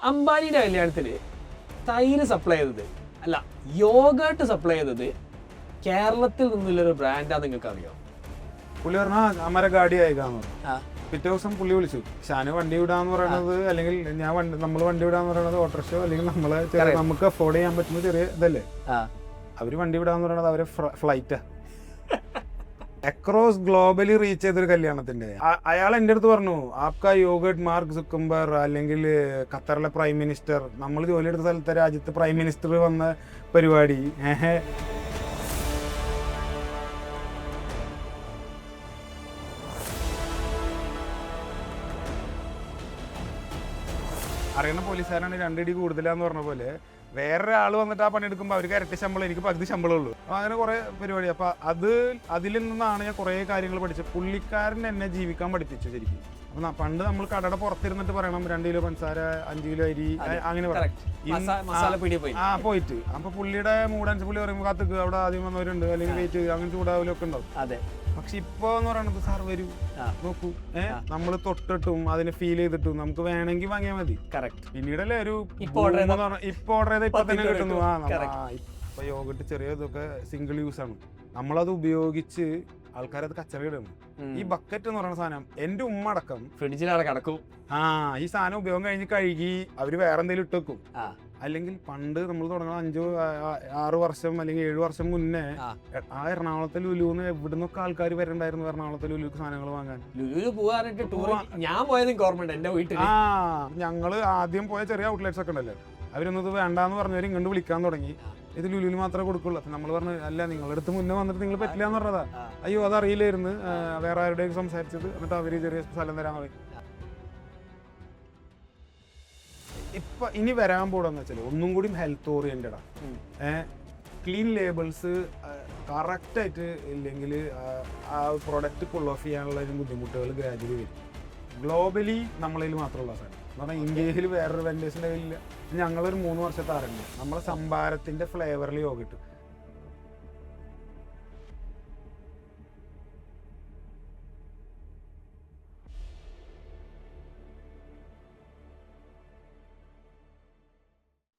അംബാനിയുടെ കല്യാണത്തിന് തൈര് സപ്ലൈ ചെയ്തത് അല്ല യോഗേർട്ട് സപ്ലൈ ചെയ്തത് കേരളത്തിൽ നിന്നുള്ളൊരു ബ്രാൻഡാന്ന് നിങ്ങൾക്ക് അറിയാം? പുള്ളി പറഞ്ഞാൽ അമര ഗാഡി അയക്കാന്ന് പറഞ്ഞു. പിറ്റേ ദിവസം പുള്ളി വിളിച്ചു, ഷാന് വണ്ടി വിടാന്ന് പറയണത് അല്ലെങ്കിൽ നമ്മൾ വണ്ടി വിടാന്ന് പറയണത് ഓട്ടോറിക്ഷോ അല്ലെങ്കിൽ നമുക്ക് അഫോർഡ് ചെയ്യാൻ പറ്റുന്ന ചെറിയ ഇതല്ലേ. അവര് വണ്ടി വിടാന്ന് പറയണത് അവരെ ഫ്ലൈറ്റാ. അക്രോസ് ഗ്ലോബലി റീച്ച് ചെയ്തൊരു കല്യാണത്തിന്റെ അയാൾ എൻ്റെ അടുത്ത് പറഞ്ഞു, ആപ്കാ യോഗേർട്ട് മാർക്ക് സുക്കുംബർ അല്ലെങ്കിൽ ഖത്തറിലെ പ്രൈം മിനിസ്റ്റർ, നമ്മൾ ജോലിയെടുത്ത സ്ഥലത്തെ രാജ്യത്ത് പ്രൈം മിനിസ്റ്റർ വന്ന പരിപാടി. അറിയുന്ന പോലീസുകാരാണ് രണ്ടിടി കൂടുതലാന്ന് പറഞ്ഞ പോലെ വേറൊരാൾ വന്നിട്ട് ആ പണിയെടുക്കുമ്പോൾ അവർക്ക് ഇരട്ടി ശമ്പളം, എനിക്ക് പകുതി ശമ്പളം ഉള്ളൂ. അപ്പോൾ അങ്ങനെ കുറേ പരിപാടി. അപ്പോൾ അതിൽ നിന്നാണ് ഞാൻ കുറേ കാര്യങ്ങൾ പഠിച്ചത്. പുള്ളിക്കാരൻ എന്നെ ജീവിക്കാൻ പഠിപ്പിച്ചു ശരിക്കും. അപ്പം പണ്ട് നമ്മൾ കടയുടെ പുറത്തിരുന്നിട്ട് പറയണം 2 കിലോ പഞ്ചസാര 5 കിലോ അരി അങ്ങനെ പോയിട്ട് അപ്പോൾ പുള്ളിയുടെ മൂടനുസരിച്ച് പുള്ളി പറയുമ്പോൾ കാത്തുക്ക് അവിടെ ആദ്യം വന്നവരുണ്ട് അല്ലെങ്കിൽ വെയിറ്റ് അങ്ങനെ ചൂടാവലൊക്കെ ഉണ്ടാവും. പക്ഷെ ഇപ്പൊ എന്ന് പറയുന്നത് സാർ വരൂ നോക്കൂ, നമ്മള് തൊട്ടിട്ടും അതിനെ ഫീൽ ചെയ്തിട്ടും നമുക്ക് വേണമെങ്കിൽ വാങ്ങിയാൽ മതി. പിന്നീടല്ലേ ഒരു ഇപ്പൊ ഓർഡർ ചെയ്ത ഇപ്പൊ തന്നെ കിട്ടുന്നു. ഇപ്പൊ യോഗട്ട് ചെറിയ ഇതൊക്കെ സിംഗിൾ യൂസ് ആണ്, നമ്മളത് ഉപയോഗിച്ച് ആൾക്കാരത് കച്ചറയിടുന്നു. ഈ ബക്കറ്റ് എന്ന് പറയുന്ന സാധനം എന്റെ ഉമ്മ അടക്കം ഫ്രിഡ്ജിലാണ് കിടക്കും. ഈ സാധനം ഉപയോഗം കഴിഞ്ഞ് കഴുകി അവര് വേറെ എന്തെങ്കിലും ഇട്ട് വെക്കും. അല്ലെങ്കിൽ പണ്ട് നമ്മൾ തുടങ്ങുന്ന 5-6 വർഷം അല്ലെങ്കിൽ 7 വർഷം മുന്നേ ആ എറണാകുളത്തെ ലുലുന്ന് എവിടുന്നൊക്കെ ആൾക്കാർ വരണ്ടായിരുന്നു എറണാകുളത്തെ ലുലുക്ക് സാധനങ്ങൾ വാങ്ങാൻ. ലുലു പോകാനായിട്ട് ഞാൻ പോയത് ഗവൺമെന്റ് എന്റെ വീട്ടിൽ. ഞങ്ങള് ആദ്യം പോയ ചെറിയ ഔട്ട്ലെറ്റ്സ് ഒക്കെ ഉണ്ടല്ലോ, അവരൊന്നത് വേണ്ടാന്ന് പറഞ്ഞവർ ഇങ്ങോട്ട് വിളിക്കാൻ തുടങ്ങി. ഇത് ലുലുവിൽ മാത്രമേ കൊടുക്കുള്ളൂ. അപ്പൊ നമ്മൾ പറഞ്ഞു, അല്ല നിങ്ങളുടെ അടുത്ത് മുന്നേ വന്നിട്ട് നിങ്ങൾ പറ്റില്ല എന്ന് പറഞ്ഞതാ. അയ്യോ അതറിയില്ലായിരുന്നു, വേറെ ആരുടെയും സംസാരിച്ചത്. എന്നിട്ട് അവര് ചെറിയ സ്ഥലം തരാൻ പറയും. ഇപ്പൊ ഇനി വരാൻ പോണെന്ന് വെച്ചാൽ ഒന്നും കൂടി ഹെൽത്ത് ഓറിയന്റഡാ. ക്ലീൻ ലേബിൾസ് കറക്റ്റായിട്ട് ഇല്ലെങ്കിൽ ആ പ്രൊഡക്റ്റ് പുൾ ഓഫ് ചെയ്യാനുള്ള ബുദ്ധിമുട്ടുകൾ ഗ്രാജുവലി വരും. ഗ്ലോബലി നമ്മളതിൽ മാത്രമുള്ള സാധനം എന്ന് പറഞ്ഞാൽ ഇന്ത്യയിൽ വേറൊരു വെൻഡേഴ്സിൻ്റെ കയ്യിലില്ല. ഞങ്ങളൊരു 3 വർഷത്തെ അറിഞ്ഞു നമ്മളെ സംഭാരത്തിന്റെ ഫ്ലേവറിൽ യോഗട്ട്.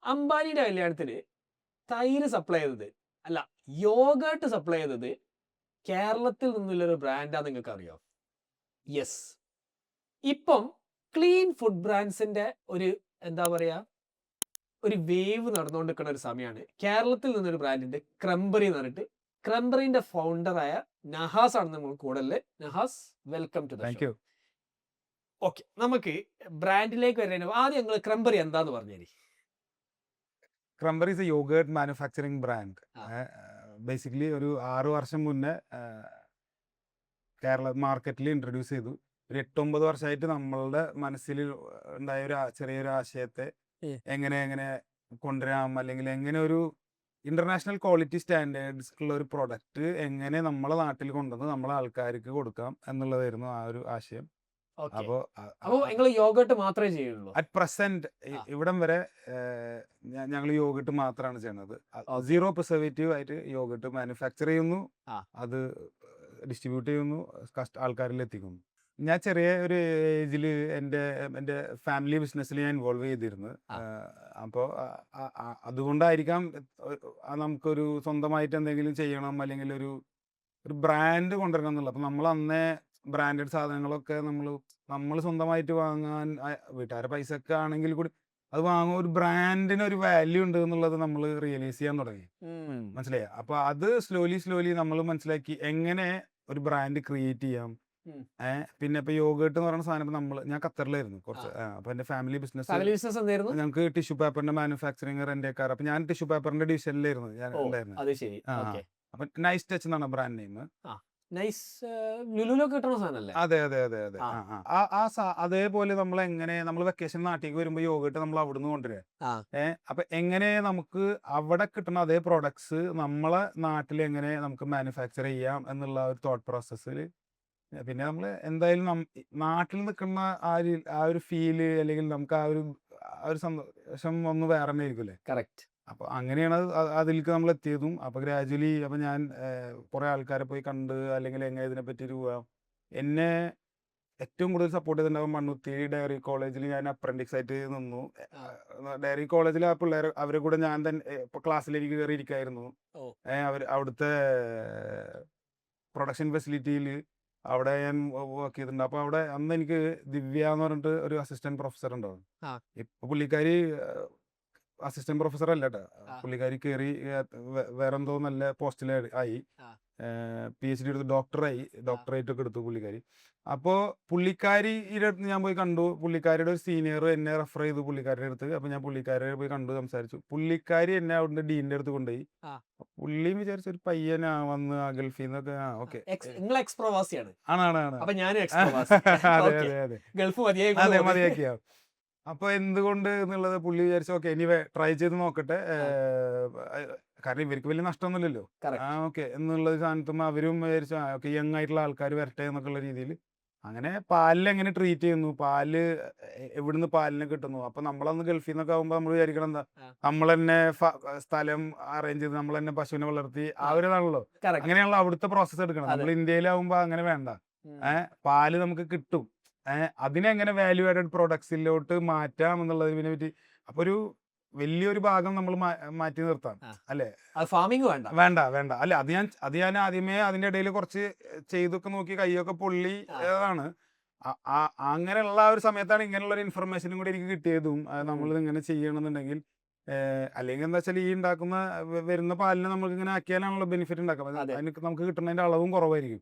അംബാനിയുടെ കല്യാണത്തിന് തൈര് സപ്ലൈ ചെയ്തത് അല്ല യോഗേർട്ട് സപ്ലൈ ചെയ്തത് കേരളത്തിൽ നിന്നുള്ളൊരു ബ്രാൻഡാന്ന് നിങ്ങൾക്ക് അറിയാം? യെസ്. ഇപ്പം ക്ലീൻ ഫുഡ് ബ്രാൻഡ്സിന്റെ ഒരു എന്താ പറയാ ഒരു വേവ് നടന്നുകൊണ്ടിരിക്കുന്ന ഒരു സമയമാണ്. കേരളത്തിൽ നിന്നൊരു ബ്രാൻഡിന്റെ ക്രംബറി എന്ന് പറഞ്ഞിട്ട്, ക്രംബറിന്റെ ഫൗണ്ടറായ നഹാസ് ആണ് നമ്മൾ കൂടല്ലേ. Nahas, welcome to the show. Okay, നമുക്ക് ബ്രാൻഡിലേക്ക് വരുന്നതിന് ആദ്യം ഞങ്ങൾ ക്രംബറി എന്താന്ന് പറഞ്ഞേരി. Crumberry is a yogurt manufacturing brand. Basically ഒരു 6 വർഷം മുന്നേ കേരള മാർക്കറ്റിൽ ഇൻട്രൊഡ്യൂസ് ചെയ്തു. ഒരു 8-9 വർഷമായിട്ട് നമ്മളുടെ മനസ്സിൽ ഉണ്ടായ ഒരു ചെറിയൊരു ആശയത്തെ എങ്ങനെ കൊണ്ടുവരാം, അല്ലെങ്കിൽ എങ്ങനെ ഒരു ഇന്റർനാഷണൽ ക്വാളിറ്റി സ്റ്റാൻഡേർഡ്സ് ഉള്ള ഒരു പ്രൊഡക്റ്റ് എങ്ങനെ നമ്മളെ നാട്ടിൽ കൊണ്ടുവന്ന് നമ്മളെ ആൾക്കാർക്ക് കൊടുക്കാം എന്നുള്ളതായിരുന്നു ആ ഒരു ആശയം. അപ്പോ നിങ്ങൾ യോഗേർട്ട് മാത്രമേ ചെയ്യുള്ളൂ അറ്റ് പ്രസന്റ്? ഇവിടം വരെ ഞങ്ങൾ യോഗേർട്ട് മാത്രമാണ് ചെയ്യുന്നത്. 0 പ്രിസർവേറ്റീവ് ആയിട്ട് യോഗേർട്ട് മാനുഫാക്ചർ ചെയ്യുന്നു, അത് ഡിസ്ട്രിബ്യൂട്ട് ചെയ്യുന്നു, ആൾക്കാരിൽ എത്തിക്കുന്നു. ഞാൻ ചെറിയ ഒരു ഏജിൽ എൻ്റെ ഫാമിലി ബിസിനസ്സിൽ ഞാൻ ഇൻവോൾവ് ചെയ്തിരുന്നു. അപ്പോൾ അതുകൊണ്ടായിരിക്കാം നമുക്കൊരു സ്വന്തമായിട്ട് എന്തെങ്കിലും ചെയ്യണം അല്ലെങ്കിൽ ഒരു ബ്രാൻഡ് കൊണ്ടുവരണം എന്നുള്ളത്. അപ്പം നമ്മൾ അന്നേ ബ്രാൻഡഡ് സാധനങ്ങളൊക്കെ നമ്മൾ സ്വന്തമായിട്ട് വാങ്ങാൻ വീട്ടുകാരുടെ പൈസ ഒക്കെ ആണെങ്കിൽ കൂടി അത് വാങ്ങുക, ഒരു ബ്രാൻഡിന് ഒരു വാല്യൂ ഉണ്ട് എന്നുള്ളത് നമ്മൾ റിയലൈസ് ചെയ്യാൻ തുടങ്ങി. മനസ്സിലായി? അപ്പൊ അത് സ്ലോലി നമ്മൾ മനസ്സിലാക്കി എങ്ങനെ ഒരു ബ്രാൻഡ് ക്രിയേറ്റ് ചെയ്യാം. പിന്നെ ഇപ്പൊ യോഗേർട്ട് എന്ന് പറയുന്ന സാധനം ഞാൻ ഖത്തറിലായിരുന്നു കുറച്ച്. അപ്പൊ എന്റെ ഫാമിലി ബിസിനസ് ഞങ്ങൾക്ക് ടിഷ്യൂ പേപ്പറിന്റെ മാനുഫാക്ചറിങ് റെന്റേക്കാർ. അപ്പൊ ഞാൻ ടിഷ്യൂ പേപ്പറിന്റെ ഡിവിഷനിലായിരുന്നു ഞാൻ ഉണ്ടായിരുന്നത്. അപ്പൊ നൈസ് ടച്ച് എന്നാണ് ബ്രാൻഡ് നെയിം. അതെ. അതേപോലെ നമ്മൾ വെക്കേഷൻ നാട്ടിലേക്ക് വരുമ്പോ യോഗേർട്ട് നമ്മൾ അവിടുന്ന് കൊണ്ടുവരിക. അപ്പൊ എങ്ങനെ നമുക്ക് അവിടെ കിട്ടുന്ന അതേ പ്രോഡക്ട്സ് നമ്മളെ നാട്ടിൽ എങ്ങനെ നമുക്ക് മാനുഫാക്ചർ ചെയ്യാം എന്നുള്ള ഒരു തോട്ട് പ്രോസസ്സിൽ പിന്നെ നമ്മൾ എന്തായാലും നാട്ടിൽ നിൽക്കുന്ന ആ ഒരു ഫീല് അല്ലെങ്കിൽ നമുക്ക് ആ ഒരു സന്തോഷം ഒന്ന് വേറെ തന്നെ ആയിരിക്കുമല്ലേ. കറക്റ്റ്. അപ്പൊ അങ്ങനെയാണ് അതിലേക്ക് നമ്മൾ എത്തിയതും. അപ്പൊ ഗ്രാജുവലി അപ്പൊ ഞാൻ കുറെ ആൾക്കാരെ പോയി കണ്ട് അല്ലെങ്കിൽ എങ്ങനെ ഇതിനെ പറ്റി എന്നെ ഏറ്റവും കൂടുതൽ സപ്പോർട്ട് ചെയ്തിട്ടുണ്ടാവും മണ്ണുത്തി ഡയറി കോളേജിൽ ഞാൻ അപ്രന്റിക്സ് ആയിട്ട് നിന്നു. ഡയറി കോളേജിൽ ആ പിള്ളേർ അവരെ കൂടെ ഞാൻ തന്നെ ക്ലാസ്സിലേക്ക് കയറി ഇരിക്കായിരുന്നു. അവർ അവിടുത്തെ പ്രൊഡക്ഷൻ ഫെസിലിറ്റിയിൽ അവിടെ ഞാൻ വർക്ക് ചെയ്തിട്ടുണ്ട്. അപ്പോൾ അവിടെ അന്ന് എനിക്ക് ദിവ്യ എന്ന് പറഞ്ഞിട്ട് ഒരു അസിസ്റ്റന്റ് പ്രൊഫസർ ഉണ്ടാവും. ഇപ്പൊ പുള്ളിക്കാരി അസിസ്റ്റന്റ് പ്രൊഫസർ അല്ല കേട്ടോ, പുള്ളിക്കാരി കയറി വേറെന്തോ നല്ല പോസ്റ്റിൽ ആയി, PhD എടുത്ത് ഡോക്ടറേറ്റ് ഒക്കെ എടുത്തു പുള്ളിക്കാരി. അപ്പോൾ പുള്ളിക്കാരിയുടെ അടുത്ത് ഞാൻ പോയി കണ്ടു. പുള്ളിക്കാരിയുടെ ഒരു സീനിയർ എന്നെ റെഫർ ചെയ്തു പുള്ളിക്കാരുടെ അടുത്ത്. അപ്പോൾ ഞാൻ പുള്ളിക്കാരെ പോയി കണ്ടു, സംസാരിച്ചു. പുള്ളിക്കാരി എന്നെ അവിടുന്ന് ഡീനിന്റെ അടുത്ത് കൊണ്ടുപോയി. പുള്ളിയും വിചാരിച്ച ഒരു പയ്യനാ വന്ന് ഗൾഫിൽ നിന്നൊക്കെ. ഓക്കെ, ആണ്. അതെ മതിയാക്കിയാ. അപ്പൊ എന്തുകൊണ്ട് എന്നുള്ളത് പുള്ളി വിചാരിച്ചു ഓക്കെ ഇനി ട്രൈ ചെയ്ത് നോക്കട്ടെ, കാരണം ഇവർക്ക് വലിയ നഷ്ടമൊന്നുമില്ലല്ലോ. ഓക്കെ എന്നുള്ള സ്ഥാനത്തും അവരും വിചാരിച്ചു ഓക്കെ യങ് ആയിട്ടുള്ള ആൾക്കാർ വരട്ടെ എന്നൊക്കെ ഉള്ള രീതിയിൽ. അങ്ങനെ പാലിൽ എങ്ങനെ ട്രീറ്റ് ചെയ്യുന്നു, പാല് എവിടുന്ന് പാലിനെ കിട്ടുന്നു. അപ്പൊ നമ്മളന്ന് ഗൾഫിൽ നിന്നൊക്കെ ആകുമ്പോ നമ്മൾ വിചാരിക്കണം എന്താ, നമ്മൾ തന്നെ സ്ഥലം അറേഞ്ച് ചെയ്ത് നമ്മൾ തന്നെ പശുവിനെ വളർത്തി ആ ഒരു ഇതാണല്ലോ. അങ്ങനെയുള്ള അവിടുത്തെ പ്രോസസ്സ് എടുക്കണം. നമ്മൾ ഇന്ത്യയിലാവുമ്പോ അങ്ങനെ വേണ്ട. പാല് നമുക്ക് കിട്ടും, അതിനെങ്ങനെ വാല്യൂ ആഡഡ് പ്രൊഡക്ട്സിലോട്ട് മാറ്റാം എന്നുള്ളതിനെ പറ്റി അപ്പൊ ഒരു വലിയൊരു ഭാഗം നമ്മൾ മാറ്റി നിർത്താം അല്ലെ. ഫാമിംഗ് വേണ്ട അല്ലെ. അത് ഞാൻ ആദ്യമേ അതിന്റെ ഇടയിൽ കുറച്ച് ചെയ്തൊക്കെ നോക്കി കൈയൊക്കെ പൊള്ളി ആണ്. അങ്ങനെയുള്ള ഒരു സമയത്താണ് ഇങ്ങനെയുള്ള ഒരു ഇൻഫർമേഷനും കൂടി എനിക്ക് കിട്ടിയതും. നമ്മൾ ഇങ്ങനെ ചെയ്യണമെന്നുണ്ടെങ്കിൽ അല്ലെങ്കിൽ എന്താ വെച്ചാൽ ഈ ഉണ്ടാക്കുന്ന വരുന്ന പാലിനെ നമുക്ക് ഇങ്ങനെ ആക്കിയാലാണല്ലോ ബെനിഫിറ്റ് ഉണ്ടാക്കാം. അതിന് നമുക്ക് കിട്ടുന്നതിന്റെ അളവും കുറവായിരിക്കും.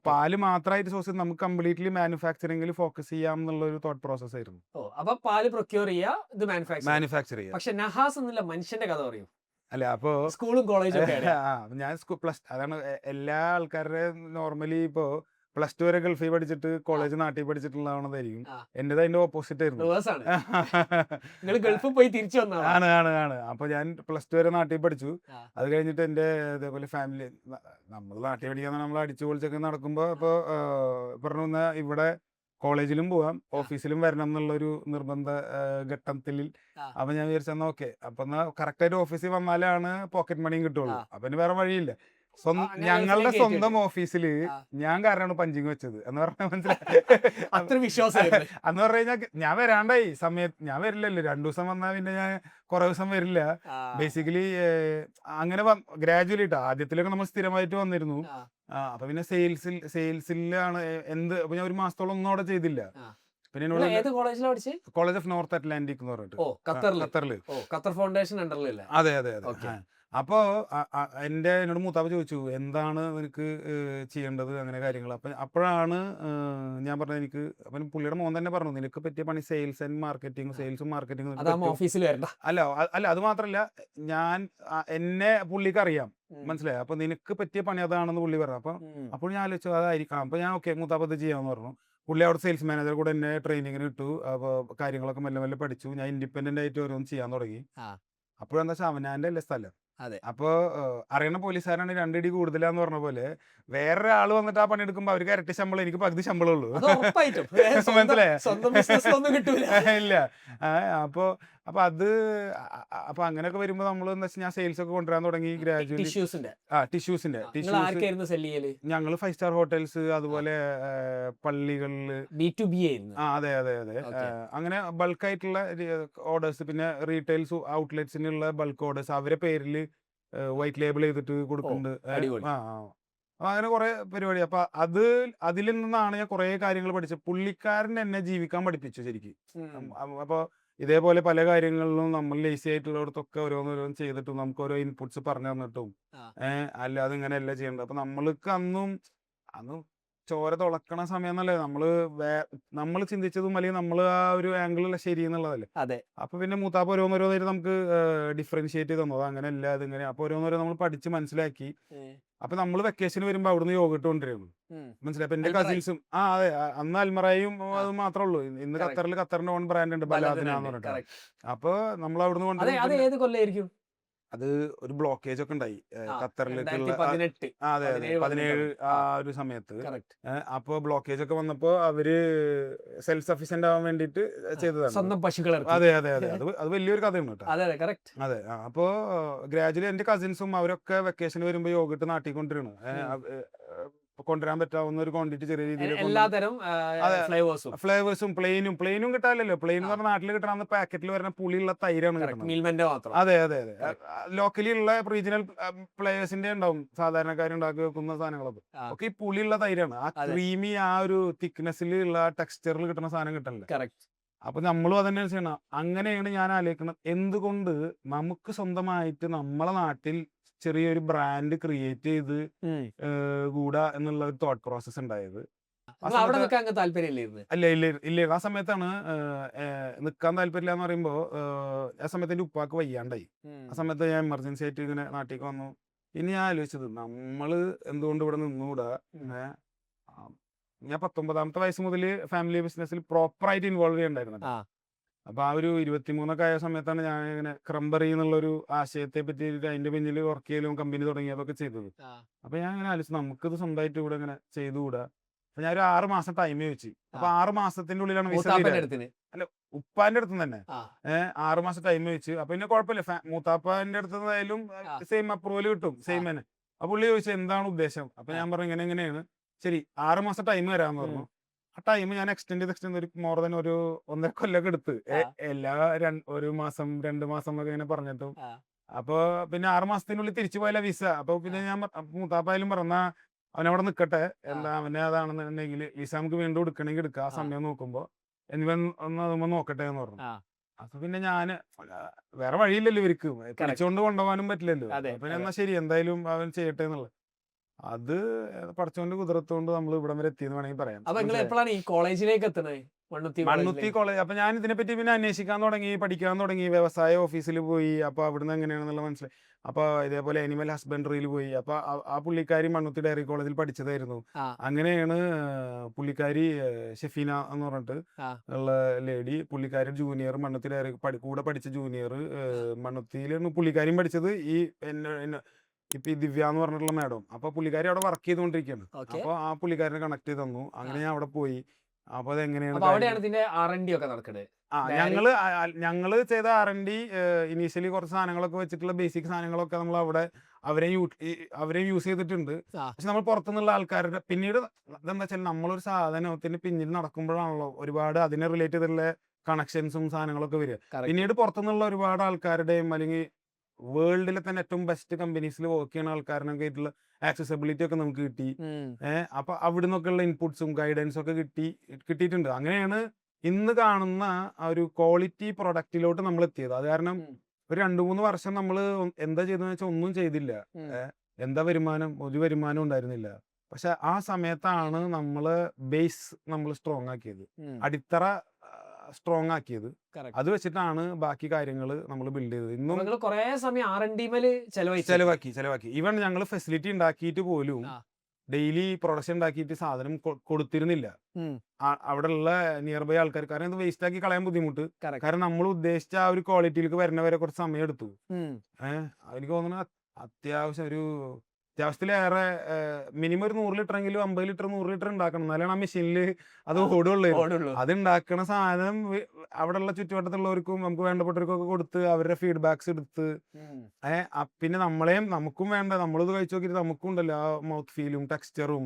പാല് മാത്രമായിട്ട് സോഴ്സ് നമുക്ക് കംപ്ലീറ്റ്ലി മാനുഫാക്ചറിംഗിൽ ഫോക്കസ് ചെയ്യാം എന്നുള്ള ഒരു തോട്ട് പ്രോസസ് ആയിരുന്നു. അപ്പൊ പാല് പ്രൊക്യൂർ ചെയ്യുക, ഇത് മാനുഫാക്ചർ ചെയ്യുക. പക്ഷെ നഹാസ് എന്നുള്ള മനുഷ്യന്റെ കഥ പറയും അല്ല. അപ്പോ സ്കൂളും കോളേജും ഞാൻ പ്ലസ് അതാണ് എല്ലാ ആൾക്കാരുടെ നോർമലി ഇപ്പോ +2 വരെ ഗൾഫിൽ പഠിച്ചിട്ട് കോളേജ് നാട്ടിൽ പഠിച്ചിട്ടുള്ളതായിരിക്കും. എന്റേത് അതിന്റെ ഓപ്പോസിറ്റ് ആയിരുന്നു. ഗൾഫിൽ പോയി തിരിച്ചു വന്നതാണ്. ആണ്. അപ്പൊ ഞാൻ +2 വരെ നാട്ടിൽ പഠിച്ചു. അത് കഴിഞ്ഞിട്ട് എന്റെ ഇതേപോലെ ഫാമിലി നമ്മൾ നാട്ടിൽ പഠിക്കാൻ നമ്മൾ അടിച്ചു പൊളിച്ചൊക്കെ നടക്കുമ്പോ ഇപ്പൊ പറഞ്ഞ ഇവിടെ കോളേജിലും പോവാം ഓഫീസിലും വരണം എന്നുള്ളൊരു നിർബന്ധ ഘട്ടത്തിൽ. അപ്പൊ ഞാൻ വിചാരിച്ചാൽ ഓക്കെ അപ്പൊ കറക്റ്റ് ആയിട്ട് ഓഫീസിൽ വന്നാലാണ് പോക്കറ്റ് മണിയും കിട്ടുള്ളൂ. അപ്പൊ വേറെ വഴിയില്ല. ഞങ്ങളുടെ സ്വന്തം ഓഫീസില് ഞാൻ കാരണമാണ് പഞ്ചിങ് വെച്ചത് എന്ന് പറഞ്ഞാൽ മനസ്സിലായി. അന്ന് പറഞ്ഞു കഴിഞ്ഞാൽ ഞാൻ വരാണ്ടായി സമയത്ത് ഞാൻ വരില്ലല്ലോ. 2 ദിവസം വന്നാൽ പിന്നെ ഞാൻ കുറെ ദിവസം വരില്ല. ബേസിക്കലി അങ്ങനെ ഗ്രാജുവലിട്ടാ. ആദ്യത്തിലൊക്കെ നമ്മൾ സ്ഥിരമായിട്ട് വന്നിരുന്നു. അപ്പൊ പിന്നെ സെയിൽസിലാണ് അപ്പൊ ഞാൻ 1 മാസത്തോളം ഒന്നും അവിടെ ചെയ്തില്ല. പിന്നെ കോളേജ് ഓഫ് നോർത്ത് അറ്റ്ലാന്റിക് എന്ന് പറഞ്ഞിട്ട് ഖത്തർ ഫൗണ്ടേഷൻ. അതെ. അപ്പോ എന്നോട് മൂത്താപ്പ ചോദിച്ചു എന്താണ് നിനക്ക് ചെയ്യേണ്ടത് അങ്ങനെ കാര്യങ്ങൾ. അപ്പോഴാണ് ഞാൻ പറഞ്ഞത് എനിക്ക്. അപ്പം പുള്ളിയുടെ മോൻ തന്നെ പറഞ്ഞു നിനക്ക് പറ്റിയ പണി സെയിൽസ് ആൻഡ് മാർക്കറ്റിംഗ്, സെയിൽസും മാർക്കറ്റിംഗ്. അല്ല അത് മാത്രല്ല എന്നെ പുള്ളിക്ക് അറിയാം, മനസ്സിലായി. അപ്പൊ നിനക്ക് പറ്റിയ പണി അതാണെന്ന് പുള്ളി പറഞ്ഞു. അപ്പോൾ ഞാൻ ആലോചിച്ചു അതായിരിക്കാം. അപ്പൊ ഞാൻ ഓക്കെ മൂത്താപ്പ ഇത് ചെയ്യാന്ന് പറഞ്ഞു. പുള്ളി അവിടെ സെയിൽസ് മാനേജർ കൂടെ എന്നെ ട്രെയിനിങ്ങിന് ഇട്ടു. അപ്പോൾ കാര്യങ്ങളൊക്കെ മെല്ലെ പഠിച്ചു. ഞാൻ ഇൻഡിപെൻഡന്റ് ആയിട്ട് ഓരോന്ന് ചെയ്യാൻ തുടങ്ങി. അപ്പോഴെന്താ വെച്ചാൽ അവനാന്റെ അല്ലേ സ്ഥലം. അപ്പൊ അറിയണ പോലീസുകാരാണ് 2 അടി കൂടുതലാന്ന് പറഞ്ഞ പോലെ വേറൊരാള് വന്നിട്ട് ആ പണി എടുക്കുമ്പോ അവർക്ക് ഇരട്ടി ശമ്പളം, എനിക്ക് പകുതി ശമ്പളം ഉള്ളൂ. മനസ്സിലായ ഇല്ല. അപ്പൊ അങ്ങനെയൊക്കെ വരുമ്പോ നമ്മള് എന്താ വെച്ചാൽ ഞാൻ സെയിൽസ് ഒക്കെ കൊണ്ടുവരാൻ തുടങ്ങി ഗ്രാജുവലി. ടിഷ്യൂസിന്റെ ഞങ്ങള് 5 സ്റ്റാർ ഹോട്ടൽസ്, അതുപോലെ പള്ളികളില്. അതെ. അങ്ങനെ ബൾക്കായിട്ടുള്ള ഓർഡേഴ്സ്, പിന്നെ റീറ്റെയിൽസ് ഔട്ട്ലെറ്റ്സിനുള്ള ബൾക്ക് ഓർഡേഴ്സ് അവരെ പേരില് വൈറ്റ് ലേബിൾ ചെയ്തിട്ട് കൊടുക്കുന്നുണ്ട്. അങ്ങനെ കുറെ പരിപാടി. അപ്പൊ അതിൽ നിന്നാണ് ഞാൻ കുറെ കാര്യങ്ങൾ പഠിച്ചത്. പുള്ളിക്കാരൻ എന്നെ ജീവിക്കാൻ പഠിപ്പിച്ചു ശരിക്കും. അപ്പൊ ഇതേപോലെ പല കാര്യങ്ങളിലും നമ്മൾ ലേസി ആയിട്ടുള്ളിടത്തൊക്കെ ഓരോന്നോരോന്ന് ചെയ്തിട്ടും നമുക്ക് ഓരോ ഇൻപുട്സ് പറഞ്ഞു തന്നിട്ടും അല്ലാതെ ഇങ്ങനെയല്ല ചെയ്യേണ്ടത്. അപ്പൊ നമ്മൾക്ക് അന്ന് ചോര തുളക്കണ സമയം എന്നല്ലേ നമ്മള് ചിന്തിച്ചതും അല്ലെങ്കിൽ നമ്മൾ ആ ഒരു ആംഗിളല്ല ശരി എന്നുള്ളതല്ലേ. അപ്പൊ പിന്നെ മൂത്താപ്പ് ഓരോന്നോരോന്നായിട്ട് നമുക്ക് ഡിഫറൻഷിയേറ്റ് ചെയ്ത് തന്നത് അങ്ങനെയല്ല അതിങ്ങനെ. അപ്പൊ ഓരോന്നോരോ നമ്മൾ പഠിച്ച് മനസ്സിലാക്കി. അപ്പൊ നമ്മൾ വെക്കേഷന് വരുമ്പോ അവിടുന്ന് യോഗട്ട് കൊണ്ടുവരുന്നു, മനസ്സിലായി. അപ്പൊ എന്റെ കസിൻസും അതെ അന്ന് അൽമറയും അത് മാത്രമേ ഉള്ളൂ. ഇന്ന് ഖത്തറിന്റെ ഓൺ ബ്രാൻഡ് ഉണ്ട് ബലാദിന എന്ന് പറഞ്ഞിട്ട്. അപ്പൊ നമ്മൾ അവിടുന്ന് കൊണ്ടുവരും. അത് ഒരു ബ്ലോക്കേജ് ഒക്കെ ഉണ്ടായി ഖത്തറിലേക്കുള്ള. അതെ 17 ആ ഒരു സമയത്ത്. അപ്പൊ ബ്ലോക്കേജ് ഒക്കെ വന്നപ്പോ അവര് സെൽഫ് സഫീഷ്യന്റ് ആവാൻ വേണ്ടിട്ട് ചെയ്തതാണ്. അതെ. അത് വലിയൊരു കഥയാണ് കേട്ടോ. അതെ. അപ്പോ ഗ്രാജുവലി എന്റെ കസിൻസും അവരൊക്കെ വെക്കേഷൻ വരുമ്പോ യോഗട്ട് നാട്ടിൽ കൊണ്ടിരുന്നു. കൊണ്ടുവരാൻ പറ്റാവുന്ന ഒരു ക്വാണ്ടിറ്റി ചെറിയ രീതിയിൽ എല്ലാതരം അതെ. ഫ്ലേവേഴ്സും ഫ്ലേവേഴ്സും പ്ലെയിനും കിട്ടാനല്ലോ. പ്ലെയിൻ എന്ന് പറഞ്ഞാൽ നാട്ടിൽ കിട്ടുന്ന പാക്കറ്റിൽ വരുന്ന പുളിയുള്ള തൈരാണ് കിട്ടുന്നത്. മിൽമന്റെ മാത്രം. അതെ അതെ അതെ. ലോക്കലി ഉള്ള റീജിയണൽ പ്ലേയേഴ്സിന്റെ ഉണ്ടാവും സാധാരണക്കാരുണ്ടാക്കി വെക്കുന്ന സാധനങ്ങളൊക്കെ ഒക്കെ ഈ പുളിയുള്ള തൈരാണ്. ആ ക്രീമി ആ ഒരു തിക്നെസ്സിലുള്ള ടെക്സ്ചറിൽ കിട്ടുന്ന സാധനം കിട്ടണില്ല. കറക്റ്റ്. അപ്പൊ നമ്മളും അതന്നെ ചെയ്യണം. അങ്ങനെയാണ് ഞാൻ ആലോചിക്കുന്നത്, എന്തുകൊണ്ട് നമുക്ക് സ്വന്തമായിട്ട് നമ്മളെ നാട്ടിൽ ചെറിയൊരു ബ്രാൻഡ് ക്രിയേറ്റ് ചെയ്ത് കൂടാ എന്നുള്ള ഒരു തോട്ട് പ്രോസസ് ഉണ്ടായത്. അവിടെ നിൽക്കാൻ താല്പര്യമില്ലായിരുന്നു. ഇല്ല. ആ സമയത്താണ് നിക്കാൻ താല്പര്യമില്ല എന്ന് പറയുമ്പോ ആ സമയത്ത് എന്റെ ഉപ്പാക്ക് വയ്യാണ്ടായി. ആ സമയത്ത് ഞാൻ എമർജൻസി ആയിട്ട് ഇങ്ങനെ നാട്ടിലേക്ക് വന്നു. ഇനി ഞാൻ ആലോചിച്ചത്, നമ്മള് എന്തുകൊണ്ട് ഇവിടെ നിന്നുകൂടാ. ഞാൻ 19ാമത്തെ വയസ്സ് മുതൽ ഫാമിലി ബിസിനസ്സിൽ പ്രോപ്പറായിട്ട് ഇൻവോൾവ് ചെയ്യണ്ടായിരുന്നു. അപ്പൊ ആ ഒരു 23 ആയ സമയത്താണ് ഞാൻ ഇങ്ങനെ ക്രംബറി എന്നുള്ളൊരു ആശയത്തെ പറ്റി അതിന്റെ പിന്നിൽ വർക്ക് ചെയ്യലും കമ്പനി തുടങ്ങിയതൊക്കെ ചെയ്തത്. അപ്പൊ ഞാൻ ഇങ്ങനെ ആലോചിച്ചു, നമുക്കിത് സ്വന്തമായിട്ട് ഇവിടെ ഇങ്ങനെ ചെയ്തുകൂടാ. അപ്പൊ ഞാൻ ഒരു 6 മാസം ടൈം ചോദിച്ചു. അപ്പൊ 6 മാസത്തിന്റെ ഉള്ളിലാണ് വിസ. അല്ല, ഉപ്പാന്റെ അടുത്ത് തന്നെ 6 മാസം ടൈം ചോദിച്ചു. അപ്പൊ പിന്നെ കുഴപ്പമില്ല, മൂത്താപ്പാന്റെ അടുത്ത് നിന്നായാലും സെയിം അപ്രൂവൽ കിട്ടും, സെയിം തന്നെ. അപ്പൊ പുള്ളി ചോദിച്ചു എന്താണ് ഉദ്ദേശം. അപ്പൊ ഞാൻ പറഞ്ഞു എങ്ങനെയാണ്. ശരി, 6 മാസം ടൈം വരാമെന്ന് പറഞ്ഞു. ആ ടൈം ഞാൻ എക്സ്റ്റെൻഡ് ചെയ്ത് ഒരു മോർ ദാൻ ഒരു 1.5 കൊല്ലമൊക്കെ എടുത്ത് എല്ലാ 1 മാസം 2 മാസം എന്നൊക്കെ ഇങ്ങനെ പറഞ്ഞിട്ടും. അപ്പൊ പിന്നെ 6 മാസത്തിനുള്ളിൽ തിരിച്ചു പോയാല വിസ. അപ്പൊ പിന്നെ ഞാൻ മൂത്താപ്പായാലും പറഞ്ഞാ അവനവിടെ നിക്കട്ടെ, എന്താ അവനെ അതാണെന്നുണ്ടെങ്കിൽ വിസ നമുക്ക് വീണ്ടും എടുക്കണമെങ്കിൽ എടുക്കാം, ആ സമയം നോക്കുമ്പോ എന്നിവൻ ഒന്ന് നോക്കട്ടെ എന്ന് പറഞ്ഞു. അപ്പൊ പിന്നെ ഞാന് വേറെ വഴിയില്ലല്ലോ, ഇവർക്ക് തിരിച്ചുകൊണ്ട് കൊണ്ടുപോകാനും പറ്റില്ലല്ലോ. അപ്പൊ എന്നാ ശരി, എന്തായാലും അവൻ ചെയ്യട്ടെ എന്നുള്ളത്. അത് പഠിച്ചോണ്ട് കുതിരത്തോണ്ട് നമ്മൾ ഇവിടം വരെ എത്തിയെന്ന് വേണമെങ്കിൽ പറയാം. അപ്പൊ നിങ്ങൾ എപ്പോഴാണ് ഈ കോളേജിലേക്ക് എത്തുന്നത്? മണ്ണുത്തി കോളേജ്. അപ്പൊ ഞാൻ ഇതിനെപ്പറ്റി പിന്നെ അന്വേഷിക്കാൻ തുടങ്ങി, പഠിക്കാൻ തുടങ്ങി, വ്യവസായ ഓഫീസിൽ പോയി. അപ്പൊ അവിടുന്ന് എങ്ങനെയാണെന്നുള്ള മനസ്സിലായി. അപ്പൊ ഇതേപോലെ അനിമൽ ഹസ്ബൻഡറിയിൽ പോയി. അപ്പൊ ആ പുള്ളിക്കാരി മണ്ണുത്തി ഡയറി കോളേജിൽ പഠിച്ചതായിരുന്നു. അങ്ങനെയാണ് പുള്ളിക്കാരി ഷെഫീന എന്ന് പറഞ്ഞിട്ട് ഉള്ള ലേഡി, പുള്ളിക്കാരി ജൂനിയർ മണ്ണുത്തി ഡയറി കൂടെ പഠിച്ച ജൂനിയർ മണ്ണുത്തിയിലാണ് പുള്ളിക്കാരിയും പഠിച്ചത്. ഇപ്പൊ ഈ ദിവ്യ എന്ന് പറഞ്ഞിട്ടുള്ള മാഡം. അപ്പൊ പുള്ളിക്കാരി അവിടെ വർക്ക് ചെയ്തുകൊണ്ടിരിക്കുകയാണ്. അപ്പൊ ആ പുള്ളിക്കാരനെ കണക്ട് ചെയ്ത് തന്നു. അങ്ങനെ ഞാൻ അവിടെ പോയി. അപ്പൊ അതെങ്ങനെയാണ് ഞങ്ങള് ചെയ്ത R&D ഇനീഷ്യലി കുറച്ച് സാധനങ്ങളൊക്കെ വെച്ചിട്ടുള്ള ബേസിക് സാധനങ്ങളൊക്കെ നമ്മൾ അവിടെ അവരെ യൂസ് ചെയ്തിട്ടുണ്ട്. പക്ഷെ നമ്മൾ പുറത്തുനിന്നുള്ള ആൾക്കാരുടെ പിന്നീട് ഇതെന്താ വെച്ചാൽ നമ്മളൊരു സാധനത്തിന് പിന്നിൽ നടക്കുമ്പോഴാണല്ലോ ഒരുപാട് അതിനെ റിലേറ്റ് ചെയ്തിട്ടുള്ള കണക്ഷൻസും സാധനങ്ങളൊക്കെ വരിക. പിന്നീട് പുറത്തുനിന്നുള്ള ഒരുപാട് ആൾക്കാരുടെയും അല്ലെങ്കിൽ വേൾഡിലെ തന്നെ ഏറ്റവും ബെസ്റ്റ് കമ്പനീസിൽ വർക്ക് ചെയ്യുന്ന ആൾക്കാരനൊക്കെ ആയിട്ടുള്ള ആക്സസിബിലിറ്റി ഒക്കെ നമുക്ക് കിട്ടി. അപ്പൊ അവിടെ നിന്നൊക്കെയുള്ള ഇൻപുട്സും ഗൈഡൻസും ഒക്കെ കിട്ടിയിട്ടുണ്ട്. അങ്ങനെയാണ് ഇന്ന് കാണുന്ന ആ ഒരു ക്വാളിറ്റി പ്രൊഡക്റ്റിലോട്ട് നമ്മൾ എത്തിയത്. അത് കാരണം ഒരു 2-3 വർഷം നമ്മൾ എന്താ ചെയ്തെന്ന് വെച്ചാൽ ഒന്നും ചെയ്തില്ല. എന്താ വരുമാനം? ഒരു വരുമാനം ഉണ്ടായിരുന്നില്ല. പക്ഷെ ആ സമയത്താണ് നമ്മള് ബേസ് നമ്മൾ സ്ട്രോങ് ആക്കിയത്, അടിത്തറ സ്ട്രോങ് ആക്കിയത്. അത് വെച്ചിട്ടാണ് ബാക്കി കാര്യങ്ങൾ നമ്മൾ ബിൽഡ് ചെയ്തത്. ഇന്നും കുറെ സമയം R&D ചെലവാക്കി. ഈവൻ ഞങ്ങൾ ഫെസിലിറ്റി ഉണ്ടാക്കിയിട്ട് പോലും ഡെയിലി പ്രൊഡക്ഷൻ ഉണ്ടാക്കിയിട്ട് സാധനം കൊടുത്തിരുന്നില്ല അവിടെ ഉള്ള നിയർ ബൈ ആൾക്കാർ. കാരണം ഇത് വേസ്റ്റ് ആക്കി കളയാൻ ബുദ്ധിമുട്ട്. കാരണം നമ്മൾ ഉദ്ദേശിച്ച ആ ഒരു ക്വാളിറ്റിയിലേക്ക് വരുന്നവരെ കുറച്ച് സമയം എടുത്തു. എനിക്ക് തോന്നുന്നു അത്യാവശ്യത്തിലേറെ മിനിമം ഒരു 100 ലിറ്റർ എങ്കിലും 50 ലിറ്റർ 100 ലിറ്റർ ഉണ്ടാക്കണം, എന്നാലാണ് ആ മെഷീനിൽ അത് ഓടുള്ളൂ. അത് ഉണ്ടാക്കുന്ന സാധനം അവിടെ ഉള്ള ചുറ്റുവട്ടത്തുള്ളവർക്കും നമുക്ക് വേണ്ടപ്പെട്ടവർക്കൊക്കെ കൊടുത്ത് അവരുടെ ഫീഡ്ബാക്സ് എടുത്ത് പിന്നെ നമുക്കും വേണ്ട, നമ്മളിത് കഴിച്ചു നോക്കിയിട്ട് നമുക്കും ഉണ്ടല്ലോ ആ മൗത്ത് ഫീലും ടെക്സ്ചറും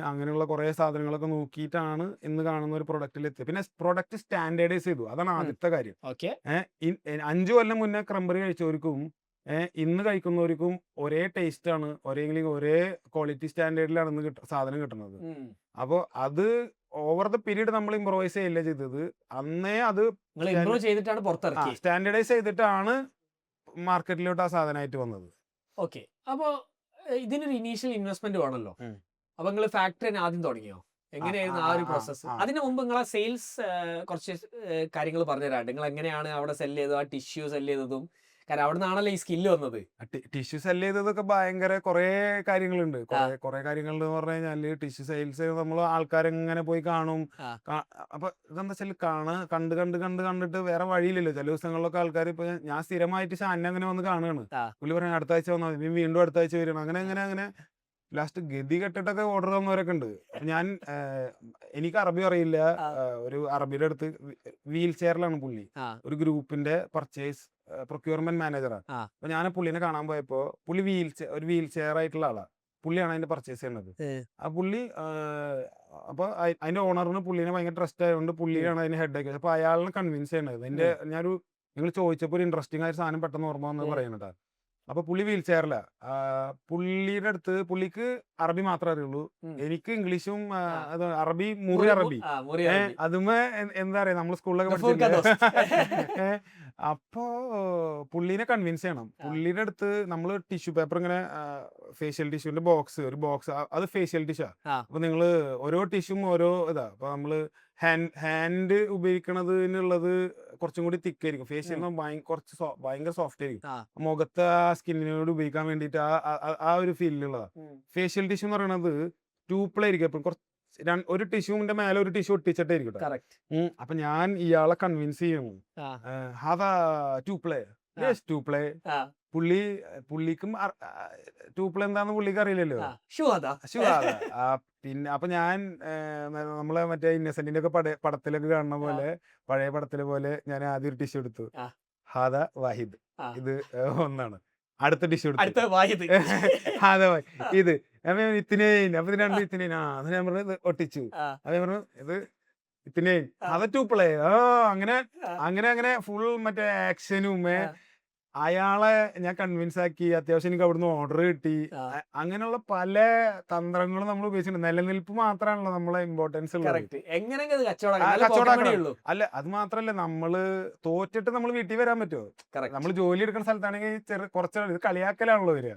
അങ്ങനെയുള്ള കുറെ സാധനങ്ങളൊക്കെ നോക്കിയിട്ടാണ് ഇന്ന് കാണുന്ന ഒരു പ്രൊഡക്റ്റിൽ എത്തിയത്. പിന്നെ പ്രൊഡക്റ്റ് സ്റ്റാൻഡേർഡൈസ് ചെയ്തു, അതാണ് ആദ്യത്തെ കാര്യം. 5 കൊല്ലം മുന്നേ ക്രംബറി കഴിച്ചവർക്കും ഇന്ന് കഴിക്കുന്നവർക്കും ഒരേ ടേസ്റ്റ് ആണ്, ഒരേ ക്വാളിറ്റി സ്റ്റാൻഡേർഡിലാണ് ഇന്ന് സാധനം കിട്ടുന്നത്. അപ്പോൾ അത് ഓവർ ദ പീരീഡ് നമ്മൾ ഇംപ്രൂവൈസ് ചെയ്യല്ലേ ചെയ്തത്, അന്നേ അത് സ്റ്റാൻഡേർഡൈസ് ചെയ്തിട്ടാണ് മാർക്കറ്റിലോട്ട് ആ സാധനമായിട്ട് വന്നത്. ഓക്കെ, അപ്പോൾ ഇതിനൊരു ഇനീഷ്യൽ ഇൻവെസ്റ്റ്മെന്റ് വേണമല്ലോ. അപ്പൊ നിങ്ങൾ ഫാക്ടറി ആദ്യം തുടങ്ങിയോ? എങ്ങനെയായിരുന്നു ആ ഒരു പ്രോസസ്സ്? അതിന് മുമ്പ് നിങ്ങളെ സെയിൽസ് കുറച്ച് കാര്യങ്ങൾ പറഞ്ഞുതരാം. നിങ്ങൾ എങ്ങനെയാണ് അവിടെ സെല് ചെയ്തത്, ആ ടിഷ്യൂ സെല് ചെയ്തതും? കാരണം അവിടെ നിന്നാണല്ലോ ഈ സ്കില്ല് വന്നത്. ടിഷ്യൂ സെല് ചെയ്തതൊക്കെ ഭയങ്കര കുറെ കാര്യങ്ങളുണ്ട്. കുറെ കാര്യങ്ങളുണ്ട് എന്ന് പറഞ്ഞു കഴിഞ്ഞാല് ടിഷ്യൂ സെയിൽസ് നമ്മൾ ആൾക്കാരെങ്ങനെ പോയി കാണും. അപ്പൊ ഇതെന്താ വെച്ചാൽ കണ്ടിട്ട് വേറെ വഴിയില്ലല്ലോ. ചില ദിവസങ്ങളിലൊക്കെ ആൾക്കാർ ഇപ്പൊ ഞാൻ സ്ഥിരമായിട്ട് ഷാനെ അങ്ങനെ വന്ന് കാണുകയാണ്. പുള്ളി പറയാൻ അടുത്ത ആഴ്ച വന്നാൽ മതി, വീണ്ടും അടുത്ത ആഴ്ച വരണം. അങ്ങനെ ലാസ്റ്റ് ഗതി കെട്ടിട്ടൊക്കെ ഓർഡർ തന്നവരൊക്കെ ഉണ്ട്. എനിക്ക് അറബി അറിയില്ല. ഒരു അറബിയുടെ അടുത്ത് വീൽ ചെയറിലാണ് പുള്ളി, ഒരു ഗ്രൂപ്പിന്റെ പർച്ചേസ് പ്രൊക്യൂർമെന്റ് മാനേജറാണ്. അപ്പൊ ഞാൻ പുള്ളിനെ കാണാൻ പോയപ്പോ പുള്ളി ഒരു വീൽ ചെയർ ആയിട്ടുള്ള ആളാ. പുള്ളിയാണ് അതിന്റെ പർച്ചേസ് ചെയ്യുന്നത്. ഏ. ആ പുള്ളി അപ്പൊ അതിന്റെ ഓണറിന് പുള്ളിനെ ഭയങ്കര ട്രസ്റ്റ് ആയതുകൊണ്ട് പുള്ളിയാണ് അതിന് ഹെഡ് ആക്കിയത്. അപ്പൊ അയാളിനെ കൺവിൻസ് ചെയ്യണത്. നിങ്ങൾ ചോദിച്ചപ്പോൾ ഒരു ഇൻട്രസ്റ്റിംഗ് ആയ സാധനം പെട്ടെന്ന് ഓർമ്മ വന്ന് പറയുന്നതാ. അപ്പൊ പുള്ളി വീൽ ചെയറില. പുള്ളിയുടെ അടുത്ത് പുള്ളിക്ക് അറബി മാത്രമേ അറിയുള്ളൂ. എനിക്ക് ഇംഗ്ലീഷും അറബി മുറി അറബി അതുമേ എന്താ പറയാ നമ്മൾ സ്കൂളിലൊക്കെ പഠിച്ചിട്ടുണ്ട്. അപ്പോ പുള്ളീനെ കൺവിൻസ് ചെയ്യണം. പുള്ളിയുടെ അടുത്ത് നമ്മൾ ടിഷ്യൂ പേപ്പർ ഇങ്ങനെ ഫേഷ്യൽ ടിഷ്യൂന്റെ ഒരു ബോക്സ് അത് ഫേഷ്യൽ ടിഷ്യൂ. അപ്പൊ നിങ്ങള് ഓരോ ടിഷ്യൂം ഓരോ ഇതാ. അപ്പൊ നമ്മള് ഹാൻഡ് ഉപയോഗിക്കണതിനുള്ളത് കുറച്ചും കൂടി തിക്കായിരിക്കും. ഫേഷ്യൽ കുറച്ച് ഭയങ്കര സോഫ്റ്റ് ആയിരിക്കും. മുഖത്തെ ആ സ്കിന്നിനോട് ഉപയോഗിക്കാൻ വേണ്ടിയിട്ട് ആ ഒരു ഫീലിലുള്ളതാ. ഫേഷ്യൽ ടിഷ്യൂ എന്ന് പറയുന്നത് ട്യൂപ്പിളായിരിക്കും. എപ്പോഴും കുറച്ച് ഒരു ടിഷ്യൂന്റെ മേലെ ഒരു ടിഷ്യൂ ഒട്ടിച്ചിട്ടായിരിക്കും. അപ്പൊ ഞാൻ ഇയാളെ കൺവിൻസ് ചെയ്യുന്നു. അതാ ട്യൂപ്ലേ ട്യൂപ്ലേ പുള്ളിക്കും ട്യൂപ്ലേ എന്താന്ന് പുള്ളിക്ക് അറിയില്ലല്ലോ. പിന്നെ അപ്പൊ ഞാൻ നമ്മളെ മറ്റേ ഇന്നസെന്റിന്റെ ഒക്കെ പടത്തിലൊക്കെ കാണുന്ന പോലെ പഴയ പടത്തിലെ പോലെ ഞാൻ ആദ്യം ഒരു ടിഷ്യൂ എടുത്തു. ഹാദ വാഹിദ്, ഇത് ഒന്നാണ്. അടുത്ത ടിഷ്യൂ എടുത്തു ഹാദ ഇത് ഇത്തിനേൻ. അപ്പൊ ഇതിനാണ് ഇത്തിനേൻ. അത് ഞാൻ പറഞ്ഞു ഒട്ടിച്ചു. അത് ഞാൻ പറഞ്ഞു ഇത് ഇത്തിനേൻ അത് ട്യൂപ്ലേ. അങ്ങനെ അങ്ങനെ അങ്ങനെ ഫുൾ മറ്റേ ആക്ഷനും അയാളെ ഞാൻ കൺവിൻസ് ആക്കി. അത്യാവശ്യം എനിക്ക് അവിടുന്ന് ഓർഡർ കിട്ടി. അങ്ങനെയുള്ള പല തന്ത്രങ്ങളും നമ്മൾ ഉപയോഗിച്ചിട്ടുണ്ട്. നിലനിൽപ്പ് മാത്രമാണല്ലോ നമ്മളെ ഇമ്പോർട്ടൻസ് ഉള്ളത്. അല്ല അത് മാത്രല്ല, നമ്മള് തോറ്റിട്ട് നമ്മൾ വീട്ടിൽ വരാൻ പറ്റുമോ? നമ്മൾ ജോലി എടുക്കുന്ന സ്ഥലത്താണെങ്കിൽ കുറച്ച് ഇത് കളിയാക്കലാണല്ലോ വരിക.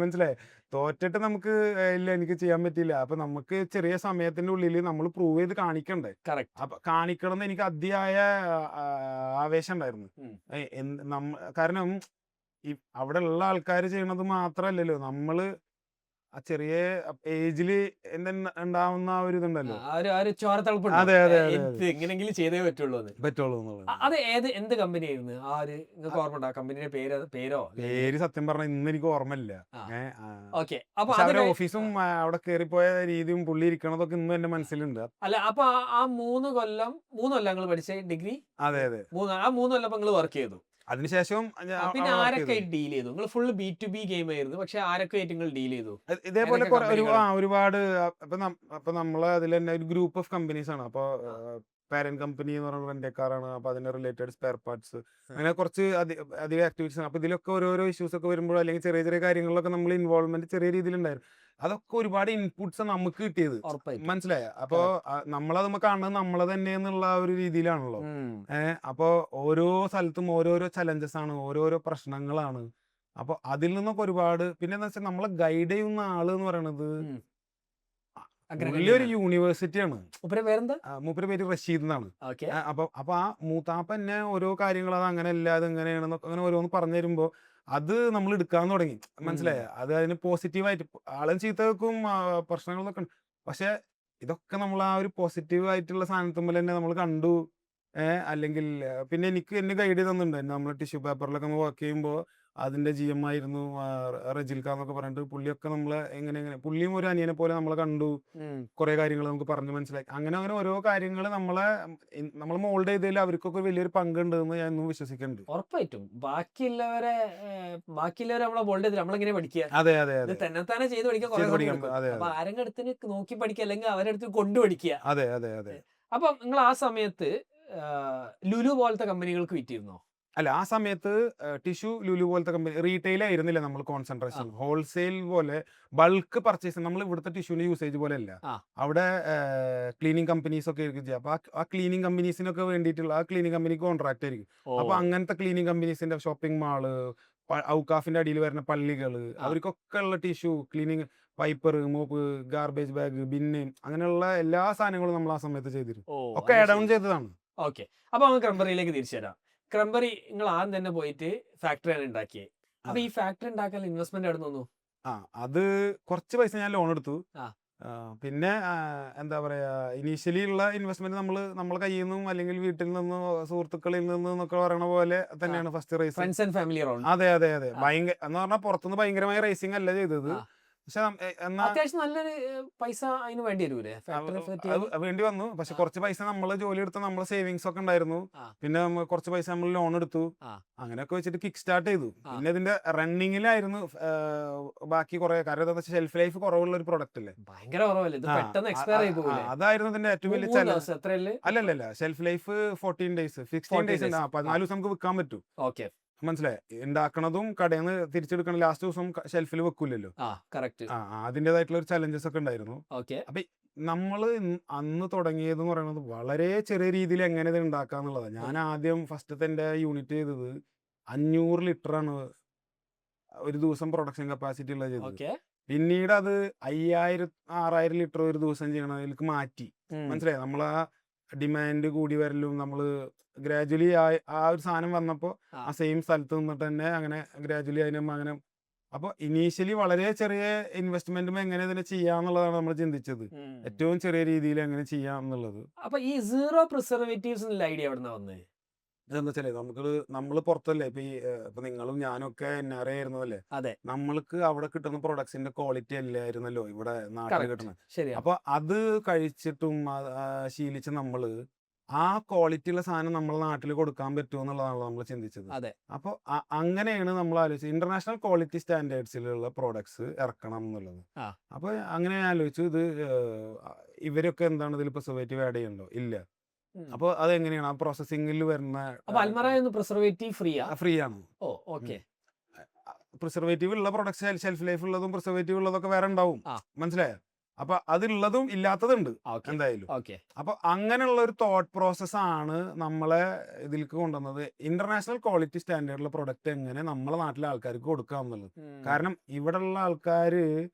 മനസ്സിലായി? തോറ്റിട്ട് നമുക്ക് ഇല്ല എനിക്ക് ചെയ്യാൻ പറ്റില്ല. അപ്പൊ നമുക്ക് ചെറിയ സമയത്തിന്റെ ഉള്ളിൽ നമ്മൾ പ്രൂവ് ചെയ്ത് കാണിക്കണ്ടേ. അപ്പൊ കാണിക്കണം എന്ന് എനിക്ക് അതിയായ ആവേശം ഉണ്ടായിരുന്നു. കാരണം അവിടെ ഉള്ള ആൾക്കാർ ചെയ്യണത് മാത്രല്ലല്ലോ, നമ്മള് ആ ചെറിയ ഏജില് ഉണ്ടാവുന്ന ആ ഒരു ഇതുണ്ടല്ലോ. അതെ അതെ എങ്ങനെങ്കിലും ചെയ്തേ പറ്റുള്ളൂ എന്നുള്ളത്. അത് എന്ത് കമ്പനി ആയിരുന്നു? ഓർമ്മ കമ്പനിയുടെ പേര് സത്യം പറഞ്ഞ ഇന്ന് എനിക്ക് ഓർമ്മയില്ല. അവരുടെ ഓഫീസും അവിടെ കയറിപ്പോയ രീതിയും പുള്ളി ഇരിക്കണതൊക്കെ ഇന്നും എന്റെ മനസ്സിലുണ്ട്. അല്ല അപ്പൊ ആ 3 കൊല്ലം നിങ്ങൾ പഠിച്ച ഡിഗ്രി? അതെ അതെ. ആ 3 കൊല്ലം നിങ്ങൾ വർക്ക് ചെയ്തു. അതിനുശേഷം പിന്നെ ആരൊക്കെ ഡീൽ ചെയ്തു? നിങ്ങൾ ഫുൾ B2B ഗെയിം ആയിരുന്നു, പക്ഷെ ആരൊക്കെ നിങ്ങൾ ഡീൽ ചെയ്തു? ഇതേപോലെ ഒരുപാട്. അപ്പൊ നമ്മള് അതിൽ തന്നെ ഒരു ഗ്രൂപ്പ് ഓഫ് കമ്പനീസ് ആണ്. അപ്പൊ പാരന്റ് കമ്പനി എന്ന് പറയുന്നത് റെന്റേക്കാറാണ്. അപ്പൊ അതിന്റെ റിലേറ്റഡ് സ്പെയർ പാർട്സ്, അങ്ങനെ കുറച്ച് അധികം ആക്ടിവിറ്റീസ് ആണ്. അപ്പൊ ഇതിലൊക്കെ ഓരോരോ ഇഷ്യൂസ് ഒക്കെ വരുമ്പോൾ അല്ലെങ്കിൽ ചെറിയ ചെറിയ കാര്യങ്ങളിലൊക്കെ നമ്മൾ ഇൻവോൾവ്മെന്റ് ചെറിയ രീതിയിലുണ്ടായിരുന്നു. അതൊക്കെ ഒരുപാട് ഇൻപുട്സ് നമുക്ക് കിട്ടിയത്. മനസ്സിലായ? അപ്പൊ നമ്മളത് കാണുന്നത് നമ്മളെ തന്നെ എന്നുള്ള ഒരു രീതിയിലാണല്ലോ. അപ്പൊ ഓരോ സ്ഥലത്തും ഓരോരോ ചലഞ്ചസ് ആണ്, ഓരോരോ പ്രശ്നങ്ങളാണ്. അപ്പൊ അതിൽ നിന്നൊക്കെ ഒരുപാട്. പിന്നെ എന്താ വെച്ചാൽ നമ്മളെ ഗൈഡ് ചെയ്യുന്ന ആള് എന്ന് പറയുന്നത് വലിയൊരു യൂണിവേഴ്സിറ്റിയാണ്. മൂപ്പര് പേര് റഷീദ് എന്നാണ്. അപ്പൊ ആ മൂത്താപ്പ എന്നെ ഓരോ കാര്യങ്ങൾ അത് അങ്ങനെയല്ല അത് എങ്ങനെയാണെന്നൊക്കെ അങ്ങനെ ഓരോന്ന് പറഞ്ഞു തരുമ്പോ അത് നമ്മൾ എടുക്കാൻ തുടങ്ങി. മനസ്സിലായ? അത് അതിന് പോസിറ്റീവായിട്ട് ആളും ചീത്തക്കും പ്രശ്നങ്ങളൊക്കെ ഉണ്ട്. പക്ഷെ ഇതൊക്കെ നമ്മൾ ആ ഒരു പോസിറ്റീവ് ആയിട്ടുള്ള സാധനത്തുമ്പോൾ തന്നെ നമ്മൾ കണ്ടു. അല്ലെങ്കിൽ പിന്നെ എന്നെ ഗൈഡ് ചെയ്തിട്ടുണ്ട്. നമ്മൾ ടിഷ്യൂ പേപ്പറിലൊക്കെ വർക്ക് ചെയ്യുമ്പോൾ അതിന്റെ GM ആയിരുന്നു റജിൽക്ക എന്നൊക്കെ പറഞ്ഞിട്ട്. പുള്ളിയൊക്കെ നമ്മളെ എങ്ങനെ പുള്ളിയും ഒരു അനിയനെ പോലെ നമ്മളെ കണ്ടു. കുറെ കാര്യങ്ങൾ നമുക്ക് പറഞ്ഞു മനസ്സിലാക്കി. അങ്ങനെ അങ്ങനെ ഓരോ കാര്യങ്ങൾ നമ്മൾ മോൾഡ് ചെയ്തതിൽ അവർക്കൊക്കെ വലിയൊരു പങ്കുണ്ട് എന്ന് ഞാൻ ഇന്നും വിശ്വസിക്കുന്നുണ്ട്. ഉറപ്പായിട്ടും ബാക്കിയുള്ളവരെ നമ്മളെ മോൾഡ് ചെയ്ത് നമ്മളെങ്ങനെ പഠിക്കുക? അതെ അതെ അതെ. തന്നെത്താനെ ചെയ്ത് പഠിക്കാൻ. അപ്പൊ ആരെങ്കിലും അടുത്തിന് നോക്കി പഠിക്കുക, അല്ലെങ്കിൽ അവരടുത്ത് കൊണ്ടു പഠിക്കുക. അതെ അതെ അതെ. അപ്പൊ നിങ്ങൾ ആ സമയത്ത് ലുലു പോലത്തെ കമ്പനികൾക്ക് വിറ്റിരുന്നോ? അല്ല, ആ സമയത്ത് ടിഷ്യൂ ലുലു പോലത്തെ കമ്പനി റീറ്റെയിൽ ആയിരുന്നില്ല നമ്മൾ കോൺസെൻട്രേഷൻ. ഹോൾസെയിൽ പോലെ ബൾക്ക് പർച്ചേസ്. നമ്മൾ ഇവിടുത്തെ ടിഷ്യൂന്റെ യൂസേജ് പോലെ അല്ല. അവിടെ ക്ലീനിങ് കമ്പനീസ് ഒക്കെ ആയിരിക്കും ചെയ്യുക. അപ്പൊ ആ ക്ലീനിങ് കമ്പനീസിനൊക്കെ വേണ്ടിയിട്ടുള്ള ആ ക്ലീനിങ് കമ്പനിക്ക് കോൺട്രാക്ട് ആയിരിക്കും. അപ്പൊ അങ്ങനത്തെ ക്ലീനിങ് കമ്പനീസിന്റെ ഷോപ്പിംഗ് മാള്, ഔക്കാഫിന്റെ അടിയിൽ വരുന്ന പള്ളികള്, അവർക്കൊക്കെ ഉള്ള tissue cleaning, piper, mop, garbage bag, bin, അങ്ങനെയുള്ള എല്ലാ സാധനങ്ങളും നമ്മൾ ആ സമയത്ത് ചെയ്തിരുന്നു. ഒക്കെ ആഡ് ഓൺ ചെയ്തതാണ്. ഓക്കെ, അപ്പൊ നമുക്ക് ക്രംബറിയിലേക്ക് തിരിച്ചു തരാം. ക്രംബറി നിങ്ങൾ ആദ്യം തന്നെ പോയിട്ട് ഫാക്ടറിയാണ് ഉണ്ടാക്കിയത്. അപ്പൊ ഈ ഫാക്ടറി ഉണ്ടാക്കാൻ ഇൻവെസ്റ്റ്മെന്റ് എവിടെ നിന്നു? അത് കുറച്ച് പൈസ ഞാൻ ലോൺ എടുത്തു. പിന്നെ എന്താ പറയാ, ഇനീഷ്യലി ഉള്ള ഇൻവെസ്റ്റ്മെന്റ് നമ്മളെ കയ്യിൽ നിന്നും അല്ലെങ്കിൽ വീട്ടിൽ നിന്നോ സുഹൃത്തുക്കളിൽ നിന്നൊക്കെ പറയണ പോലെ തന്നെയാണ് first race. Friends and family round. അതെ അതെ അതെ. ഭയങ്കര എന്ന് പറഞ്ഞാൽ പുറത്തുനിന്ന് ഭയങ്കരമായ റേസിംഗ് അല്ല ചെയ്തത്. പക്ഷെ എന്നാ അത്യാവശ്യം നല്ലൊരു പൈസ അതിന് വേണ്ടി വരൂലേ ഫാക്ടറി സെറ്റ് ചെയ്യാൻ? അത് വേണ്ടി വന്നു. പക്ഷെ ആ. കുറച്ച് പൈസ നമ്മൾ ജോലി എടുത്ത നമ്മളെ സേവിങ്സ് ഒക്കെ ഉണ്ടായിരുന്നു. ആ. പിന്നെ കുറച്ച് പൈസ നമ്മൾ ലോൺ എടുത്തു. ആ. അങ്ങനെയൊക്കെ വെച്ചിട്ട് കിക്ക് സ്റ്റാർട്ട് ചെയ്തു. ആ. പിന്നെ ഇതിന്റെ റണ്ണിങ്ങിലായിരുന്നു ബാക്കി കുറെ, കാരണം ഷെൽഫ് ലൈഫ് കുറവുള്ള ഒരു പ്രൊഡക്റ്റ് അല്ലേ. ഭയങ്കര കുറവല്ലേ ഇത്, ആ, പെട്ടെന്ന് എക്സ്പയർ ആയി പോകൂലേ? അതായിരുന്നു ഇതിന്റെ ഏറ്റവും വലിയ 3 ചലഞ്ച്. ദിവസം എത്രയല്ലേ? അല്ലല്ല, ഷെൽഫ് ലൈഫ് 14 ഡേയ്സ്, 16 ഡേയ്സ് ഉണ്ട്. 14 ദിവസം നമുക്ക് വിൽക്കാൻ പറ്റും. ഓക്കെ, മനസ്സിലായി. ഉണ്ടാക്കണതും കടയിൽ നിന്ന് തിരിച്ചെടുക്കണം ലാസ്റ്റ് ദിവസം ഷെൽഫിൽ വെക്കൂലല്ലോ. ആ കറക്റ്റ്. അതിൻ്റെതായിട്ടുള്ള ഒരു ചലഞ്ചസ് ഒക്കെ ഉണ്ടായിരുന്നു. ഓക്കെ, അപ്പൊ നമ്മള് അന്ന് തുടങ്ങിയത് എന്ന് പറയുന്നത് വളരെ ചെറിയ രീതിയിൽ എങ്ങനെ ഇത് ഉണ്ടാക്കാന്നുള്ളതാണ്. ഞാൻ ആദ്യം ഫസ്റ്റത്തെ എന്റെ യൂണിറ്റ് ചെയ്തത് 500 ലിറ്റർ ആണ് ഒരു ദിവസം പ്രൊഡക്ഷൻ കപ്പാസിറ്റി ഉള്ളത് ചെയ്തത്. ഓക്കെ. പിന്നീട് അത് 5000-6000 ലിറ്റർ ഒരു ദിവസം ചെയ്യണതിലേക്ക് മാറ്റി. മനസ്സിലായി. നമ്മൾ ആ ഡിമാൻഡ് കൂടി വരലും നമ്മള് ഗ്രാജുവലി ആ ഒരു സാധനം വന്നപ്പോൾ ആ സെയിം സ്ഥലത്ത് നിന്നിട്ട് തന്നെ അങ്ങനെ ഗ്രാജുവലി അതിനും അങ്ങനെ. അപ്പൊ ഇനീഷ്യലി വളരെ ചെറിയ ഇൻവെസ്റ്റ്മെന്റും എങ്ങനെ ഇതിനെ ചെയ്യാന്നുള്ളതാണ് നമ്മൾ ചിന്തിച്ചത്. ഏറ്റവും ചെറിയ രീതിയിൽ എങ്ങനെ ചെയ്യാം എന്നുള്ളത്. അപ്പൊ ഈ സീറോ പ്രിസർവേറ്റീവ്സ് എന്നുള്ള ഐഡിയ എവിടെ നിന്നാ വന്നത്? ഇതെന്താ വെച്ചാലേ നമ്മള് പുറത്തല്ലേ, ഇപ്പൊ നിങ്ങളും ഞാനും ഒക്കെ NRA ആയിരുന്നല്ലേ. അതെ, നമ്മൾക്ക് അവിടെ കിട്ടുന്ന പ്രൊഡക്ട്സിന്റെ ക്വാളിറ്റി അല്ലായിരുന്നല്ലോ ഇവിടെ നാട്ടിൽ correct. കിട്ടുന്നത്. ശരിയാ. അപ്പൊ അത് കഴിച്ചിട്ടും ശീലിച്ച് നമ്മള് ആ ക്വാളിറ്റി ഉള്ള സാധനം നമ്മളെ നാട്ടിൽ കൊടുക്കാൻ പറ്റുമോ എന്നുള്ളതാണല്ലോ നമ്മൾ ചിന്തിച്ചത്. അതെ. അപ്പൊ അങ്ങനെയാണ് നമ്മൾ ആലോചിച്ചത് ഇന്റർനാഷണൽ ക്വാളിറ്റി സ്റ്റാൻഡേർഡ്സിലുള്ള പ്രോഡക്ട്സ് ഇറക്കണം എന്നുള്ളത്. ആ. അപ്പൊ അങ്ങനെ ആലോചിച്ചു, ഇത് ഇവരൊക്കെ എന്താണ് ഇതിൽ പ്രിസർവേറ്റീവ് ആഡ് ചെയ്യണ്ടോ? ഇല്ല. അപ്പൊ അതെങ്ങനെയാണ് ആ പ്രോസസ്സിംഗിൽ വരുന്ന? അപ്പൊ അൽമറ പ്രിസർവേറ്റീവ് ഫ്രീയാ? ഫ്രീ ആണ്. ഓ, ഓക്കെ. പ്രിസർവേറ്റീവ് ഉള്ള പ്രൊഡക്ട്സ്, ഷെൽഫ് ലൈഫ് ഉള്ളതും പ്രിസർവേറ്റീവ് ഉള്ളതൊക്കെ വേറെ ഉണ്ടാവും. മനസ്സിലായോ? അപ്പൊ അതുള്ളതും ഇല്ലാത്തതുണ്ട് എന്തായാലും. ഓക്കെ. അപ്പൊ അങ്ങനെയുള്ള ഒരു തോട്ട് പ്രോസസ് ആണ് നമ്മളെ ഇതിലേക്ക് കൊണ്ടുവന്നത്. ഇന്റർനാഷണൽ ക്വാളിറ്റി സ്റ്റാൻഡേർഡിലുള്ള പ്രൊഡക്റ്റ് എങ്ങനെ നമ്മളെ നാട്ടിലെ ആൾക്കാർക്ക് കൊടുക്കാം എന്നുള്ളത്. കാരണം ഇവിടെ ഉള്ള ആൾക്കാര്,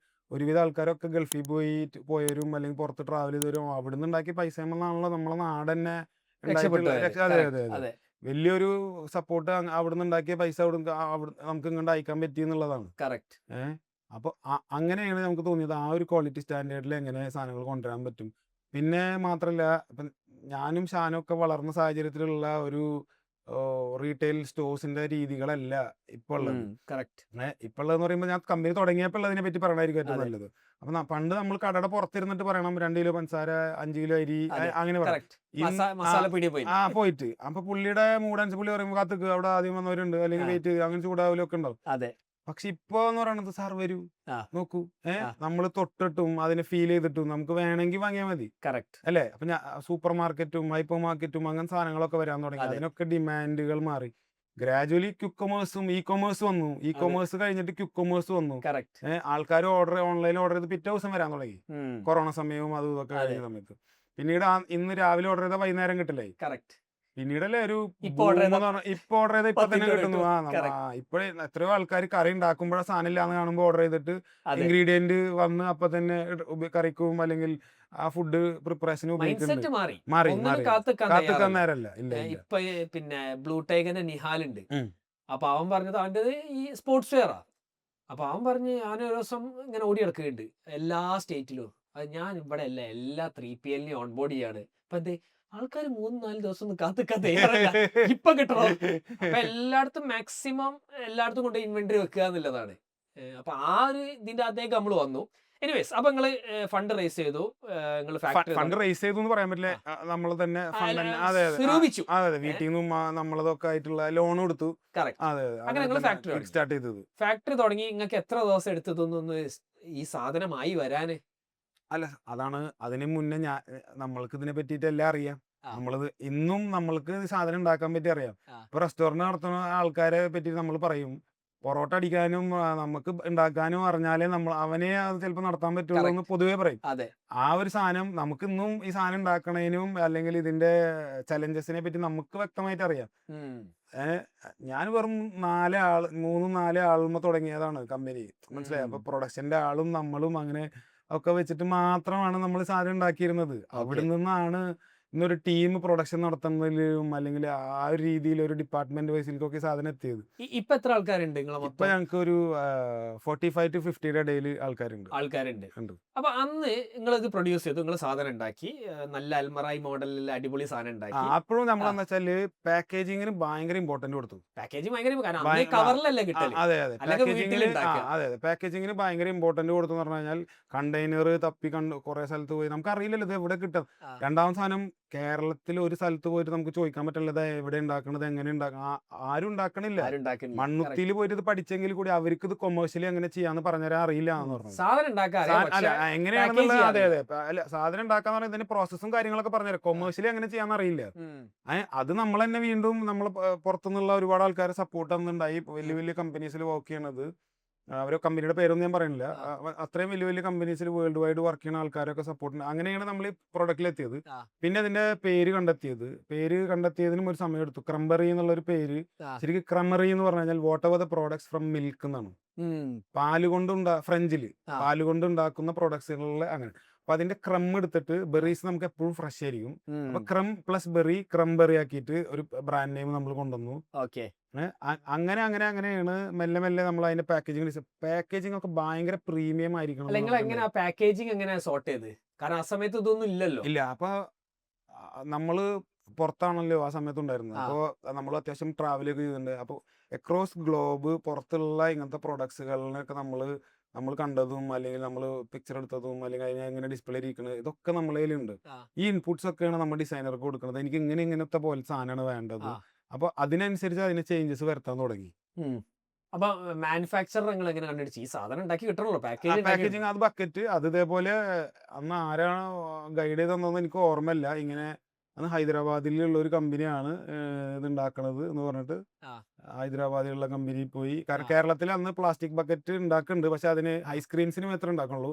ഒരുവിധ ആൾക്കാരൊക്കെ ഗൾഫിൽ പോയവരും അല്ലെങ്കിൽ പുറത്ത് ട്രാവൽ ചെയ്തവരും അവിടുന്ന് ഉണ്ടാക്കിയ പൈസ ആണല്ലോ നമ്മളെ നാടന്നെ വലിയൊരു സപ്പോർട്ട്. അവിടുന്ന് ഉണ്ടാക്കിയ പൈസ നമുക്ക് ഇങ്ങോട്ട് അയക്കാൻ പറ്റി എന്നുള്ളതാണ്. അപ്പൊ അങ്ങനെയാണ് നമുക്ക് തോന്നിയത് ആ ഒരു ക്വാളിറ്റി സ്റ്റാൻഡേർഡിൽ എങ്ങനെ സാധനങ്ങൾ കൊണ്ടുവരാൻ പറ്റും. പിന്നെ മാത്രല്ല, ഇപ്പം ഞാനും ഷാനും ഒക്കെ വളർന്ന സാഹചര്യത്തിലുള്ള ഒരു റീറ്റെയിൽ സ്റ്റോഴ്സിന്റെ രീതികളല്ല ഇപ്പൊ ഉള്ളത്. ഇപ്പൊ ഉള്ളതെന്ന് പറയുമ്പോൾ ഞാൻ കമ്പനി തുടങ്ങിയപ്പോൾ ഉള്ളതിനെ പറ്റി പറയണായിരിക്കും ഏറ്റവും നല്ലത്. അപ്പൊ പണ്ട് നമ്മൾ കടയുടെ പുറത്തിരുന്നിട്ട് പറയണം 2 കിലോ പഞ്ചസാര, 5 കിലോ അരി, അങ്ങനെ പോയിട്ട് അപ്പൊ പുള്ളിയുടെ മൂടനുസരിച്ച് പുള്ളി പറയുമ്പോൾ കാത്തുക്ക് അവിടെ ആദ്യം വന്നവരുണ്ട്, അല്ലെങ്കിൽ വെയിറ്റ് അങ്ങനെ ചൂടാവലൊക്കെ ഉണ്ടാവും. പക്ഷെ ഇപ്പൊ എന്ന് പറയുന്നത് സാർ വരൂ, നോക്കൂ, നമ്മൾ തൊട്ടിട്ടും അതിനെ ഫീൽ ചെയ്തിട്ടും നമുക്ക് വേണമെങ്കിൽ വാങ്ങിയാൽ മതി. അല്ലേ? അപ്പൊ സൂപ്പർ മാർക്കറ്റും ഹൈപ്പർ മാർക്കറ്റും അങ്ങനെ സാധനങ്ങളൊക്കെ വരാൻ തുടങ്ങി. അതിനൊക്കെ ഡിമാൻഡുകൾ മാറി. ഗ്രാജുവലി ക്യുക്കമേഴ്സും ഇ കൊമേഴ്സ് വന്നു. ഇ കൊമേഴ്സ് കഴിഞ്ഞിട്ട് ക്യുക്കമേഴ്സ് വന്നു. ആൾക്കാർ ഓൺലൈൻ ഓർഡർ ചെയ്ത് പിറ്റേ ദിവസം വരാൻ തുടങ്ങി. കൊറോണ സമയവും അതും ഇതൊക്കെ കഴിഞ്ഞ സമയത്ത്. പിന്നീട് ഇന്ന് രാവിലെ ഓർഡർ ചെയ്താൽ വൈകുന്നേരം കിട്ടില്ലേ. പിന്നീടല്ലേ ഒരു ഇപ്പൊ ഓർഡർ ചെയ്ത ഇപ്പൊ തന്നെ കിട്ടുന്നു. ഇപ്പോഴേ എത്രയോ ആൾക്കാർ കറി ഉണ്ടാക്കുമ്പോഴേ സാധനം ഇല്ലാന്ന് കാണുമ്പോൾ ഓർഡർ ചെയ്തിട്ട് ഇൻഗ്രീഡിയന്റ് വന്ന് അപ്പൊ തന്നെ കറിക്കും അല്ലെങ്കിൽ ആ ഫുഡ് പ്രിപ്പറേഷനും കാത്തുക്കാൻ നേരല്ല. ഇപ്പൊ പിന്നെ ബ്ലൂ ടൈഗറിന്റെ നിഹാലുണ്ട്. അപ്പൊ അവൻ പറഞ്ഞത് അവൻ്റെ ഈ സ്പോർട്സ് വെയറാ. അപ്പൊ അവൻ പറഞ്ഞ് ഞാൻ ഒരു ദിവസം ഇങ്ങനെ ഓടി നടക്കുന്നുണ്ട് എല്ലാ സ്റ്റേറ്റിലും. അത് ഞാൻ ഇവിടെ അല്ല, എല്ലാ 3PL ഓൺബോർഡ് ചെയ്യാണ്. അപ്പൊ എന്തേ ആൾക്കാർ 3-4 ദിവസം ഒന്നും കാത്തുക്കാൻ തയ്യാറല്ല, ഇപ്പൊ കിട്ടണോ? അപ്പൊ എല്ലായിടത്തും മാക്സിമം എല്ലായിടത്തും കൊണ്ട് ഇൻവെന്ററി വെക്കുക എന്നുള്ളതാണ്. അപ്പൊ ആ ഒരു ഇതിന്റെ അകത്തേക്ക് നമ്മൾ വന്നു. എനിവേസ്, അപ്പൊ നിങ്ങള് ഫണ്ട് റേസ് ചെയ്തു. ഫണ്ട് റേസ് ചെയ്തു എന്ന് പറയാൻ പറ്റില്ല, നമ്മൾ തന്നെ നിരൂപിച്ചു. അതെ, വീട്ടിൽ നിന്നും നമ്മളതൊക്കെ ആയിട്ടുള്ള ലോൺ കൊടുത്തു. അങ്ങനെ നിങ്ങൾ ഫാക്ടറി സ്റ്റാർട്ട് ചെയ്തത്. ഫാക്ടറി തുടങ്ങി. നിങ്ങൾക്ക് എത്ര ദിവസം എടുത്തതൊന്ന് ഈ സാധനമായി വരാന്? അല്ല, അതാണ് അതിന് മുന്നേ നമ്മൾക്ക് ഇതിനെ പറ്റിയിട്ട് എല്ലാം അറിയാം. നമ്മളത് ഇന്നും നമ്മൾക്ക് സാധനം ഉണ്ടാക്കാൻ പറ്റി അറിയാം. ഇപ്പൊ റെസ്റ്റോറന്റ് നടത്തുന്ന ആൾക്കാരെ പറ്റി നമ്മൾ പറയും, പൊറോട്ട അടിക്കാനും നമുക്ക് ഉണ്ടാക്കാനും അറിഞ്ഞാലേ അവനെ അത് ചിലപ്പോൾ നടത്താൻ പറ്റുള്ളൂ എന്ന് പൊതുവേ പറയും. ആ ഒരു സാധനം നമുക്ക് ഇന്നും ഈ സാധനം ഉണ്ടാക്കണേനും അല്ലെങ്കിൽ ഇതിന്റെ ചലഞ്ചസിനെ പറ്റി നമുക്ക് വ്യക്തമായിട്ട് അറിയാം. ഞാൻ വെറും 3-4 ആളുമ്പോ തുടങ്ങിയതാണ് കമ്പനി. മനസ്സിലായി? അപ്പൊ പ്രൊഡക്ഷന്റെ ആളും നമ്മളും അങ്ങനെ ഒക്കെ വെച്ചിട്ട് മാത്രമാണ് നമ്മൾ സാധനം ഉണ്ടാക്കിയിരുന്നത്. അവിടെ നിന്നാണ് ഇന്നൊരു ടീം പ്രൊഡക്ഷൻ നടത്തുന്നതിലും അല്ലെങ്കിൽ ആ ഒരു രീതിയിൽ ഒരു ഡിപ്പാർട്ട്മെന്റ് വൈസിലേക്കൊക്കെ ഈ സാധനം എത്തിയത്. ഇപ്പൊ എത്ര ആൾക്കാരുണ്ട് നിങ്ങളെ ഇപ്പൊ മൊത്തം? ഞങ്ങൾക്ക് ഒരു 45 to 50 ഇടയിൽ ആൾക്കാരുണ്ട്. ഉണ്ട്. അപ്പൊ അന്ന് നിങ്ങൾ ഇത് പ്രൊഡ്യൂസ് ചെയ്തു, നിങ്ങൾ സാധനം ഉണ്ടാക്കി, നല്ല അൽമറായി മോഡലിൽ അടിപൊളി സാധനം ഉണ്ടാക്കി. അപ്പോഴും നമ്മളെന്ന് വെച്ചാല് പാക്കേജിങ്ങിന് ഭയങ്കര ഇമ്പോർട്ടന്റ് കൊടുത്തു. പാക്കേജിങ് ഭയങ്കര, കാരണം അന്ന് കവറിലല്ലേ കിട്ടല്. അതെ അതെ അല്ലെങ്കിൽ വീട്ടിലുണ്ടാക്കുക. അതെ അതെ പാക്കേജിങ്ങിന് ഭയങ്കര ഇമ്പോർട്ടന്റ് കൊടുത്തു എന്ന് പറഞ്ഞു കഴിഞ്ഞാൽ കണ്ടെയ്നർ തപ്പി കണ്ട് കുറെ സ്ഥലത്ത് പോയി നമുക്ക് അറിയില്ലല്ലോ ഇത് എവിടെ കിട്ടും. രണ്ടാമത് സാധനം കേരളത്തിൽ ഒരു സ്ഥലത്ത് പോയിട്ട് നമുക്ക് ചോദിക്കാൻ പറ്റില്ല ഇത് എവിടെ ഉണ്ടാക്കണത്, എങ്ങനെ ഉണ്ടാക്കണം, ആരും ഉണ്ടാക്കണില്ല. മണ്ണുത്തിയിൽ പോയിട്ട് ഇത് പഠിച്ചെങ്കിൽ കൂടി അവർക്ക് ഇത് കൊമേഴ്ഷ്യലി എങ്ങനെ ചെയ്യാന്ന് പറഞ്ഞുതരാൻ അറിയില്ല എന്ന് പറഞ്ഞു. സാധനം ഉണ്ടാക്കാൻ അല്ല എങ്ങനെയാണെന്നുള്ളത് അതെ അതെ അല്ല സാധനം ഉണ്ടാക്കാന്ന് പറഞ്ഞാൽ ഇതിന്റെ പ്രോസസ്സും കാര്യങ്ങളൊക്കെ പറഞ്ഞുതരാം. കൊമേഴ്ഷ്യലി അങ്ങനെ ചെയ്യാന്ന് അറിയില്ല. അത് നമ്മൾ തന്നെ വീണ്ടും നമ്മൾ പുറത്തുനിന്നുള്ള ഒരുപാട് ആൾക്കാരെ സപ്പോർട്ട് തന്നിട്ടുണ്ടായി. വലിയ വലിയ കമ്പനീസിൽ വർക്ക് ചെയ്യണത്, അവരെ കമ്പനിയുടെ പേരൊന്നും ഞാൻ പറയുന്നില്ല, അത്രയും വലിയ വലിയ കമ്പനീസിൽ വേൾഡ് വൈഡ് വർക്ക് ചെയ്യുന്ന ആൾക്കാരൊക്കെ സപ്പോർട്ട് ഉണ്ട്. അങ്ങനെയാണ് നമ്മൾ ഈ പ്രൊഡക്റ്റിൽ എത്തിയത്. പിന്നെ അതിന്റെ പേര് കണ്ടെത്തിയതിനും ഒരു സമയം എടുത്തു. ക്രംബറി എന്നുള്ള ഒരു പേര്, ശരിക്കും ക്രമറി എന്ന് പറഞ്ഞു കഴിഞ്ഞാൽ what ever the products from milk എന്നാണ്. പാല് കൊണ്ട് ഫ്രഞ്ചില് പാല് കൊണ്ട് ഉണ്ടാക്കുന്ന പ്രൊഡക്ട്സുകളിലെ അങ്ങനെ. അപ്പൊ അതിന്റെ ക്രം എടുത്തിട്ട് ബെറീസ് നമുക്ക് എപ്പോഴും ഫ്രഷ് ആയിരിക്കും. അപ്പൊ ക്രം പ്ലസ് ബെറി ക്രംബെറി ആക്കിയിട്ട് ഒരു ബ്രാൻഡ് നെയിം നമ്മൾ കൊണ്ടുവന്നു. അങ്ങനെയാണ് മെല്ലെ മെല്ലെ നമ്മൾ അതിന്റെ പാക്കേജിംഗ് ഒക്കെ ഭയങ്കര പ്രീമിയം ആയിരിക്കണം. പാക്കേജിംഗ് എങ്ങനെ സോർട്ട് ചെയ്ത്? കാരണം ആ സമയത്ത് ഇതൊന്നും ഇല്ലല്ലോ. ഇല്ല, അപ്പൊ നമ്മള് പുറത്താണല്ലോ ആ സമയത്ത് ഉണ്ടായിരുന്നത്. അപ്പോൾ നമ്മൾ അത്യാവശ്യം ട്രാവൽ ഒക്കെ ചെയ്തിട്ടുണ്ട്. അപ്പോൾ അക്രോസ് ഗ്ലോബ് പുറത്തുള്ള ഇങ്ങനത്തെ പ്രൊഡക്ട്സുകളിനൊക്കെ നമ്മൾ കണ്ടതും അല്ലെങ്കിൽ നമ്മൾ പിക്ചർ എടുത്തതും അല്ലെങ്കിൽ അതിനെ എങ്ങനെ ഡിസ്പ്ലേ ഇരിക്കുന്നത് ഇതൊക്കെ നമ്മളെ കയ്യിലുണ്ട്. ഈ ഇൻപുട്സ് ഒക്കെയാണ് നമ്മൾ ഡിസൈനർക്ക് കൊടുക്കുന്നത്. എനിക്ക് ഇങ്ങനത്തെ പോലെ സാധനമാണ് വേണ്ടത്. അപ്പൊ അതിനനുസരിച്ച് അതിന് ചേഞ്ചസ് വരുത്താൻ തുടങ്ങി. അപ്പൊ മാനുഫാക്ചർ നിങ്ങൾ എങ്ങനെ കണ്ടുപിടിച്ചു? ഈ സാധനം ഉണ്ടാക്കി കിട്ടണല്ലോ പാക്കേജിങ്. അത് ബക്കറ്റ് അത് ഇതേപോലെ അന്ന് ആരാണ് ഗൈഡ് ചെയ്തെന്നൊന്നും എനിക്ക് ഓർമ്മയില്ല. ഇങ്ങനെ അന്ന് ഹൈദരാബാദിലുള്ള ഒരു കമ്പനിയാണ് ഇത് ഉണ്ടാക്കണത് എന്ന് പറഞ്ഞിട്ട് ഹൈദരാബാദിലുള്ള കമ്പനി പോയി. കാരണം കേരളത്തിൽ അന്ന് പ്ലാസ്റ്റിക് ബക്കറ്റ് ഉണ്ടാക്കുന്നുണ്ട്, പക്ഷെ അതിന് ഐസ്ക്രീംസിന് മാത്രമേ ഉണ്ടാക്കുള്ളൂ.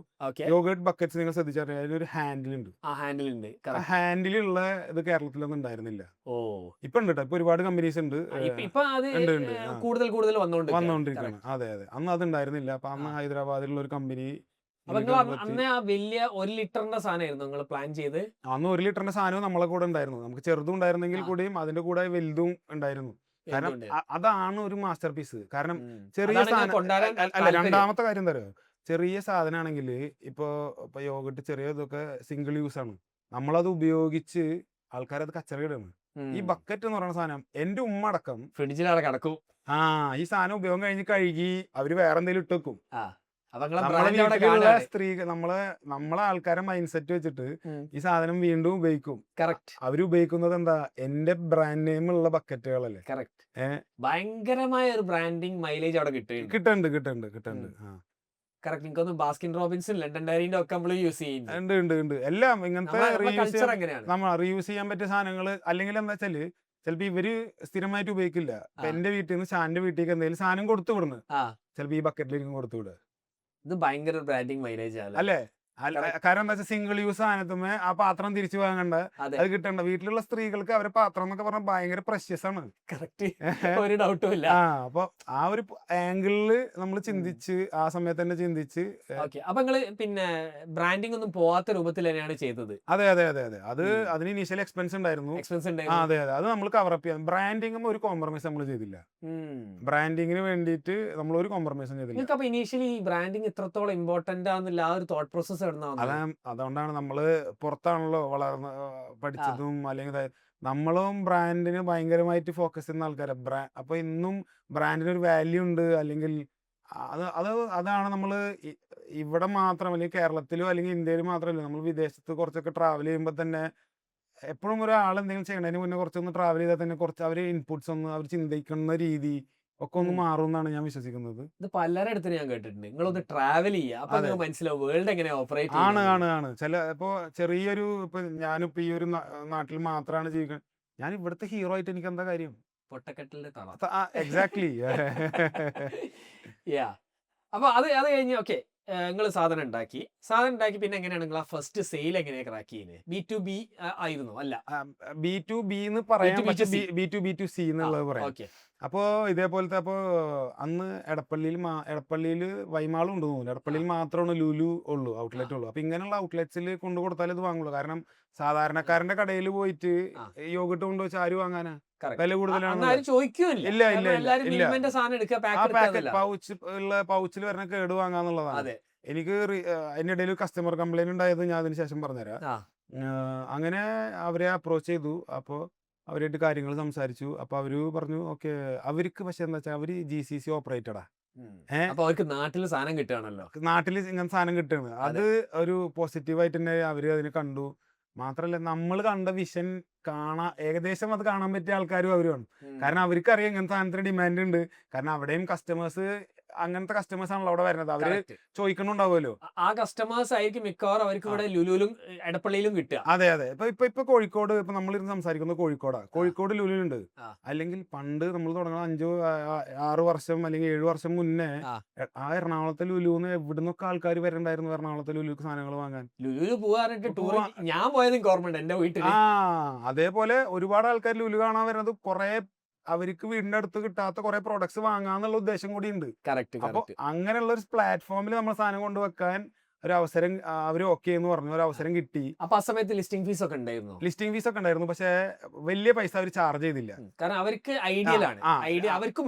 യോഗേർട്ട് ബക്കറ്റ്സ് നിങ്ങൾ ശ്രദ്ധിച്ചറിയാം, അതിനൊരു ഹാൻഡിലുണ്ട്. ഹാൻഡിലുള്ള ഇത് കേരളത്തിലൊന്നും ഉണ്ടായിരുന്നില്ല. ഇപ്പൊ ഉണ്ട് കേട്ടോ, ഇപ്പൊ ഒരുപാട് കമ്പനീസ് ഉണ്ട്, കൂടുതൽ വന്നോണ്ടിരിക്കുകയാണ്. അതെ അതെ, അന്ന് അത് ഉണ്ടായിരുന്നില്ല. അപ്പൊ അന്ന് ഹൈദരാബാദിലുള്ള ഒരു കമ്പനി. അന്ന് ആ വലിയ 1 ലിറ്ററിന്റെ സാധനമായിരുന്നു നിങ്ങൾ പ്ലാൻ ചെയ്ത്? അന്ന് 1 ലിറ്ററിന്റെ സാധനവും നമ്മളെ കൂടെ ഉണ്ടായിരുന്നു. നമുക്ക് ചെറുതും ഉണ്ടായിരുന്നെങ്കിൽ കൂടിയും അതിന്റെ കൂടെ വലുതും ഉണ്ടായിരുന്നു. കാരണം അതാണ് ഒരു മാസ്റ്റർ പീസ്. കാരണം ചെറിയ സാധനം അല്ല. രണ്ടാമത്തെ കാര്യം എന്താ പറയുക, ചെറിയ സാധനമാണെങ്കിൽ ഇപ്പൊ യോഗട്ട് ചെറിയ ഇതൊക്കെ സിംഗിൾ യൂസ് ആണ്. നമ്മളത് ഉപയോഗിച്ച് ആൾക്കാരത് കച്ചറയിടാണ്. ഈ ബക്കറ്റ് എന്ന് പറയുന്ന സാധനം എന്റെ ഉമ്മ അടക്കം ഫ്രിഡ്ജിലാണ് കിടക്കും. ഈ സാധനം ഉപയോഗം കഴിഞ്ഞ് കഴുകി അവര് വേറെ എന്തെങ്കിലും ഇട്ട് വെക്കും. സ്ത്രീകൾ നമ്മളെ ആൾക്കാരെ മൈൻഡ് സെറ്റ് വെച്ചിട്ട് ഈ സാധനം വീണ്ടും ഉപയോഗിക്കും. അവര് ഉപയോഗിക്കുന്നത് എന്താ, എന്റെ ബ്രാൻഡ് നെയിം ഉള്ള ബക്കറ്റുകളല്ലേ. ഭയങ്കരമായ ഒരു ബ്രാൻഡിങ് മൈലേജ് അവിടെ കിട്ടുന്നുണ്ട്. ബാസ്കിൻ റോബിൻസും ലണ്ടൻ ഡയറിന്റെ ഒക്കെ നമ്മൾ യൂസ് ചെയ്യുന്നുണ്ട്. എല്ലാം ഇങ്ങനത്തെ നമ്മൾ റീയൂസ് ചെയ്യാൻ പറ്റിയ സാധനങ്ങൾ. അല്ലെങ്കിൽ എന്താ വെച്ചാല് ചിലപ്പോ ഇവര് സ്ഥിരമായിട്ട് ഉപയോഗിക്കില്ല. എന്റെ വീട്ടിൽ നിന്ന് ഷാന്റെ വീട്ടിലേക്ക് എന്തെങ്കിലും സാധനം കൊടുത്തു വിടുന്നു, ചിലപ്പോ ഈ ബക്കറ്റിലേക്ക് കൊടുത്തു വിടുക. ഇത് ഭയങ്കര ബ്രാൻഡിങ് മൈലേജ് അല്ലേ. കാരണം എന്താ വെച്ചാൽ സിംഗിൾ യൂസ് സാധനത്തുമേ ആ പാത്രം തിരിച്ചു വാങ്ങണ്ട, അത് കിട്ടണ്ട. വീട്ടിലുള്ള സ്ത്രീകൾക്ക് അവരുടെ പാത്രം എന്നൊക്കെ പറഞ്ഞാൽ ഭയങ്കര പ്രഷ്യസ് ആണ്. ഒരു ഡൗട്ടും ഇല്ല. അപ്പൊ ആ ഒരു ആംഗിളില് നമ്മൾ ചിന്തിച്ച് ആ സമയത്ത് തന്നെ ചിന്തിച്ച്. അപ്പൊ നിങ്ങള് പിന്നെ ബ്രാൻഡിങ് ഒന്നും പോവാത്ത രൂപത്തിൽ തന്നെയാണ് ചെയ്തത്? അതെ. അതിന് ഇനീഷ്യൽ എക്സ്പെൻസ് ഉണ്ടായിരുന്നു. അതെ. അത് നമ്മൾ കവറപ്പ് ചെയ്യാം. ബ്രാൻഡിങ്ങും ഒരു കോംപ്രമൈസ് നമ്മൾ ചെയ്തില്ല. ബ്രാൻഡിങ്ങിന് വേണ്ടിയിട്ട് നമ്മൾ ഒരു കോംപ്രമൈസും ചെയ്തില്ല. അപ്പൊ ഇനീഷ്യലി ബ്രാൻഡിങ് ഇത്രത്തോളം ഇമ്പോർട്ടന്റ് ആണെന്നില്ല ആ ഒരു തോട്ട് പ്രോസസ്? അതുകൊണ്ടാണ് നമ്മള് പുറത്താണല്ലോ വളർന്ന് പഠിച്ചതും. അല്ലെങ്കിൽ നമ്മളും ബ്രാൻഡിന് ഭയങ്കരമായിട്ട് ഫോക്കസ് ചെയ്യുന്ന ആൾക്കാരാണ്. അപ്പൊ ഇന്നും ബ്രാൻഡിന് ഒരു വാല്യൂ ഉണ്ട്. അല്ലെങ്കിൽ അതാണ് നമ്മള് ഇവിടെ മാത്രം അല്ലെങ്കിൽ കേരളത്തിലോ അല്ലെങ്കിൽ ഇന്ത്യയിലോ മാത്രമല്ല, നമ്മൾ വിദേശത്ത് കുറച്ചൊക്കെ ട്രാവൽ ചെയ്യുമ്പോൾ തന്നെ എപ്പോഴും ഒരാൾ എന്തെങ്കിലും ചെയ്യണതിന് മുന്നേ കുറച്ചൊന്ന് ട്രാവൽ ചെയ്താൽ തന്നെ കുറച്ച് അവര് ഇൻപുട്സ് ഒന്ന് അവർ ചിന്തിക്കുന്ന രീതി ഒക്കെ ഒന്ന് മാറും എന്നാണ് ഞാൻ വിശ്വസിക്കുന്നത്. ഇത് പലരുടെ അടുത്ത് ഞാൻ കേട്ടിട്ടുണ്ട്, നിങ്ങളൊന്ന് ട്രാവൽ ചെയ്യുക, അപ്പൊ മനസ്സിലാവും വേൾഡ് എങ്ങനെ ഓപ്പറേറ്റ് ആണ്. ഇപ്പൊ ചെറിയൊരു ഞാനിപ്പോ ഈ ഒരു നാട്ടിൽ മാത്രമാണ് ജീവിക്കുന്നത്. ഞാൻ ഇവിടുത്തെ ഹീറോ ആയിട്ട് എനിക്ക് എന്താ കാര്യം? പൊട്ടക്കെട്ടിന്റെ തള. എക്സാക്ട്ലി. അപ്പൊ അത് കഴിഞ്ഞ് ഓക്കെ, നിങ്ങൾ സാധനം ഉണ്ടാക്കി പിന്നെ എങ്ങനെയാണ് നിങ്ങൾ ആ ഫസ്റ്റ് സെയിൽ എങ്ങനെയാ ക്രാക്ക് ചെയ്യുന്നത്? B2B ആയിരുന്നു? അല്ല, B2B എന്ന് പറയാം, B2B2C എന്നുള്ളത് പറയാം. അപ്പോ ഇതേപോലത്തെ അപ്പോ അന്ന് എടപ്പള്ളിയിൽ വൈമാളും ഉണ്ട് തോന്നുന്നു. എടപ്പള്ളിയിൽ മാത്രമാണ് ലുലു ഉള്ളൂ, ഔട്ട്ലെറ്റ് ഉള്ളൂ. അപ്പൊ ഇങ്ങനെയുള്ള ഔട്ട്ലെറ്റ്സിൽ കൊണ്ടു കൊടുത്താലേ ഇത് വാങ്ങുള്ളൂ. കാരണം സാധാരണക്കാരന്റെ കടയിൽ പോയിട്ട് ആ. യോഗട്ട് കൊണ്ടുവച്ച് ആര് വാങ്ങാനാ? Correct. വില അന്ന് കൂടുതലാണ്. ആരും ചോദിക്കൂല്ല. ഇല്ല, കാരണം ഇല്ല, ഇല്ല, എല്ലാരും ഇല്ല. മിൽമന്റെ സാധനം എടുക്കുക, ആ പാക്ക് പാക്കറ്റ് എടുക്കുക. പൗച്ചിൽ വരുന്ന കേട് വാങ്ങാന്നുള്ളതാണ്. അതെ. എനിക്ക് അതിന്റെ ഇടയിൽ കസ്റ്റമർ കംപ്ലൈന്റ് ഉണ്ടായത് ഞാൻ അതിന് ശേഷം പറഞ്ഞുതരാം. ആ. അങ്ങനെ അവരെ അപ്രോച്ച് ചെയ്തു. അപ്പോൾ അവരായിട്ട് കാര്യങ്ങൾ സംസാരിച്ചു. അപ്പൊ അവര് പറഞ്ഞു ഓക്കെ. അവർക്ക് പക്ഷെ എന്താ വെച്ചാൽ അവര് GCC ഓപ്പറേറ്റഡാ. അപ്പൊ അവർക്ക് നാട്ടിൽ സാധനം കിട്ടുകയാണല്ലോ. നാട്ടിൽ ഇങ്ങനെ സാധനം കിട്ടുകയാണ്. അത് ഒരു പോസിറ്റീവായിട്ട് തന്നെ അവര് അതിനെ കണ്ടു. മാത്രല്ല നമ്മൾ കണ്ട വിഷൻ ഏകദേശം അത് കാണാൻ പറ്റിയ ആൾക്കാരും അവരുമാണ്. കാരണം അവർക്ക് അറിയാം ഇങ്ങനത്തെ സാധനത്തിന് ഡിമാൻഡ് ഉണ്ട്. കാരണം അവിടെയും കസ്റ്റമേഴ്സ് അങ്ങനത്തെ കസ്റ്റമേഴ്സ് ആണല്ലോ അവിടെ വരുന്നത്. അവര് Correct. ചോദിക്കണുണ്ടാവുമല്ലോ. ആ കസ്റ്റമേഴ്സ് ആയിരിക്കും മിക്കവാറും അവർക്ക് ഇവിടെ ലുലുലും എടപ്പള്ളിയിലും കിട്ടുക. അതെ. ഇപ്പൊ കോഴിക്കോട് ഇപ്പൊ നമ്മളിരുന്ന് സംസാരിക്കുന്നത് കോഴിക്കോട് ലുലുണ്ട്. ആ. അല്ലെങ്കിൽ പണ്ട് നമ്മൾ തുടങ്ങുന്ന 5-6 വർഷം അല്ലെങ്കിൽ 7 വർഷം മുന്നേ ആ എറണാകുളത്തെ ലുലുന്ന് എവിടുന്നൊക്കെ ആൾക്കാർ വരണ്ടായിരുന്നു എറണാകുളത്തെ ലുലുക്ക് സാധനങ്ങൾ വാങ്ങാൻ. ലുലുല് പോകാനായിട്ട് ടൂർ ഞാൻ പോയത് എനിക്ക് ഓർമ്മയുണ്ട് എന്റെ വീട്ടിൽ. അതേപോലെ ഒരുപാട് ആൾക്കാർ ലുലു കാണാൻ വരുന്നത് കുറെ അവർക്ക് വീടിന്റെ അടുത്ത് കിട്ടാത്ത കുറെ പ്രോഡക്ട്സ് വാങ്ങാന്നുള്ള ഉദ്ദേശം കൂടി ഉണ്ട്. അപ്പൊ അങ്ങനെയുള്ള ഒരു പ്ലാറ്റ്ഫോമിൽ നമ്മൾ സാധനം കൊണ്ടുവെക്കാൻ ഒരു അവസരം അവര് ഓക്കെ എന്ന് പറഞ്ഞു. ഒരു അവസരം കിട്ടി. അപ്പൊ ആ സമയത്ത് ലിസ്റ്റിംഗ് ഫീസ് ഒക്കെ ഉണ്ടായിരുന്നു. ലിസ്റ്റിംഗ് ഫീസ് ഒക്കെ ഉണ്ടായിരുന്നു. പക്ഷെ വലിയ പൈസ അവർ ചാർജ് ചെയ്തില്ല. കാരണം അവർക്ക് ഐഡിയലാണ്. ഐഡിയ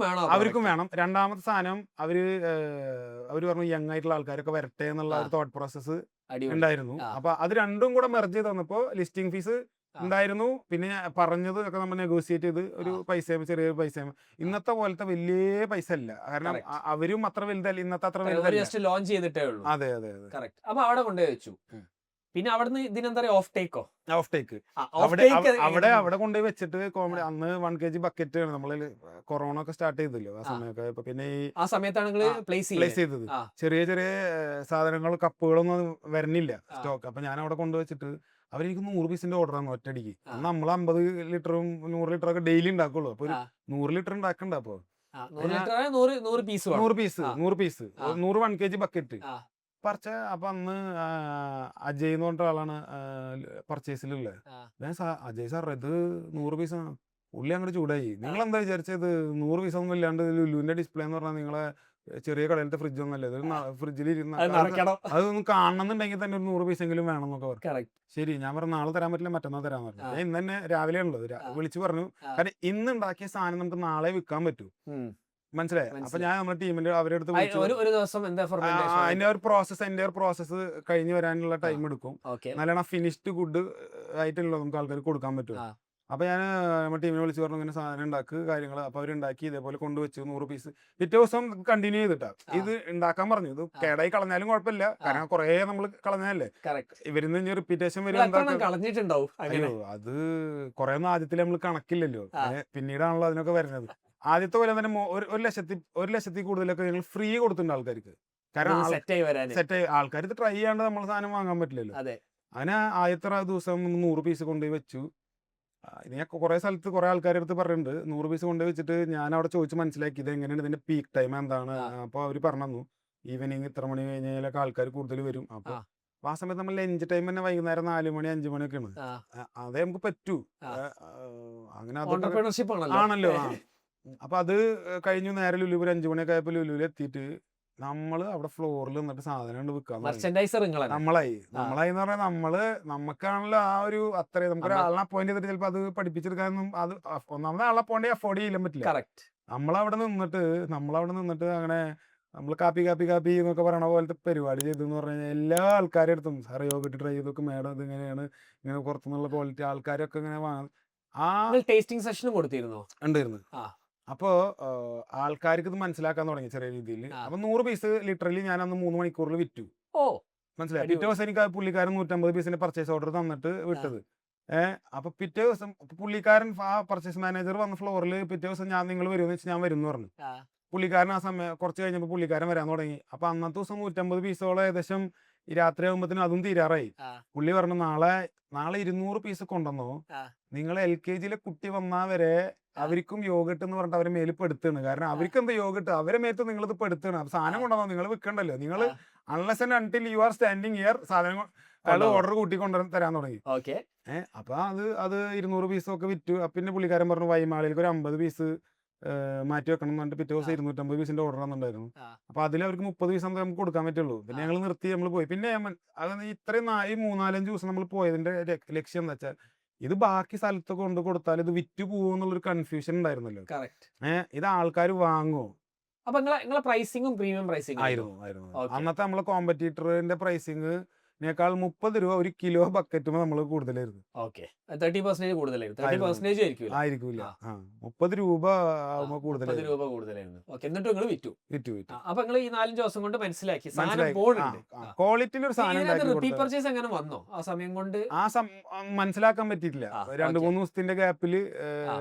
അവർക്കും വേണം. രണ്ടാമത്തെ സാധനം അവര് പറഞ്ഞു യങ് ആയിട്ടുള്ള ആൾക്കാരൊക്കെ വരട്ടെ എന്നുള്ള ഒരു തോട്ട് പ്രോസസ്സ് ഉണ്ടായിരുന്നു. അപ്പൊ അത് രണ്ടും കൂടെ മെർജ് ചെയ്ത് തന്നപ്പോ ലിസ്റ്റിംഗ് ഫീസ് ഉണ്ടായിരുന്നു. പിന്നെ പറഞ്ഞത് ഒക്കെ നമ്മൾ നെഗോസിയേറ്റ് ചെയ്ത് ഒരു പൈസയും ചെറിയൊരു പൈസയും. ഇന്നത്തെ പോലത്തെ വലിയ പൈസ അല്ല. കാരണം അവരും അത്ര വലുതല്ല. ഇന്നത്തെ അത്ര വലുതല്ല. ലോഞ്ച് ചെയ്തിട്ടേ ഉള്ളൂ. അതെ. അപ്പൊ അവിടെ കൊണ്ടുപോയി വെച്ചു. പിന്നെ അവിടുന്ന് ഇതിനെന്താ പറയാ ഓഫ് ടേക്ക് അവിടെ കൊണ്ടുപോയി വെച്ചിട്ട് കോമഡി അന്ന് 1 kg ബക്കറ്റ് ആണ് നമ്മള് കൊറോണ ഒക്കെ സ്റ്റാർട്ട് ചെയ്തല്ലോ ആ സമയമൊക്കെ. പിന്നെ ആ സമയത്താണ് പ്ലേസ് ചെയ്തത്. ചെറിയ സാധനങ്ങൾ കപ്പുകളൊന്നും വരണില്ല സ്റ്റോക്ക്. അപ്പൊ ഞാൻ അവിടെ കൊണ്ടുവച്ചിട്ട് അവരെനിക്ക് 100 പീസിന്റെ ഓർഡർ ആണ് ഒറ്റയടിക്ക്. നമ്മൾ 50 ലിറ്ററും 100 ലിറ്ററും ഒക്കെ ഡെയിലി ഉണ്ടാക്കുള്ളൂ. അപ്പൊ 100 ലിറ്റർ ഉണ്ടാക്കണ്ട. അപ്പൊ 100 പീസ് 100 1 kg ബക്കറ്റ് അപ്പൊ അന്ന് അജയ് എന്ന് പറഞ്ഞ ആളാണ് പർച്ചേസിലുള്ളത്. ഞാൻ അജയ് സാർ ഇത് 100 പീസാണ്. പുള്ളി അങ്ങോട്ട് ചൂടായി. നിങ്ങൾ എന്താ വിചാരിച്ചത് 100 പീസ് ഒന്നും ഇല്ലാണ്ട് ലുലുവിന്റെ ഡിസ്പ്ലേ എന്ന് പറഞ്ഞാൽ നിങ്ങളെ ചെറിയ കടയിലത്തെ ഫ്രിഡ്ജ് ഒന്നല്ലേ ഇത് ഫ്രിഡ്ജിൽ ഇരുന്ന് അതൊന്നും കാണണമെന്നുണ്ടെങ്കിൽ തന്നെ ഒരു 100 പീസെങ്കിലും വേണം എന്നൊക്കെ പറഞ്ഞു. ശരി ഞാൻ പറഞ്ഞു നാളെ തരാൻ പറ്റില്ല മറ്റന്നാൾ തരാൻ പറഞ്ഞു. ഞാൻ ഇന്ന് തന്നെ രാവിലെ ഉള്ളത് വിളിച്ചു പറഞ്ഞു. കാരണം ഇന്ന് ഉണ്ടാക്കിയ സാധനം നമുക്ക് നാളെ വിൽക്കാൻ പറ്റൂ. മനസ്സിലായി. അപ്പൊ ഞാൻ നമ്മുടെ ടീമിന്റെ അവരുടെ അടുത്ത് അതിന്റെ ഒരു പ്രോസസ്സ് കഴിഞ്ഞ് വരാനുള്ള ടൈം എടുക്കും. നല്ലോണം ഫിനിഷ്ഡ് ഗുഡ് ആയിട്ടുള്ള നമുക്ക് ആൾക്കാർക്ക് കൊടുക്കാൻ പറ്റും. അപ്പൊ ഞാൻ നമ്മുടെ ടീമിനെ വിളിച്ച് പറഞ്ഞു ഇങ്ങനെ സാധനം ഉണ്ടാക്കുക കാര്യങ്ങൾ. അപ്പൊ അവരുണ്ടാക്കി ഇതേപോലെ കൊണ്ടുവച്ചു 100 പീസ്. പിറ്റേ ദിവസം കണ്ടിന്യൂ ചെയ്തിട്ടാ ഇത് ഉണ്ടാക്കാൻ പറഞ്ഞു. ഇത് കേടായി കളഞ്ഞാലും കുഴപ്പമില്ല. കാരണം കുറെ നമ്മൾ കളഞ്ഞല്ലേ. ഇവരിന്ന് റിപ്പീറ്റേഷൻ കളഞ്ഞിട്ടുണ്ടാവും. അത് കുറെ ഒന്നും ആദ്യത്തിൽ നമ്മൾ കണക്കില്ലല്ലോ. പിന്നീടാണല്ലോ അതിനൊക്കെ വരുന്നത്. ആദ്യത്തെ പോലെ തന്നെ 1 ലക്ഷത്തിൽ കൂടുതലൊക്കെ ഞങ്ങൾ ഫ്രീ കൊടുത്തിട്ടുണ്ട് ആൾക്കാർക്ക്. കാരണം സെറ്റായി ആൾക്കാർ ഇത് ട്രൈ ചെയ്യാണ്ട് നമ്മൾ സാധനം വാങ്ങാൻ പറ്റില്ലല്ലോ. അങ്ങനെ ആദ്യത്തെ ദിവസം 100 പീസ് കൊണ്ടുപോയി വെച്ചു. ഇത് ഞാൻ കുറെ സ്ഥലത്ത് കുറെ ആൾക്കാരുടെ അടുത്ത് പറഞ്ഞിട്ടുണ്ട്. 100 പീസ് കൊണ്ടുപോയി വെച്ചിട്ട് ഞാൻ അവിടെ ചോദിച്ച് മനസ്സിലാക്കി ഇത് എങ്ങനെയാണ് ഇതിന്റെ പീക്ക് ടൈം എന്താണ്. അപ്പൊ അവര് പറഞ്ഞു ഈവനിങ് ഇത്ര മണി കഴിഞ്ഞാലൊക്കെ ആൾക്കാർ കൂടുതൽ വരും. അപ്പൊ ആ സമയത്ത് നമ്മൾ ലഞ്ച് ടൈം തന്നെ വൈകുന്നേരം 4 മണി 5 മണിയൊക്കെയാണ്. അതേ നമുക്ക് പറ്റൂ. അങ്ങനെ ആണല്ലോ. അപ്പൊ അത് കഴിഞ്ഞു. നേരെ ലുലു ഒരു 5 മണിയൊക്കെ ആയപ്പോ ലുലുവിൽ എത്തിയിട്ട് നമ്മള് അവിടെ ഫ്ലോറിൽ നിന്നിട്ട് സാധനം വിൽക്കാൻ നമ്മളായി എന്ന് പറഞ്ഞാൽ നമുക്കാണല്ലോ ആ ഒരു അത്രയും നമുക്ക് ഒരാളെ അപ്പോയിന്റ് ചെയ്തിട്ട് ചിലപ്പോ അത് പഠിപ്പിച്ചെടുക്കാനൊന്നും അത് ഒന്നാമത് ആളെ അപ്പോയിന്റ് അഫോർഡ് ചെയ്യാൻ പറ്റില്ല. നമ്മളവിടെ നിന്നിട്ട് അങ്ങനെ നമ്മൾ കാപ്പി എന്നൊക്കെ പറയണ പോലത്തെ പരിപാടി ചെയ്തെന്ന് പറഞ്ഞു കഴിഞ്ഞാൽ എല്ലാ ആൾക്കാരുടെ അടുത്തും സാറേ യോഗട്ട് ട്രൈ ചെയ്തൊക്കെ മേഡം ഇത് ഇങ്ങനെയാണ് ഇങ്ങനെ പുറത്തുനിന്നുള്ള ക്വാളിറ്റി ആൾക്കാരൊക്കെ ഇങ്ങനെ വാങ്ങാൻ ടേസ്റ്റിംഗ് സെഷനും കൊടുത്തിരുന്നു. ഉണ്ടായിരുന്നു. അപ്പോ ആൾക്കാർക്ക് ഇത് മനസ്സിലാക്കാൻ തുടങ്ങി ചെറിയ രീതിയിൽ. അപ്പൊ 100 പീസ് ലിറ്ററലി ഞാൻ അന്ന് 3 മണിക്കൂറിൽ വിറ്റു. മനസ്സിലായി. പിറ്റേ ദിവസം എനിക്ക് പുള്ളിക്കാരൻ 150 പീസിന്റെ പർച്ചേസ് ഓർഡർ തന്നിട്ട് വിട്ടത്. അപ്പൊ പിറ്റേ ദിവസം പുള്ളിക്കാരൻ ആ പർച്ചേസ് മാനേജർ വന്ന ഫ്ലോറിൽ പിറ്റേ ദിവസം നിങ്ങൾ വരുമെന്ന് വെച്ചാൽ ഞാൻ വരും എന്ന് പറഞ്ഞു. പുള്ളിക്കാരൻ ആ സമയം കുറച്ച് കഴിഞ്ഞപ്പോൾ പുള്ളിക്കാരൻ വരാൻ തുടങ്ങി. അപ്പൊ അന്നത്തെ ദിവസം 150 പീസോളം ഏകദേശം ഈ രാത്രി ആകുമ്പോഴത്തേനും അതും തീരാറായി. പുള്ളി പറഞ്ഞു നാളെ 200 പീസ് കൊണ്ടുവന്നോ. നിങ്ങൾ LKG കുട്ടി വന്നാ വരെ അവർക്കും യോഗട്ട് എന്ന് പറഞ്ഞിട്ട് അവരെ മേലിൽ പെടുത്താണ്. കാരണം അവർക്ക് എന്താ യോഗട്ട് അവരെ മേത്ത് നിങ്ങളിത് പെടുത്താണ്. അപ്പൊ സാധനം കൊണ്ടുവന്നോ നിങ്ങൾ വിൽക്കണ്ടല്ലോ. നിങ്ങൾ unless and until you are standing here സാധനം ഓർഡർ കൂട്ടി കൊണ്ടുവന്ന് തരാൻ തുടങ്ങി. അപ്പൊ അത് 200 പീസൊക്കെ വിറ്റു. പിന്നെ പുള്ളിക്കാരൻ പറഞ്ഞു വൈമാളിലേക്ക് ഒരു 50 പീസ് മാറ്റി വെക്കണം എന്ന് പറഞ്ഞിട്ട് പിറ്റേ ദിവസം ആ. 250 പീസിന്റെ ഓർഡർ വന്നിട്ടുണ്ടായിരുന്നു. ആ. അപ്പൊ അതിൽ അവർക്ക് 30 പീസ് നമുക്ക് കൊടുക്കാൻ പറ്റുള്ളൂ. പിന്നെ ആ. ഞങ്ങൾ നിർത്തി, നമ്മൾ പോയി. പിന്നെ അത് ഇത്രയും ഈ 3-4 ദിവസം നമ്മൾ പോയതിന്റെ ലക്ഷ്യം എന്താ വെച്ചാൽ ഇത് ബാക്കി സ്ഥലത്ത് കൊണ്ട് കൊടുത്താൽ ഇത് വിറ്റ് പോകുമെന്നുള്ളൊരു കൺഫ്യൂഷൻ ഉണ്ടായിരുന്നല്ലോ. കറക്റ്റ്. ഇത് ആൾക്കാർ വാങ്ങുമോ അപ്പൊ നിങ്ങളെ പ്രൈസിങ്ങും പ്രീമിയം പ്രൈസിംഗ് ആയിരുന്നു. Okay. അന്നത്തെ നമ്മളെ കോമ്പറ്റീറ്ററിന്റെ പ്രൈസിങ്ങിനേക്കാൾ 30 രൂപ ഒരു കിലോ ബക്കറ്റും നമ്മൾ കൂടുതലായിരുന്നു. ഓക്കെ. 30% കൂടുതലായിരുന്നു. 30% ആയിരിക്കും. ആയിരിക്കില്ല. 30 രൂപ ആവുമ്പോ 30 കൂടുതലായിരുന്നു. രൂപ കൂടുതലായിരുന്നു. ഓക്കെ. എന്നിട്ട് നിങ്ങൾ വിറ്റു. വിറ്റു. അപ്പൊ നിങ്ങൾ ഈ 4 ദിവസം കൊണ്ട് മനസ്സിലാക്കി സാധനം മനസ്സിലായി. പോകുന്നുണ്ട്. ക്വാളിറ്റിയിൽ ഒരു സാധനം ഉണ്ടാക്കി റിപ്പീറ്റ് കൊടുത്തത്. പർച്ചേസ് എങ്ങനെ വന്നോ ആ സമയം കൊണ്ട്? മനസ്സിലാക്കാൻ പറ്റിയിട്ടില്ല. ആ, 2-3 ദിവസത്തിന്റെ ഗ്യാപ്പില് ആ.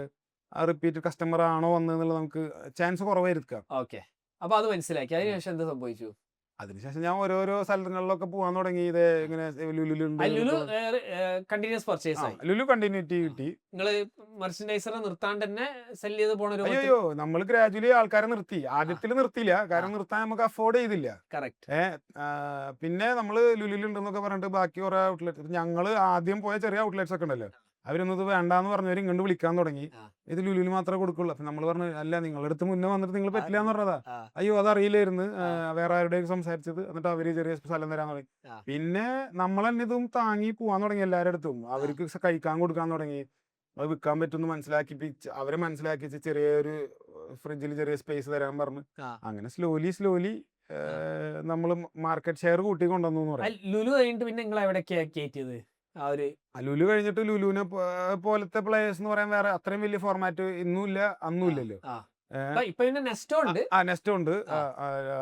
റിപ്പീറ്റ് കസ്റ്റമർ ആണോ വന്നതെന്നുള്ള നമുക്ക് ചാൻസ് കുറവായിരിക്കാം. ഓക്കെ. അപ്പൊ അത് മനസ്സിലാക്കി. അതിനുശേഷം എന്ത് സംഭവിച്ചു? അതിനുശേഷം ഞാൻ ഓരോരോ സ്ഥലങ്ങളിലൊക്കെ പോകാൻ തുടങ്ങി. ഇത് ഇങ്ങനെ ലുലുലുണ്ട്. ലുലു കണ്ടിന്യൂസ് പർച്ചേസ് ആയി. ലുലു കണ്ടിന്യൂറ്റി കിട്ടി. നിങ്ങള് മെർച്ചൻഡൈസറെ നിർത്താണ്ട് തന്നെ സെല് ചെയ്ത് പോണ ഒരു അയ്യോ, നമ്മൾ ഗ്രാജുവലി ആൾക്കാരെ നിർത്തി. ആദ്യത്തിൽ നിർത്തിയില്ല, കാരണം നിർത്താൻ നമുക്ക് അഫോർഡ് ചെയ്തില്ല. കറക്റ്റ്. പിന്നെ നമ്മള് ലുലുലുണ്ടെന്നൊക്കെ പറഞ്ഞിട്ട് ബാക്കി കുറെ ഔട്ട്ലെറ്റ്, ഞങ്ങള് ആദ്യം പോയ ചെറിയ ഔട്ട്ലെറ്റ്സ് ഒക്കെ ഉണ്ടല്ലോ, അവരൊന്നും ഇത് വേണ്ടാന്ന് പറഞ്ഞവർ ഇങ്ങോട്ട് വിളിക്കാൻ തുടങ്ങി. ഇത് ലുലുവിൽ മാത്രമേ കൊടുക്കുള്ളൂ. അപ്പൊ നമ്മൾ പറഞ്ഞു, അല്ല നിങ്ങളുടെ അടുത്ത് മുന്നേ വന്നിട്ട് നിങ്ങൾ പറ്റില്ല എന്ന് പറഞ്ഞതാ. അയ്യോ, അതറിയില്ലായിരുന്നു. വേറെ ആരുടെയും സംസാരിച്ചത്. എന്നിട്ട് അവര് ചെറിയ സ്ഥലം തരാൻ തുടങ്ങി. പിന്നെ നമ്മൾ തന്നെ ഇതും താങ്ങി പോവാൻ തുടങ്ങി. എല്ലാവരുടെ അടുത്തും അവർക്ക് കഴിക്കാൻ കൊടുക്കാൻ തുടങ്ങി. അത് വിൽക്കാൻ പറ്റുമെന്ന് മനസ്സിലാക്കിപ്പിച്ച് അവരെ മനസ്സിലാക്കിച്ച് ചെറിയൊരു ഫ്രിഡ്ജിൽ ചെറിയ സ്പേസ് തരാൻ പറഞ്ഞു. അങ്ങനെ സ്ലോലി നമ്മൾ മാർക്കറ്റ് ഷെയർ കൂട്ടി കൊണ്ടുവന്നു എന്ന് പറയാം. ലുലു കഴിഞ്ഞിട്ട് പിന്നെ നിങ്ങൾ എവിടെയൊക്കെയാ കയറ്റിയത്? ലുലു കഴിഞ്ഞിട്ട് ലുലുവിനെ പോലത്തെ പ്ലേയേഴ്സ് എന്ന് പറയാൻ വേറെ അത്രയും വലിയ ഫോർമാറ്റ് ഇന്നും ഇല്ല, അന്നും ഇല്ലല്ലോ. ഇപ്പൊ പിന്നെ നെസ്റ്റോ ഉണ്ട്. നെസ്റ്റോ ഉണ്ട്.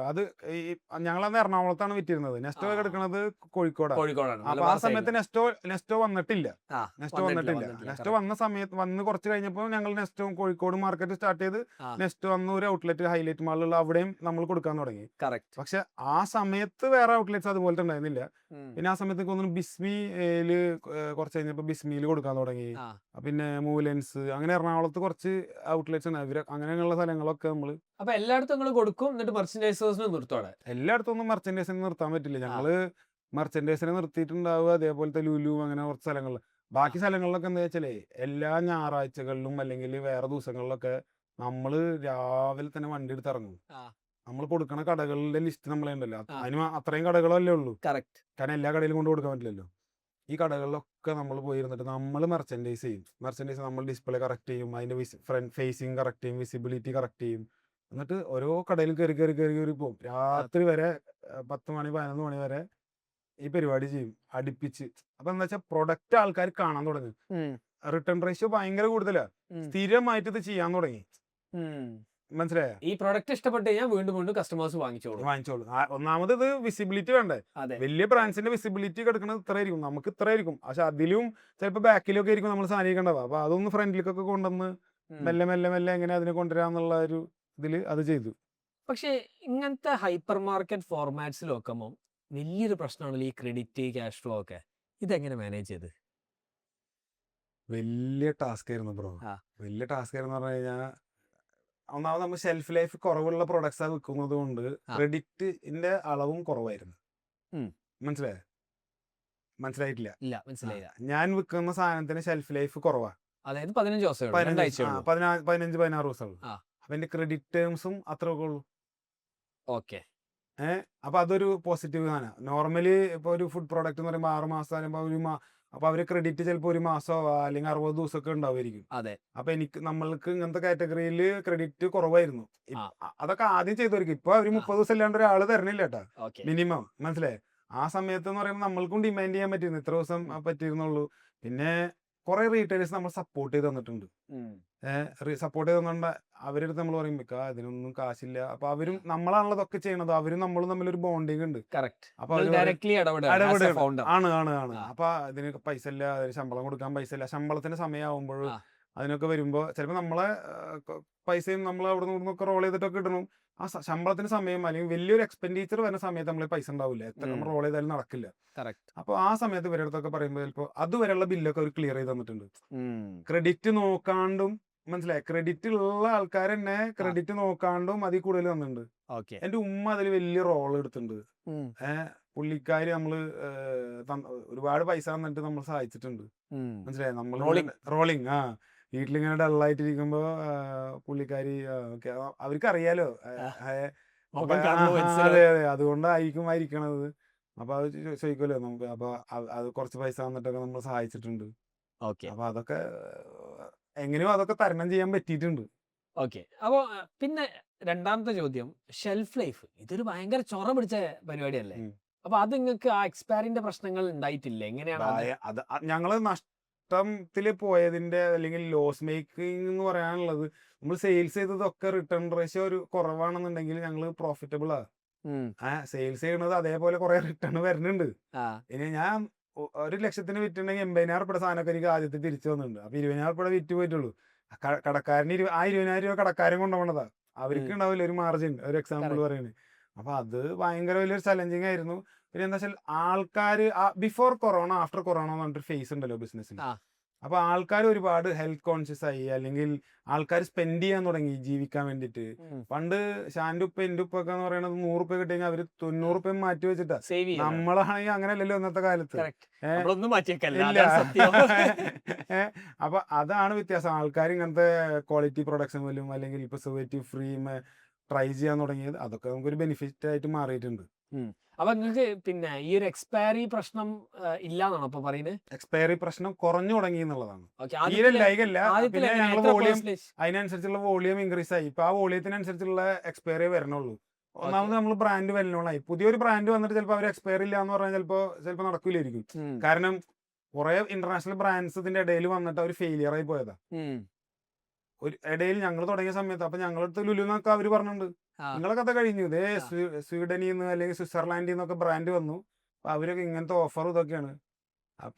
അത് ഞങ്ങളന്ന് എറണാകുളത്താണ് വിറ്റിരുന്നത്. നെസ്റ്റോ എടുക്കുന്നത് കോഴിക്കോടാണ്. അപ്പൊ ആ സമയത്ത് നെസ്റ്റോ വന്നിട്ടില്ല. നെസ്റ്റോ വന്ന സമയത്ത് വന്ന് കുറച്ച് കഴിഞ്ഞപ്പോൾ ഞങ്ങൾ നെസ്റ്റോ കോഴിക്കോട് മാർക്കറ്റ് സ്റ്റാർട്ട് ചെയ്ത് നെസ്റ്റോ വന്ന ഒരു ഔട്ട്ലെറ്റ് ഹൈലൈറ്റ് മാളിലുള്ള അവിടെയും നമ്മൾ കൊടുക്കാൻ തുടങ്ങി. പക്ഷെ ആ സമയത്ത് വേറെ ഔട്ട്ലെറ്റ്സ് അതുപോലത്തെ ഉണ്ടായിരുന്നില്ല. പിന്നെ ആ സമയത്ത് തോന്നുന്നു ബിസ്മിയില് കുറച്ച് കഴിഞ്ഞപ്പോ ബിസ്മിയിൽ കൊടുക്കാൻ തുടങ്ങി. പിന്നെ മൂലൻസ്, അങ്ങനെ എറണാകുളത്ത് കുറച്ച് ഔട്ട്ലെറ്റ്സ് ഉണ്ട്. ഇവര് അങ്ങനെയുള്ള സ്ഥലങ്ങളൊക്കെ നമ്മള് അപ്പൊ എല്ലായിടത്തും നിങ്ങൾ കൊടുക്കും, എന്നിട്ട് മെർച്ചൻഡൈസേഴ്സിന് നിർത്തോടെ? എല്ലായിടത്തും ഒന്നും മെർച്ചൻഡൈസിനെ നിർത്താൻ പറ്റില്ല. ഞങ്ങള് മെർച്ചൻഡൈസിനെ നിർത്തിയിട്ടുണ്ടാവുക അതേപോലത്തെ ലുലു അങ്ങനെ കുറച്ച് സ്ഥലങ്ങളിൽ. ബാക്കി സ്ഥലങ്ങളിലൊക്കെ എന്താ വെച്ചാലേ എല്ലാ ഞായറാഴ്ചകളിലും അല്ലെങ്കിൽ വേറെ ദിവസങ്ങളിലൊക്കെ നമ്മള് രാവിലെ തന്നെ വണ്ടി എടുത്ത് ഇറങ്ങും. നമ്മൾ കൊടുക്കണ കടകളുടെ ലിസ്റ്റ് നമ്മളെ ഉണ്ടല്ലോ, അതിന് അത്രയും കടകളല്ലേ ഉള്ളൂ. കാരണം എല്ലാ കടയിലും കൊണ്ട് കൊടുക്കാൻ പറ്റില്ലല്ലോ. ഈ കടകളിലൊക്കെ നമ്മൾ പോയിരുന്നിട്ട് നമ്മൾ മെർച്ചൻഡൈസ് ചെയ്യും. നമ്മൾ ഡിസ്പ്ലേ കറക്റ്റ് ചെയ്യും, അതിന്റെ ഫ്രണ്ട് ഫേസിങ് കറക്റ്റ് ചെയ്യും, വിസിബിലിറ്റി കറക്റ്റ് ചെയ്യും. എന്നിട്ട് ഓരോ കടയിലും കയറി പോകും. രാത്രി വരെ 10 മണി 11 മണി വരെ ഈ പരിപാടി ചെയ്യും അടുപ്പിച്ച്. അപ്പൊ എന്താ വെച്ചാൽ പ്രൊഡക്റ്റ് ആൾക്കാർ കാണാൻ തുടങ്ങി. റിട്ടേൺ റേഷ്യോ ഭയങ്കര കൂടുതലാ. സ്ഥിരമായിട്ട് ഇത് ചെയ്യാൻ തുടങ്ങി. മനസ്സിലായോ? ഈ പ്രൊഡക്റ്റ് ഇഷ്ടപ്പെട്ട് കഴിഞ്ഞാൽ വീണ്ടും വീണ്ടും കസ്റ്റമേഴ്സ് വാങ്ങിച്ചോളൂ. ഒന്നാമത് ഇത് വിസിബിലിറ്റി വേണ്ടേ. വലിയ ബ്രാൻഡ്സിന്റെ വിസിബിലിറ്റി കിടക്കുന്നത് ഇത്ര ആയിരിക്കും, നമുക്ക് ഇത്ര ആയിരിക്കും. പക്ഷെ അതിലും ചിലപ്പോൾ ബാക്കിലൊക്കെ ആയിരിക്കും നമ്മൾ സാധനിക്കേണ്ടത്. അപ്പൊ അതൊന്ന് ഫ്രണ്ടിലേക്കൊക്കെ കൊണ്ടുവന്ന് മെല്ലെ മെല്ലെ മെല്ലെ എങ്ങനെ അതിനെ കൊണ്ടുവരാന്നുള്ള ഒരു ഇതില് അത് ചെയ്തു. പക്ഷെ ഇങ്ങനത്തെ ഹൈപ്പർ മാർക്കറ്റ് ഫോർമാറ്റ്സിൽ നോക്കുമ്പോൾ വലിയൊരു പ്രശ്നമാണല്ലോ ഈ ക്രെഡിറ്റ് ക്യാഷ് ഫ്ലോ ഒക്കെ. ഇതെങ്ങനെ മാനേജ് ചെയ്ത്? വലിയ ടാസ്ക് ആയിരുന്നു ബ്രോ. വലിയ ടാസ്ക് ആയിരുന്നു പറഞ്ഞു കഴിഞ്ഞാൽ, ഒന്നാമത് നമ്മൾ ഷെൽഫ് ലൈഫ് കുറവുള്ള പ്രൊഡക്ട്സ് വിൽക്കുന്നത് കൊണ്ട് ക്രെഡിറ്റിന്റെ അളവും കുറവായിരുന്നു. മനസ്സിലായിട്ടില്ല. ഞാൻ വിൽക്കുന്ന സാധനത്തിന് ഷെൽഫ് ലൈഫ് കുറവാ. അതായത് 15 ദിവസം 15-16 ദിവസമുള്ളൂ. അപ്പൊ എന്റെ ക്രെഡിറ്റ് ടേംസും അത്ര ഉള്ളൂ. അപ്പൊ അതൊരു പോസിറ്റീവ് സാധനം. നോർമലി ഇപ്പൊ ഒരു ഫുഡ് പ്രോഡക്റ്റ് എന്ന് പറയുമ്പോൾ 6 മാസം അപ്പൊ അവര് ക്രെഡിറ്റ് ചിലപ്പോൾ 1 മാസമോ അല്ലെങ്കിൽ 60 ദിവസമൊക്കെ ഉണ്ടാവുമായിരിക്കും. അപ്പൊ നമ്മൾക്ക് ഇങ്ങനത്തെ കാറ്റഗറിയിൽ ക്രെഡിറ്റ് കുറവായിരുന്നു. അതൊക്കെ ആദ്യം ചെയ്തവർക്ക് ഇപ്പൊ ഒരു 30 ദിവസം ഇല്ലാണ്ട് ഒരാള് തരണില്ല കേട്ടാ, മിനിമം. മനസ്സിലായി? ആ സമയത്ത് എന്ന് പറയുമ്പോൾ നമ്മൾക്കും ഡിമാൻഡ് ചെയ്യാൻ പറ്റിയിരുന്നു, ഇത്ര ദിവസം പറ്റിയിരുന്നുള്ളൂ. പിന്നെ കുറെ റീറ്റെയിലേഴ്സ് നമ്മൾ സപ്പോർട്ട് ചെയ്ത് തന്നിട്ടുണ്ട്. സപ്പോർട്ട് ചെയ്ത് തന്നിട്ടുണ്ട്. അവരുടെ അടുത്ത് നമ്മൾ പറയും ഇതിനൊന്നും കാശില്ല. അപ്പൊ അവരും നമ്മളാണല്ലോ ഇതൊക്കെ ചെയ്യണത്. അവരും നമ്മളും തമ്മിലൊരു ബോണ്ടിങ് ഉണ്ട്. അപ്പൊ ആണ്. അപ്പൊ ഇതിന് പൈസ ഇല്ല, അതിന് ശമ്പളം കൊടുക്കാൻ പൈസ ഇല്ല. ശമ്പളത്തിന്റെ സമയമാകുമ്പോഴും അതിനൊക്കെ വരുമ്പോ ചിലപ്പോ നമ്മളെ പൈസയും നമ്മൾ അവിടെ നിന്നൊക്കെ റോൾ ചെയ്തിട്ടൊക്കെ ഇടണം. ആ ശമ്പളത്തിന് സമയം അല്ലെങ്കിൽ വലിയൊരു എക്സ്പെൻഡിച്ചർ വരുന്ന സമയത്ത് നമ്മൾ പൈസ ഉണ്ടാവില്ല. എത്ര നമ്മൾ റോൾ ചെയ്താലും നടക്കില്ല. അപ്പൊ ആ സമയത്ത് ഇവരുടെ അടുത്തൊക്കെ പറയുമ്പോൾ ചിലപ്പോ അതുവരെയുള്ള ബില്ലൊക്കെ അവർ ക്ലിയർ ചെയ്ത് തന്നിട്ടുണ്ട്. ക്രെഡിറ്റ് നോക്കാണ്ടും, മനസ്സിലായി? ക്രെഡിറ്റ് ഉള്ള ആൾക്കാർ തന്നെ ക്രെഡിറ്റ് നോക്കാണ്ടും അതിൽ കൂടുതൽ തന്നിട്ടുണ്ട്. എന്റെ ഉമ്മ അതിൽ വലിയ റോൾ എടുത്തിട്ടുണ്ട്. പുള്ളിക്കാര് നമ്മള് ഒരുപാട് പൈസ തന്നിട്ട് നമ്മൾ സഹായിച്ചിട്ടുണ്ട്. മനസ്സിലായി? നമ്മൾ റോളിങ് വീട്ടിലിങ്ങനെ ഡള്ളായിട്ടിരിക്കുമ്പോ പുള്ളിക്കാരി okay, അവർക്ക് അറിയാലോ മുഖം കാണുമ്പോ അതെ മനസ്സിലാവും. അതെ അതുകൊണ്ടായിരിക്കും ആയിരിക്കണത്. അപ്പൊ അത് ചോദിക്കുമല്ലോ നമുക്ക്. അപ്പൊ അത് കുറച്ച് പൈസ തന്നിട്ടൊക്കെ നമ്മൾ സഹായിച്ചിട്ടുണ്ട്. ഓക്കെ അപ്പൊ അതൊക്കെ എങ്ങനെയോ അതൊക്കെ തരണം ചെയ്യാൻ പറ്റിയിട്ടുണ്ട്. ഓക്കെ. അപ്പോൾ പിന്നെ രണ്ടാമത്തെ ചോദ്യം, ഷെൽഫ് ലൈഫ്. ഇതൊരു ഭയങ്കര ചൊറ പിടിച്ച പരിപാടിയല്ലേ? ഉം. അപ്പൊ അത് നിങ്ങൾക്ക് ആ എക്സ്പയറിന്റെ പ്രശ്നങ്ങൾ ഉണ്ടായിട്ടില്ല? എങ്ങനെയാണ് അത്? അത് ഞങ്ങള് നഷ്ടത്തില് പോയതിന്റെ അല്ലെങ്കിൽ ലോസ് മേക്കിംഗ് എന്ന് പറയാനുള്ളത്, നമ്മൾ സെയിൽസ് ചെയ്തതൊക്കെ റിട്ടേൺ റേഷ്യോ ഒരു കുറവാണെന്നുണ്ടെങ്കിൽ ഞങ്ങള് പ്രോഫിറ്റബിൾ ആ. ഉം. സെയിൽസ് ചെയ്യണത് അതേപോലെ കുറെ റിട്ടേൺ വരുന്നുണ്ട്. ആ, ഇനി ഞാൻ 1,00,000 വിറ്റുണ്ടെങ്കിൽ 80,000 സാധനമൊക്കെ എനിക്ക് ആദ്യത്തെ തിരിച്ചു വന്നിട്ടുണ്ട്. അപ്പൊ 20,000 വിറ്റ് പോയിട്ടുള്ളൂ. കടക്കാരന് 20,000 കടക്കാരൻ കൊണ്ടുപോകണതാ. അവർക്ക് ഉണ്ടാവില്ല ഒരു മാർജിൻ. ഒരു എക്സാമ്പിൾ correct. പറയുന്നത്. അപ്പൊ അത് ഭയങ്കര വലിയൊരു ചലഞ്ചിങ് ആയിരുന്നു. പിന്നെ എന്താ വെച്ചാൽ ആൾക്കാർ ബിഫോർ കൊറോണ ആഫ്റ്റർ കൊറോണ എന്ന് പറഞ്ഞിട്ട് ഫേസ് ഉണ്ടല്ലോ ബിസിനസ്സിൽ. ആ, അപ്പൊ ആൾക്കാർ ഒരുപാട് ഹെൽത്ത് കോൺഷ്യസ് ആയി, അല്ലെങ്കിൽ ആൾക്കാർ സ്പെൻഡ് ചെയ്യാൻ തുടങ്ങി ജീവിക്കാൻ വേണ്ടിയിട്ട്. ഉം. പണ്ട് ഷാൻ്റെ ഉപ്പ എൻ്റെ ഉപ്പൊക്കെ എന്ന് പറയുന്നത് 100 രൂപ കിട്ടി കഴിഞ്ഞാൽ അവര് 90 രൂപ മാറ്റി വെച്ചിട്ടാ. സേവ് ചെയ്യണം. നമ്മളാണെങ്കിൽ അങ്ങനെയല്ലല്ലോ ഇന്നത്തെ കാലത്ത്. Correct. ഏ? നമ്മളൊന്നും മാറ്റിയേക്കല്ല, ഇല്ല. അതാണ് സത്യം. അപ്പൊ അതാണ് വ്യത്യാസം. ആൾക്കാർ ഇങ്ങനത്തെ ക്വാളിറ്റി പ്രൊഡക്ഷൻ പോലും അല്ലെങ്കിൽ പ്രിസർവേറ്റീവ് ഫ്രീ ട്രൈ ചെയ്യാൻ തുടങ്ങിയത്. അതൊക്കെ നമുക്കൊരു ബെനിഫിറ്റ് ആയിട്ട് മാറിയിട്ടുണ്ട്. ഉം. അപ്പൊ നിങ്ങൾക്ക് പിന്നെ ഈ ഒരു എക്സ്പയറി പ്രശ്നം ഇല്ലാന്നാണോ അപ്പൊ പറയുന്നത്? എക്സ്പയറി പ്രശ്നം കുറഞ്ഞു തുടങ്ങി എന്നുള്ളതാണ്. ഓക്കെ. തീരെ ലൈകല്ല. ആദ്യത്തിൽ പിന്നെ ഞങ്ങൾ എത്ര വോളിയം percentage? അതിനനുസരിച്ചുള്ള വോളിയം ഇൻക്രീസ് ആയി. ഇപ്പൊ ആ വോളിയത്തിനനുസരിച്ചുള്ള എക്സ്പയറി വരണുള്ളൂ. ഒന്നാമത് നമ്മൾ ബ്രാൻഡ് വരണോളായി. പുതിയൊരു ബ്രാൻഡ് വന്നിട്ട് ചിലപ്പോൾ അവർ എക്സ്പയർ ഇല്ല എന്ന് പറഞ്ഞാൽ ചിലപ്പോൾ നടക്കില്ലായിരിക്കും. ഉം. കാരണം കുറെ ഇന്റർനാഷണൽ ബ്രാൻഡ്സ് ഇതിന്റെ ഇടയിൽ വന്നിട്ട് അവർ ഫെയിലിയർ ആയി പോയതാ. ഉം. ഒരു ഇടയിൽ ഞങ്ങൾ തുടങ്ങിയ സമയത്ത് അപ്പൊ ഞങ്ങളടുത്ത് ലുലുന്നൊക്കെ അവര് പറഞ്ഞിട്ടുണ്ട്, ആ, നിങ്ങളെ കഥ കഴിഞ്ഞു. ഇതേ ആ. സ്വീഡനിൽ നിന്ന് അല്ലെങ്കിൽ സ്വിറ്റ്സർലാൻഡിൽ നിന്നൊക്കെ ബ്രാൻഡ് വന്നു. അപ്പൊ അവരൊക്കെ ഇങ്ങനത്തെ ഓഫർ ഇതൊക്കെയാണ്.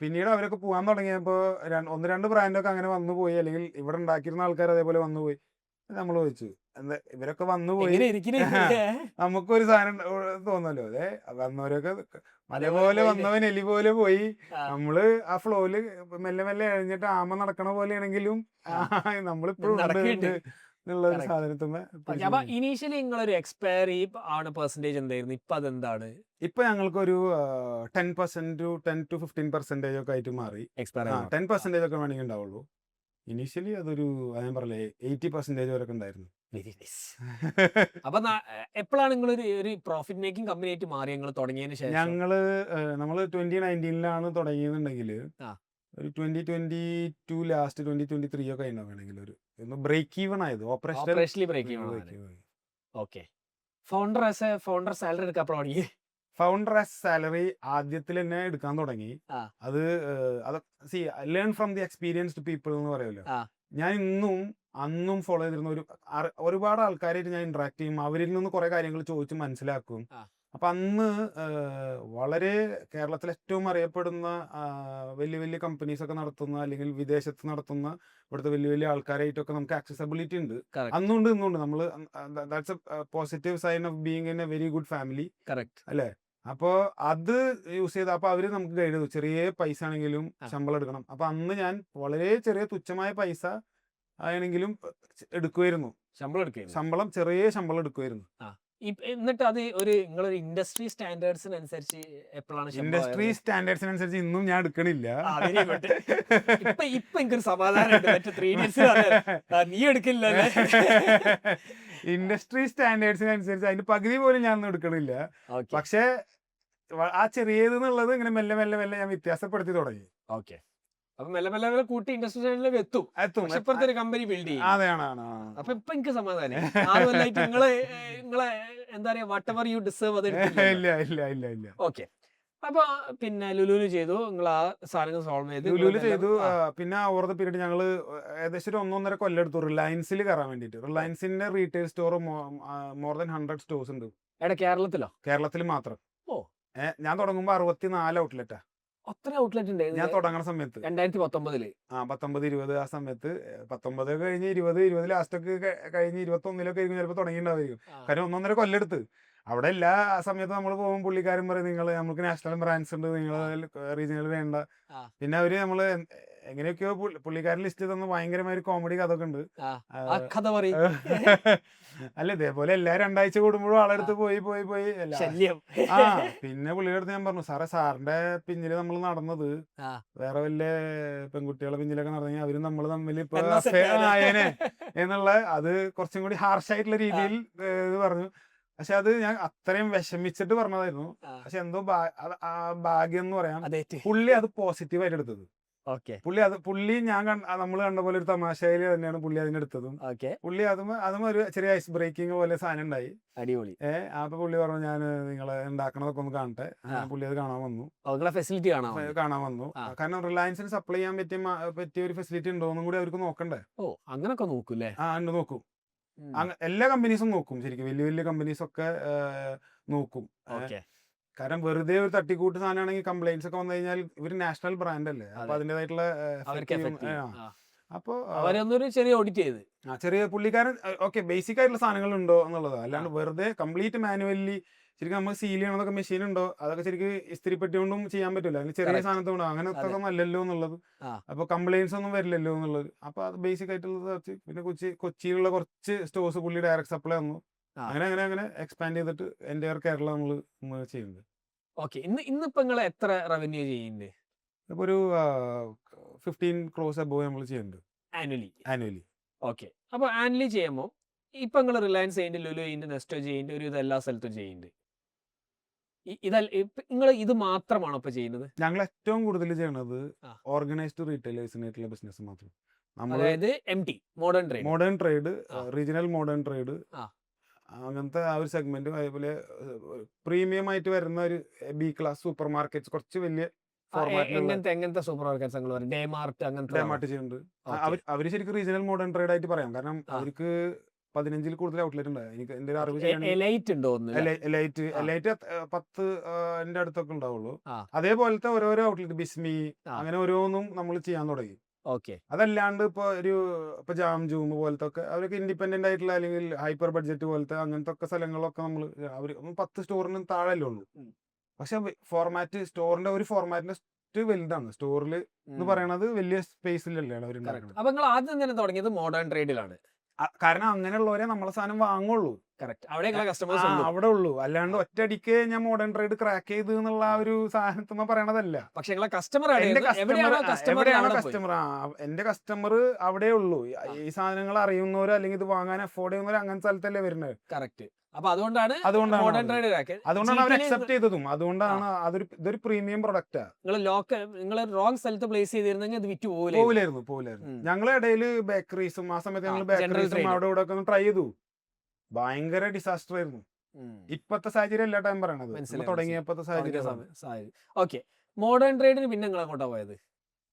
പിന്നീട് അവരൊക്കെ പോകാൻ തുടങ്ങിയപ്പോ 1-2 ബ്രാൻഡൊക്കെ അങ്ങനെ വന്നു പോയി, അല്ലെങ്കിൽ ഇവിടെ ഉണ്ടാക്കിയിരുന്ന ആൾക്കാർ അതേപോലെ വന്നു പോയി. നമ്മൾ ചോദിച്ചു എന്താ ഇവരൊക്കെ വന്നു പോയി, എങ്ങനെ ഇരിക്കണേ? നമുക്കൊരു സാധനം തോന്നല്ലോ. അതെ വന്നവരൊക്കെ അതേപോലെ പോയില്ലേ? വന്നവൻ എലി പോലെ പോയി. ആ, നമ്മള് ആ ഫ്ലോയില് മെല്ലെ മെല്ലെ എഴഞ്ഞിട്ട് ആമ നടക്കണ പോലെയാണെങ്കിലും നമ്മളിപ്പോഴും നടക്കുന്നുണ്ട്. എന്നുള്ള ഒരു Correct. സാധനത്തുമ്മേ ഓക്കെ. പിടിച്ചു അപ്പൊ നിൽക്കും. ഇനീഷ്യലി നിങ്ങളൊരു എക്സ്പയറി ആണ് പെർസെന്റേജ് എന്തായിരുന്നു? ഇപ്പൊ അതെന്താണ് ഇപ്പൊ ഞങ്ങൾക്കൊരു 10% to 10-15% ഒക്കെ ആയിട്ട് മാറി. എക്സ്പയർ 10% ഒക്കെ വേണമെങ്കിൽ ഉണ്ടാവുള്ളൂ. ഇനീഷ്യലി അതൊരു ഞാൻ പറഞ്ഞില്ലേ 80% വരെ ഉണ്ടായിരുന്നു. Very nice. അപ്പൊ എപ്പോഴാണ് നിങ്ങൾ ഒരു പ്രോഫിറ്റ് മേക്കിംഗ് കമ്പനി ആയിട്ട് മാറി നിങ്ങൾ തുടങ്ങിയതിന് ശേഷം? നമ്മള് 2019 തുടങ്ങിയെന്നുണ്ടെങ്കിൽ ആ. ഒരു 2022 ലാസ്റ്റ് 2023 ഒക്കെ വേണമെങ്കിൽ ഒരു ബ്രേക്ക് ഈവൺ ആയത് ഓപ്പറേഷണലി ബ്രേക്ക് ചെയ്യണം. ഓക്കെ. ഫൗണ്ടർ സാലറി എടുക്കാൻ തുടങ്ങി. ഫൗണ്ടർ ആസ് സാലറി ആദ്യത്തിൽ തന്നെ എടുക്കാൻ തുടങ്ങി. ആ. അത് learn from the experienced people എന്ന് പറയുമല്ലോ. ആ. ഞാൻ അന്നും ഫോളോ ചെയ്തിരുന്ന ഒരുപാട് ആൾക്കാരായിട്ട് ഞാൻ ഇന്ററാക്ട് ചെയ്യും. അവരിൽ നിന്ന് കുറെ കാര്യങ്ങൾ ചോദിച്ച് മനസ്സിലാക്കും. ആ. അപ്പൊ അന്ന് വളരെ കേരളത്തിൽ ഏറ്റവും അറിയപ്പെടുന്ന വലിയ വലിയ കമ്പനീസ് ഒക്കെ നടത്തുന്ന അല്ലെങ്കിൽ വിദേശത്ത് നടത്തുന്ന ഇവിടുത്തെ വലിയ വലിയ ആൾക്കാരായിട്ടൊക്കെ നമുക്ക് ആക്സസിബിലിറ്റി ഉണ്ട്. Correct. അന്നുണ്ട് ഇന്നുണ്ട്. നമ്മള് that's a positive sign of being in a very good family correct. അല്ലേ. അപ്പൊ അത് യൂസ് ചെയ്ത് അപ്പൊ അവര് നമുക്ക് ഗൈഡ് ചെയ്തു. ചെറിയ പൈസ ആണെങ്കിലും ശമ്പളം എടുക്കണം. അപ്പൊ അന്ന് ഞാൻ വളരെ ചെറിയ തുച്ഛമായ പൈസ ആണെങ്കിലും എടുക്കുമായിരുന്നു. ശമ്പളം ചെറിയ ശമ്പളം എടുക്കുമായിരുന്നു. എന്നിട്ട് അത് നിങ്ങളൊരു ഇൻഡസ്ട്രി സ്റ്റാൻഡേർഡ്സിനനുസരിച്ച് എപ്പോഴാണ് ഇൻഡസ്ട്രി സ്റ്റാൻഡേർഡ്സിനനുസരിച്ച് ഇന്നും ഞാൻ എടുക്കണില്ല. ഇപ്പൊ എനിക്കൊരു സമാധാനം നീ എടുക്കില്ലല്ലേ? ഇൻഡസ്ട്രി സ്റ്റാൻഡേർഡ്സിനനുസരിച്ച് അതിന്റെ പകുതി പോലും ഞാൻ ഒന്നും എടുക്കണില്ല. പക്ഷെ ആ ചെറിയത് എന്നുള്ളത് ഇങ്ങനെ മെല്ലെ മെല്ലെ മെല്ലെ ഞാൻ വ്യത്യാസപ്പെടുത്തി തുടങ്ങി. ഓക്കെ. അപ്പൊ മെല്ലെ മെല്ലെ കൂട്ടി ഇൻഡസ്ട്രി സ്റ്റാൻഡേർഡിലേക്ക് എത്തും. ഇപ്പോഴത്തെ ഒരു കമ്പനി ബിൽഡ് ചെയ്യും. അതെയാണ്. അപ്പൊ ഇപ്പൊ എനിക്ക് സമാധാനം. 6 കൊല്ലമായിട്ട് നിങ്ങളെ എന്താ പറയാ വാട്ട് എവർ യു ഡിസേർവ് അത് ഇല്ല. ഓക്കെ. അപ്പൊ പിന്നെ ലുലുല് ചെയ്തു, നിങ്ങൾ ആ സാധനങ്ങൾ സോൾവ് ചെയ്തു. ലുലുല് ചെയ്തു. പിന്നെ ഓവർ ദ പീരീഡ് ഞങ്ങള് ഏകദേശം 1-1.5 കൊല്ലം എടുത്തു റിലയൻസിൽ കയറാൻ വേണ്ടിട്ട്. റിലയൻസിന്റെ retail store more than 100 stores ഉണ്ട്. എവിടെ? കേരളത്തിലോ? കേരളത്തിൽ മാത്രം. ഓ. ഞാൻ തുടങ്ങുമ്പോ 64 ഔട്ട്ലെറ്റാ. അത്ര ഔട്ട്ലെറ്റ് ഉണ്ട് ഞാൻ തുടങ്ങുന്ന സമയത്ത് 2019 19-20 ആ സമയത്ത്. 19 കഴിഞ്ഞ് 20 ലാസ്റ്റ് ഒക്കെ കഴിഞ്ഞ് 21 ചിലപ്പോൾ തുടങ്ങിയിട്ടുണ്ടാവും. കാരണം 1-1.5 കൊല്ലം എടുത്ത്. അവിടെ എല്ലാ സമയത്തും നമ്മൾ പോകുമ്പോൾ പുള്ളിക്കാരൻ പറയും നമുക്ക് നാഷണൽ ബ്രാൻഡ്സ് ഉണ്ട്, നിങ്ങൾ റീജിയണൽ വേണ്ട. പിന്നെ അവര് നമ്മള് എങ്ങനെയൊക്കെയോ പുള്ളിക്കാരൻ ലിസ്റ്റ് തന്ന ഭയങ്കരമായ ഒരു കോമഡി കഥ ഒക്കെ ഉണ്ട്. ആ കഥ പറയും. അല്ല ഇതേപോലെ എല്ലാ 2 ആഴ്ച കൂടുമ്പോഴും ആളെടുത്ത് പോയി ശല്യം. പിന്നെ പുള്ളിയുടെ അടുത്ത് ഞാൻ പറഞ്ഞു, സാറിന്റെ പിന്നില് നമ്മൾ നടന്നത് വേറെ വല്ല പെൺകുട്ടികളെ പിന്നിലൊക്കെ നടന്നെങ്കിൽ അവരും നമ്മൾ തമ്മിൽ ഇപ്പൊ ആയേനെ എന്നുള്ള, അത് കുറച്ചും കൂടി ഹാർഷായിട്ടുള്ള രീതിയിൽ ഇത് പറഞ്ഞു. പക്ഷെ അത് ഞാൻ അത്രയും വിഷമിച്ചിട്ട് പറഞ്ഞതായിരുന്നു. പക്ഷെ എന്തോ ഭാഗ്യം എന്ന് പറയാം, പുള്ളി അത് പോസിറ്റീവായിട്ട് എടുത്തത്. പുള്ളി നമ്മൾ കണ്ട പോലെ ഒരു തമാശയില് തന്നെയാണ് പുള്ളി അതിനെടുത്തതും. പുള്ളി അതും ഒരു ചെറിയ ഐസ് ബ്രേക്കിംഗ് പോലെ സാധനം ഉണ്ടായി. അടിപൊളി. അപ്പൊ പുള്ളി പറഞ്ഞു, ഞാൻ നിങ്ങളെ ഉണ്ടാക്കണതൊക്കെ ഒന്ന് കാണട്ടെ. പുള്ളി അത് കാണാൻ വന്നു. ഫെസിലിറ്റി കാണാൻ വന്നു. കാരണം റിലയൻസിന് സപ്ലൈ ചെയ്യാൻ പറ്റിയ ഒരു ഫെസിലിറ്റി ഉണ്ടോ എന്നും കൂടി അവർക്ക് നോക്കണ്ടേ. അങ്ങനൊക്കെ നോക്കൂല്ലേ? ഉണ്ട്, നോക്കും. എല്ലാ കമ്പനീസും നോക്കും ശരിക്കും. വലിയ വലിയ കമ്പനീസ് ഒക്കെ നോക്കും. കാരണം വെറുതെ ഒരു തട്ടിക്കൂട്ട് സാധനമാണെങ്കിൽ കംപ്ലൈന്റ്സ് ഒക്കെ വന്നു കഴിഞ്ഞാൽ ഇവര് നാഷണൽ ബ്രാൻഡ് അല്ലേ, അപ്പൊ അതിന്റേതായിട്ടുള്ള അപ്പൊ ചെറിയ ഓഡിറ്റ് ചെയ്ത് ചെറിയ പുള്ളിക്കാരൻ ഓക്കെ ബേസിക് ആയിട്ടുള്ള സാധനങ്ങൾ ഉണ്ടോ എന്നുള്ളത്. അല്ലാണ്ട് വെറുതെ കംപ്ലീറ്റ് മാനുവലി ശരിക്കും നമുക്ക് സീൽ ചെയ്യണതൊക്കെ മെഷീൻ ഉണ്ടോ, അതൊക്കെ ശരിക്കും ഇസ്തിരിപ്പെട്ടി കൊണ്ടും ചെയ്യാൻ പറ്റില്ല. അതിന് ചെറിയ സാധനത്തോണ്ടോ അങ്ങനത്തെ അല്ലല്ലോ എന്നുള്ളത്. അപ്പൊ കംപ്ലൈന്റ്സ് ഒന്നും വരില്ലല്ലോ എന്നുള്ളത്. അപ്പൊ അത് ബേസിക് ആയിട്ടുള്ളത്. പിന്നെ കൊച്ചിയിലുള്ള കുറച്ച് സ്റ്റോഴ്സ് പുള്ളി ഡയറക്ട് സപ്ലൈ വന്നു. അങ്ങനെ എക്സ്പാൻഡ് ചെയ്തിട്ട് എൻ്റെ കേരള നമ്മൾ ചെയ്യുന്നത്. ഇന്നിപ്പോ നിങ്ങൾ എത്ര റവന്യൂ ചെയ്യുന്നുണ്ട്? ഇപ്പൊ ഒരു 15 crores above നമ്മൾ ചെയ്യുന്നുണ്ട് ആനുവലി. അപ്പൊ ആനുവലി ചെയ്യുമ്പോൾ ഇപ്പൊ നിങ്ങൾ റിലയൻസ് ചെയ്യുന്നുണ്ട്, ലുലു ചെയ്യുന്നുണ്ട്, നെസ്റ്റോ ചെയ്യുന്നുണ്ട്, ഒരു എല്ലാ സ്ഥലത്തും ചെയ്യുന്നുണ്ട്. നിങ്ങൾ ഇത് മാത്രമാണോ ഇപ്പൊ ചെയ്യുന്നത്? ഞങ്ങൾ ഏറ്റവും കൂടുതൽ ചെയ്യുന്നത് ഓർഗനൈസ്ഡ് റീറ്റെയിലേഴ്സിനായിട്ടുള്ള ബിസിനസ് മാത്രം. അതായത് modern trade, regional modern trade, അങ്ങനത്തെ ആ ഒരു സെഗ്മെന്റ്. അതേപോലെ പ്രീമിയം ആയിട്ട് വരുന്ന ഒരു ബി ക്ലാസ് സൂപ്പർ മാർക്കറ്റ്സ്, കുറച്ച് വലിയ എങ്ങനത്തെ സൂപ്പർ മാർക്കറ്റ്? ഡേ മാർട്ട് ചെയ്യുന്നുണ്ട്. അവര് ശരിക്കും റീജിയണൽ മോഡേൺ ട്രേഡ് ആയിട്ട് പറയാം. കാരണം അവർക്ക് 15-ൽ കൂടുതൽ ഔട്ട്ലെറ്റ് ഉണ്ട്. എനിക്ക് എന്റെ ഒരു അറിവ് എലൈറ്റ് 10 അടുത്തൊക്കെ ഉണ്ടാവുള്ളൂ. അതേപോലത്തെ ഓരോരോ ഔട്ട്ലെറ്റ്, ബിസ്മി, അങ്ങനെ ഓരോന്നും നമ്മൾ ചെയ്യാൻ തുടങ്ങി. അതല്ലാണ്ട് ഇപ്പൊ ജാം ജൂം പോലത്തെ ഒക്കെ അവരൊക്കെ ഇൻഡിപെൻഡന്റ് ആയിട്ടുള്ള അല്ലെങ്കിൽ ഹൈപ്പർ ബഡ്ജറ്റ് പോലത്തെ അങ്ങനത്തെ ഒക്കെ സ്ഥലങ്ങളൊക്കെ നമ്മൾ 10 സ്റ്റോറിന് താഴെ ഉള്ളൂ. പക്ഷെ സ്റ്റോറിന്റെ ഒരു ഫോർമാറ്റിന്റെ വലുതാണ്. സ്റ്റോറിൽ എന്ന് പറയുന്നത് വലിയ സ്പേസിലല്ലേ അവർ ഉണ്ടാക്കുന്നത്. അപ്പൊ നിങ്ങൾ ആദ്യം തന്നെ തുടങ്ങിയത് മോഡേൺ ട്രേഡിലാണ്. കാരണം അങ്ങനെയുള്ളവരെ നമ്മളെ സാധനം വാങ്ങുള്ളൂ. അവിടെ ഉള്ളൂ. അല്ലാണ്ട് ഒറ്റയടിക്ക് ഞാൻ മോഡേൺ ട്രേഡ് ക്രാക്ക് ചെയ്ത് എന്നുള്ള ആ ഒരു സാധനത്തിന്ന് പറയണതല്ല. പക്ഷെ കസ്റ്റമർ എന്റെ കസ്റ്റമർ അവിടെ ഉള്ളൂ. ഈ സാധനങ്ങൾ അറിയുന്നവരോ അല്ലെങ്കിൽ ഇത് വാങ്ങാൻ അഫോർഡ് ചെയ്യുന്നവരോ അങ്ങനത്തെ സ്ഥലത്തല്ലേ വരുന്നത്. അതുകൊണ്ടാണ് അവർ അക്സെപ്റ്റ് ചെയ്തതും. അതുകൊണ്ടാണ് ഇതൊരു പ്രീമിയം പ്രൊഡക്റ്റാ. നിങ്ങൾ റോങ് സ്ഥലത്ത് പ്ലേസ് ചെയ്തിരുന്നെങ്കിൽ അത് വിറ്റ് പോവില്ലായിരുന്നു. ഞങ്ങളുടെ ഇടയിൽ ബേക്കറീസും ആ സമയത്ത് ഞങ്ങൾ ബേക്കറീസും അവിടെ ഇവിടെ ഒക്കെ ട്രൈ ചെയ്തു. ഭയങ്കര ഡിസാസ്റ്റർ ആയിരുന്നു. ഇപ്പത്തെ സാഹചര്യം എല്ലാ ടൈം പറയണത്, തുടങ്ങിയപ്പോഴത്തെ സാഹചര്യം. മോഡേൺ ട്രേഡിന് പിന്നെ നിങ്ങൾ അങ്ങോട്ടാ പോയത്?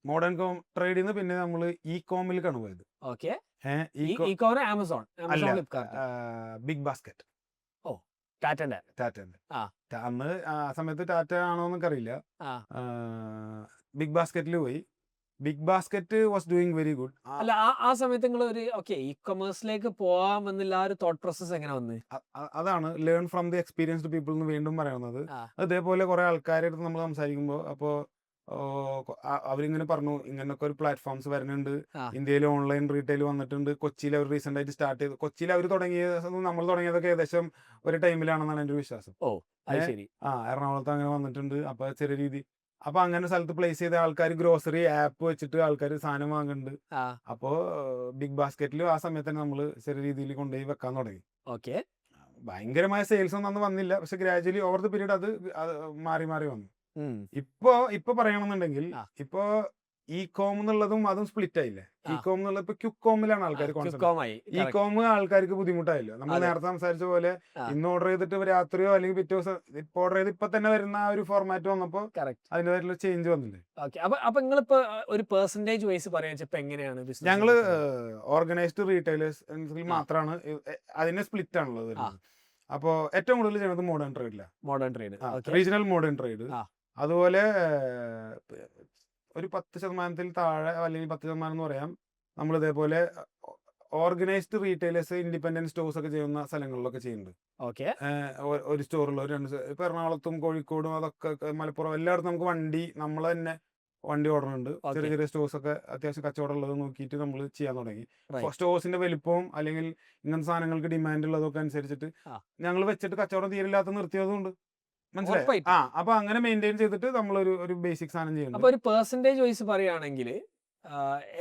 മോഡേൺ ട്രേഡിൽ നിന്ന് പിന്നെ നമ്മൾ ഇ-കോമിലേക്കാണ് പോയത്. ആമസോൺ, ബിഗ് ബാസ്ക്കറ്റ്, ടാറ്റന്റെ. അന്ന് ആ സമയത്ത് ടാറ്റ ആണോ എന്നൊക്കെ അറിയില്ല. ബിഗ് ബാസ്ക്കറ്റിൽ പോയി. Big Basket was doing very good. അല്ല, ആ സമയത്ത് നിങ്ങൾ ഒരു ഇ കൊമേഴ്സിലേക്ക് പോവാമെന്നുള്ള ഒരു തോട്ട് പ്രോസസ് എങ്ങനെ വന്ന്? അതാണ് learn from the experienced people എന്ന് വീണ്ടും പറയുന്നത്. അതേപോലെ കുറെ ആൾക്കാരുടെ അടുത്ത് നമ്മൾ സംസാരിക്കുമ്പോൾ അപ്പോൾ അവരിങ്ങനെ പറഞ്ഞു, ഇങ്ങനൊക്കെ ഒരു പ്ലാറ്റ്ഫോംസ് വരുന്നുണ്ട്, ഇന്ത്യയിൽ ഓൺലൈൻ റീറ്റെയിൽ വന്നിട്ടുണ്ട്. കൊച്ചിയിൽ അവർ റീസെന്റ് ആയിട്ട് സ്റ്റാർട്ട് ചെയ്തു. കൊച്ചിയിൽ അവർ നമ്മൾ തുടങ്ങിയതൊക്കെ ഏകദേശം ഒരു ടൈമിലാണെന്നാണ് എൻ്റെ ഒരു വിശ്വാസം. എറണാകുളത്ത് അങ്ങനെ വന്നിട്ടുണ്ട്. അപ്പൊ ചെറിയ രീതി അപ്പൊ അങ്ങനെ സ്ഥലത്ത് പ്ലേസ് ചെയ്ത ആൾക്കാർ ഗ്രോസറി ആപ്പ് വെച്ചിട്ട് ആൾക്കാർ സാധനം വാങ്ങുന്നുണ്ട്. അപ്പോ ബിഗ് ബാസ്ക്കറ്റിൽ ആ സമയത്ത് തന്നെ നമ്മള് ചെറിയ രീതിയിൽ കൊണ്ടുപോയി വെക്കാൻ തുടങ്ങി. ഭയങ്കരമായ സെയിൽസ് ഒന്നും വന്നില്ല, പക്ഷെ ഗ്രാജുവലി ഓവർ ദ പീരീഡ് അത് മാറി മാറി വന്നു. ഇപ്പൊ പറയണമെന്നുണ്ടെങ്കിൽ ഇപ്പൊ ഇ-കോം എന്നുള്ളതും അതും സ്പ്ലിറ്റ് ആയില്ലേ. ഇ-കോം എന്നുള്ളത് ഇപ്പൊ ക്യുക്കോമിലാണ് ആൾക്കാർ കോൺസെപ്റ്റ്. ഇ-കോം ആൾക്കാർക്ക് ബുദ്ധിമുട്ടായില്ലോ. നമ്മൾ നേരത്തെ സംസാരിച്ച പോലെ ഇന്ന് ഓർഡർ ചെയ്തിട്ട് രാത്രിയോ അല്ലെങ്കിൽ പിറ്റേ ദിവസം ഇപ്പൊ ഓർഡർ ചെയ്ത് ഇപ്പൊ തന്നെ വരുന്ന ആ ഒരു ഫോർമാറ്റ് വന്നപ്പോ അതിൻ്റെതായിട്ടുള്ള ചേഞ്ച് വന്നില്ലേ. അപ്പൊ നിങ്ങളിപ്പോ ഒരു പെർസെന്റേജ് വൈസ് പറയാ എങ്ങനെയാണ്? ഞങ്ങള് ഓർഗനൈസ്ഡ് റീറ്റെയിലേഴ്സ് മാത്രമാണ് അതിന്റെ സ്പ്ലിറ്റ് ആണുള്ളത്. അപ്പോ ഏറ്റവും കൂടുതൽ ചെയ്യുന്നത് modern trade, regional modern trade. അതുപോലെ ഒരു 10% താഴെ അല്ലെങ്കിൽ 10% എന്ന് പറയാം നമ്മൾ ഇതേപോലെ ഓർഗനൈസ്ഡ് റീറ്റെയിലേഴ്സ്, ഇൻഡിപെൻഡന്റ് സ്റ്റോഴ്സ് ഒക്കെ ചെയ്യുന്ന സ്ഥലങ്ങളിലൊക്കെ ചെയ്യുന്നുണ്ട്. ഒരു സ്റ്റോറുള്ള ഒരു 2 ഇപ്പൊ എറണാകുളത്തും കോഴിക്കോടും അതൊക്കെ മലപ്പുറം എല്ലായിടത്തും നമുക്ക് വണ്ടി നമ്മൾ തന്നെ വണ്ടി ഓടുന്നുണ്ട്. Okay. ചെറിയ ചെറിയ സ്റ്റോഴ്സ് ഒക്കെ അത്യാവശ്യം കച്ചവടം ഉള്ളത് നോക്കിയിട്ട് നമ്മൾ ചെയ്യാൻ തുടങ്ങി. Right. സ്റ്റോഴ്സിന്റെ വലിപ്പവും അല്ലെങ്കിൽ ഇങ്ങനത്തെ സാധനങ്ങൾക്ക് ഡിമാൻഡ് ഉള്ളതൊക്കെ അനുസരിച്ചിട്ട് ആ. ഞങ്ങൾ വെച്ചിട്ട് കച്ചവടം തീരില്ലാത്ത നിർത്തിയതുകൊണ്ട് മനസ്സിലായി. ഉറപ്പായിട്ടും. അപ്പൊ അങ്ങനെ മെയിൻറ്റെയിൻ ചെയ്തിട്ട് നമ്മൾ ഒരു ബേസിക് സാധനം അപ്പൊ ചെയ്യുന്നുണ്ട്. ഒരു പെർസെന്റേജ് വൈസ് പറയുകയാണെങ്കിൽ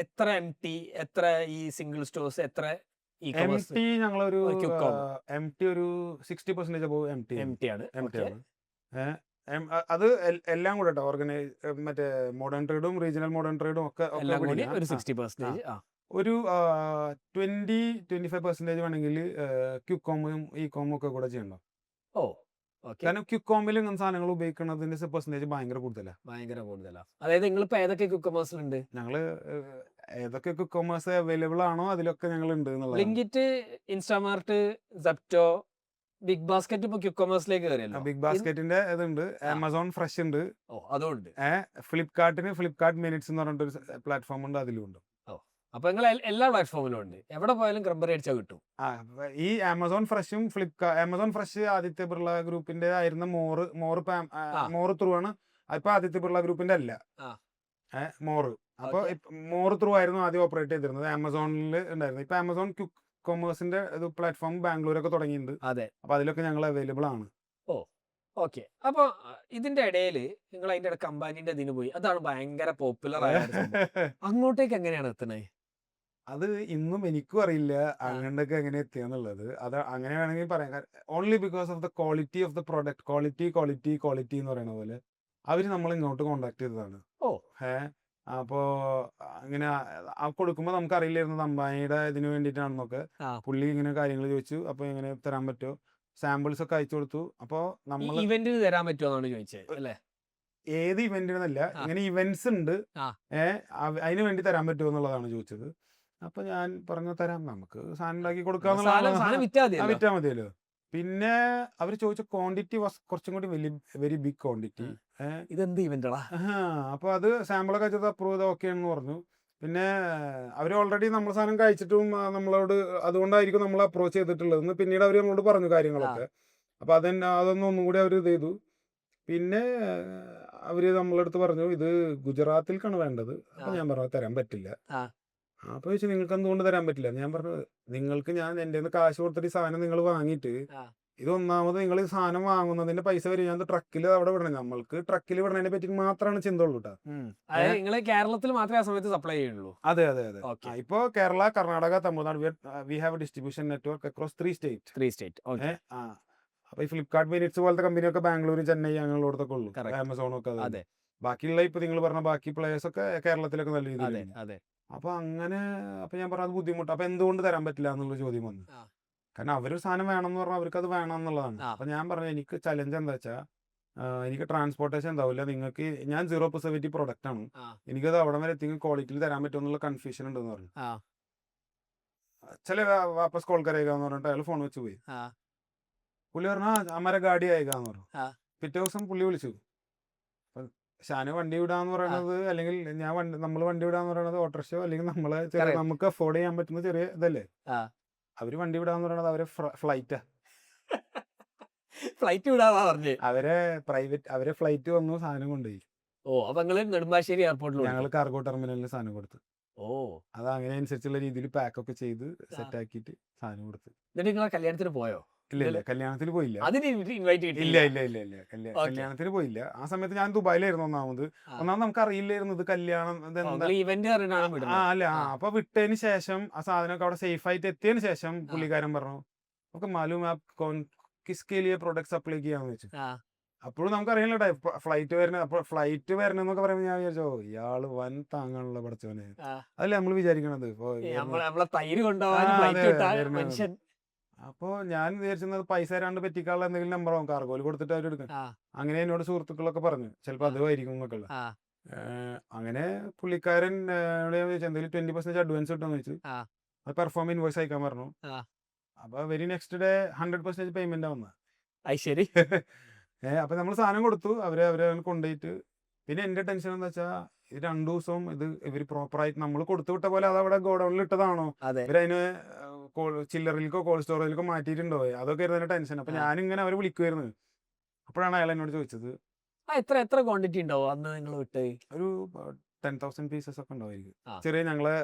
എത്ര MT, എത്ര ഈ സിംഗിൾ സ്റ്റോഴ്സ്, എത്ര e-commerce? MT ഞങ്ങളൊരു Quick commerce. MT ഒരു 60% അബവ് MT ആണ്. MT Okay. ആണ്. അത് എല്ലാം കൂടെ കേട്ടോ, മറ്റേ മോഡേൺ ട്രേഡും റീജിയണൽ മോഡേൺ ട്രേഡും ഒക്കെ എല്ലാം കൂടി പിടിക്കാം. ഒരു 60%. ഒരു 20-25% വേണമെങ്കിൽ ക്യുക്കോമും ഇ-കോമും ഒക്കെ കൂടെ ചെയ്യണം. ഓ, ഓക്കെ. കാരണം ക്യുക്കോമിൽ ഇങ്ങനെ സാധനങ്ങൾ ഉപയോഗിക്കുന്നതിന്റെ പെർസെന്റേജ് ഭയങ്കര കൂടുതലാണ്. ഭയങ്കര കൂടുതലാണ്. അതായത് നിങ്ങളിപ്പോ ഏതൊക്കെ ക്യുക്കമേഴ്സിലുണ്ട്? ഞങ്ങള് ഏതൊക്കെ ക്യുക്കോമേഴ്സ് അവൈലബിൾ ആണോ അതിലൊക്കെ ഞങ്ങൾ ഉണ്ട് എന്നുള്ളത്. Blinkit, Instamart, Zepto, Big Basket ഇപ്പൊ ക്യുക്കമേഴ്സിലേക്ക് കയറിയല്ലോ. ബിഗ് ബാസ്ക്കറ്റിന്റെ ഇതുണ്ട്, ആമസോൺ ഫ്രഷ് ഉണ്ട്, ഓ അതുണ്ട്. ഫ്ലിപ്കാർട്ട് മിനിറ്റ്സ് എന്ന് പറഞ്ഞിട്ട് ഒരു പ്ലാറ്റ്ഫോം ഉണ്ട്, അതിലും ഉണ്ട്. അപ്പൊ നിങ്ങൾ എല്ലാ പ്ലാറ്റ്ഫോമിലും ഉണ്ട്. എവിടെ പോയാലും ക്രംബറി അടിച്ചാൽ കിട്ടും. ഈ ആമസോൺ ഫ്രഷും ആമസോൺ ഫ്രഷ് ആദിത്യ ബിർള ഗ്രൂപ്പിന്റെ ആയിരുന്ന മോറ് ത്രൂ ആണ്. ഇപ്പൊ ആദിത്യ ബിർള ഗ്രൂപ്പിന്റെ അല്ല, മോറ്. അപ്പൊ മോറ് ത്രൂ ആയിരുന്നു ആദ്യം ഓപ്പറേറ്റ് ചെയ്തിരുന്നത്, ആമസോണിൽ ഉണ്ടായിരുന്നു. ഇപ്പൊ ആമസോൺ ക്വിക്ക് കൊമേഴ്സിന്റെ പ്ലാറ്റ്ഫോം ബാംഗ്ലൂരൊക്കെ തുടങ്ങിയിട്ടുണ്ട്. അതെ. അപ്പൊ അതിലൊക്കെ ഞങ്ങൾ അവൈലബിൾ ആണ്. ഓക്കെ. അപ്പൊ ഇതിന്റെ ഇടയിൽ നിങ്ങൾ അതിന്റെ ഇടയിൽ കമ്പാനിന്റെ ഇതിന് പോയി, അതാണ് ഭയങ്കര പോപ്പുലർ ആയ അങ്ങോട്ടേക്ക് എങ്ങനെയാണ് എത്തുന്നത്? അത് ഇന്നും എനിക്കും അറിയില്ല അങ്ങോട്ടൊക്കെ എങ്ങനെ എത്തിയെന്നുള്ളത്. അത് അങ്ങനെ വേണമെങ്കിൽ പറയാം. Only because of the quality of the product. Quality എന്ന് പറയുന്ന പോലെ അവര് നമ്മൾ ഇങ്ങോട്ട് കോണ്ടാക്ട് ചെയ്തതാണ്. അപ്പോ അങ്ങനെ കൊടുക്കുമ്പോ നമുക്ക് അറിയില്ലായിരുന്നു അംബാനിയുടെ ഇതിന് വേണ്ടിയിട്ടാണെന്നൊക്കെ. പുള്ളി ഇങ്ങനെ കാര്യങ്ങൾ ചോദിച്ചു, അപ്പൊ ഇങ്ങനെ തരാൻ പറ്റുമോ, സാമ്പിൾസ് ഒക്കെ അയച്ചു കൊടുത്തു. അപ്പൊ നമ്മൾ ഇവന്റിന് തരാൻ പറ്റുമോ ചോദിച്ചത് അല്ലേ? ഏത് ഇവന്റിനല്ല, ഇങ്ങനെ ഇവന്റ്സ് ഉണ്ട്, അതിന് വേണ്ടി തരാൻ പറ്റുമോ എന്നുള്ളതാണ് ചോദിച്ചത്. അപ്പൊ ഞാൻ പറഞ്ഞു തരാം, നമുക്ക് സാധനം ഉണ്ടാക്കി കൊടുക്കാന്നുള്ള വിറ്റാ മതിയല്ലോ. പിന്നെ അവര് ചോദിച്ച ക്വാണ്ടിറ്റി കുറച്ചും കൂടി വെരി ബിഗ് ക്വാണ്ടിറ്റി. ഇതെന്ത് ഇവന്റാ? അപ്പൊ അത് സാമ്പിളൊക്കെ വെച്ചത് അപ്രൂവ് ചെയ്ത് ഓക്കെ ആണെന്ന് പറഞ്ഞു. പിന്നെ അവർ ഓൾറെഡി നമ്മൾ സാധനം കഴിച്ചിട്ടും നമ്മളോട് അതുകൊണ്ടായിരിക്കും നമ്മൾ അപ്രോച്ച് ചെയ്തിട്ടുള്ളത്. പിന്നീട് അവർ നമ്മളോട് പറഞ്ഞു കാര്യങ്ങളൊക്കെ. അപ്പൊ അതൊന്നും ഒന്നും കൂടി അവർ ഇത് ചെയ്തു. പിന്നെ അവര് നമ്മളടുത്ത് പറഞ്ഞു ഇത് ഗുജറാത്തിൽക്കാണ് വേണ്ടത്. അപ്പൊ ഞാൻ പറഞ്ഞു തരാൻ പറ്റില്ല. അപ്പൊ ചോദിച്ചു നിങ്ങൾക്ക് എന്തുകൊണ്ട് തരാൻ പറ്റില്ല? ഞാൻ പറഞ്ഞു നിങ്ങൾക്ക് ഞാൻ എന്റെ കാശ് കൊടുത്തിട്ട് ഈ സാധനം നിങ്ങൾ വാങ്ങിയിട്ട് ഇത് ഒന്നാമത് നിങ്ങൾ ഈ സാധനം വാങ്ങുന്നതിന്റെ പൈസ വരും, ഞാൻ ട്രക്കിൽ അവിടെ വിടണം. നമ്മൾക്ക് ട്രക്കിൽ വിടണതിനെ പറ്റി മാത്രമാണ് ചിന്ത ഉള്ളൂ കേട്ടോ. കേരളത്തിൽ മാത്രമേ ആ സമയത്ത് സപ്ലൈ ചെയ്യുള്ളൂ? അതെ. ഇപ്പോ Kerala, Karnataka, Tamil Nadu, we have distribution network across 3 state. അപ്പൊ ഈ ഫ്ലിപ്കാർട്ട് മിനിറ്റ്സ് പോലത്തെ കമ്പനിയൊക്കെ ബാംഗ്ലൂർ, ചെന്നൈ അങ്ങനെയുള്ളടത്തൊക്കെ ഉള്ളൂ. ആമസോണൊക്കെ അതെ. ബാക്കിയുള്ള ഇപ്പൊ നിങ്ങൾ പറഞ്ഞ ബാക്കി പ്ലേയേഴ്സ് ഒക്കെ കേരളത്തിലൊക്കെ നല്ല രീതിയിൽ. അപ്പൊ ഞാൻ പറഞ്ഞത് ബുദ്ധിമുട്ട്. അപ്പൊ എന്തുകൊണ്ട് തരാൻ പറ്റില്ല എന്നുള്ള ചോദ്യം വന്നു. കാരണം അവരൊരു സാധനം വേണം എന്ന് പറഞ്ഞാൽ അവർക്ക് അത് വേണം എന്നുള്ളതാണ്. അപ്പൊ ഞാൻ പറഞ്ഞു എനിക്ക് ചലഞ്ച് എന്താ വെച്ചാൽ എനിക്ക് ട്രാൻസ്പോർട്ടേഷൻ ഉണ്ടാവില്ല, നിങ്ങൾക്ക് ഞാൻ 0 പ്രിസർവേറ്റീവ് പ്രൊഡക്റ്റ് ആണ്, എനിക്കത് അവിടെ വരെ എത്തിക്കും ക്വാളിറ്റിയിൽ തരാൻ പറ്റുമെന്നുള്ള കൺഫ്യൂഷൻ ഉണ്ടെന്ന് പറഞ്ഞു. ചില വാപ്പസ് കോൾ കരയുക പറഞ്ഞിട്ട് അയാൾ ഫോൺ വെച്ച് പോയി. പുള്ളി പറഞ്ഞു അമ്മരെ ഗാഡി അയക്കാന്ന് പറഞ്ഞു. പിറ്റേ ദിവസം പുള്ളി വിളിച്ചു, ഷാന് വണ്ടി വിടാന്ന് പറയുന്നത്, അല്ലെങ്കിൽ നമ്മൾ വണ്ടി വിടാന്ന് പറയുന്നത് ഓട്ടോറിക്ഷ അല്ലെങ്കിൽ നമുക്ക് അഫോർഡ് ചെയ്യാൻ പറ്റുന്ന ചെറിയ ഇതല്ലേ. അവര് വണ്ടി വിടാന്ന് പറയുന്നത് അവരെ ഫ്ലൈറ്റ് വിടാന്നാ പറഞ്ഞത്. അവരെ ഫ്ലൈറ്റ് വന്നു, സാധനം കൊണ്ടുപോയി. അപ്പൊ നെടുമ്പാശ്ശേരി എയർപോർട്ടിൽ ഞങ്ങൾ കാർഗോ ടെർമിനലിൽ സാധനം കൊടുത്തു. അത് അങ്ങനെ അനുസരിച്ചുള്ള രീതിയിൽ പാക്ക് ഒക്കെ ചെയ്ത് സെറ്റ് ആക്കിയിട്ട് സാധനം കൊടുത്തു. എന്നിട്ട് നിങ്ങൾ കല്യാണത്തിന് പോയോ? ഇല്ല, കല്യാണത്തിന് പോയില്ല. ഇല്ല, കല്യാണത്തിന് പോയില്ല. ആ സമയത്ത് ഞാൻ ദുബായിലായിരുന്നു. ഒന്നാമത് നമുക്ക് അറിയില്ലായിരുന്നു ഇത് കല്യാണം അപ്പൊ വിട്ടതിന് ശേഷം ആ സാധനമൊക്കെ അവിടെ സേഫ് ആയിട്ട് എത്തിയതിനു ശേഷം പുള്ളിക്കാരൻ പറഞ്ഞു നമുക്ക് മാലൂം കിസ്കെ ലിയെ പ്രൊഡക്റ്റ് സപ്ലൈ ചെയ്യാന്ന് വെച്ചു. അപ്പോഴും നമുക്കറിയില്ല ഫ്ലൈറ്റ് വരണമെന്നൊക്കെ പറയുമ്പോൾ ഞാൻ വിചാരിച്ചോ ഇയാള് വൻ താങ്ങാനുള്ള പഠിച്ചവനെ. അതല്ലേ നമ്മൾ വിചാരിക്കണത്. അപ്പൊ ഞാൻ വിചാരിച്ചത് പൈസ തരാണ്ട് പറ്റിക്കാനുള്ള എന്തെങ്കിലും നമ്പറാവും കാർഗോയിൽ കൊടുത്തിട്ട് അവരെടുക്കും. അങ്ങനെ എന്നോട് സുഹൃത്തുക്കളൊക്കെ പറഞ്ഞു ചിലപ്പോ അതുമായിരിക്കും എന്നൊക്കെയുള്ള. അങ്ങനെ പുള്ളിക്കാരൻ എന്തെങ്കിലും 20% അഡ്വാൻസ് കിട്ടുമെന്ന് വെച്ചു. അത് പെർഫോം ഇൻവോയ്സ് അയക്കാൻ പറഞ്ഞു. അപ്പൊ വെരി നെക്സ്റ്റ് ഡേ 100% പേയ്മെന്റ് വന്ന. ശരി. അപ്പൊ നമ്മൾ സാധനം കൊടുത്തു, അവരെ കൊണ്ടുപോയിട്ട്. പിന്നെ എന്റെ ടെൻഷൻ എന്താ വെച്ചാൽ 2 ദിവസവും ഇവര് പ്രോപ്പറായിട്ട് നമ്മൾ കൊടുത്തു വിട്ട പോലെ അത് അവിടെ ഗോഡൌണിൽ ഇട്ടതാണോ, ഇവരതിന് ചില്ലറിലേക്കോ കോൾഡ് സ്റ്റോറേജിലേക്കോ മാറ്റിയിട്ടുണ്ടോ, അതൊക്കെ ആയിരുന്നു ടെൻഷൻ. അപ്പൊ ഞാനിങ്ങനെ അവരെ വിളിക്കുമായിരുന്നു. അപ്പോഴാണ് അയാൾ എന്നോട് ചോദിച്ചത് എത്ര ക്വാണ്ടിറ്റി ഉണ്ടാവും അന്ന് നിങ്ങൾ വിട്ട്? ഒരു 10,000 പീസസ് ഒക്കെ ഉണ്ടാവുമായിരിക്കും. ആ. ചെറിയ ഞങ്ങളെ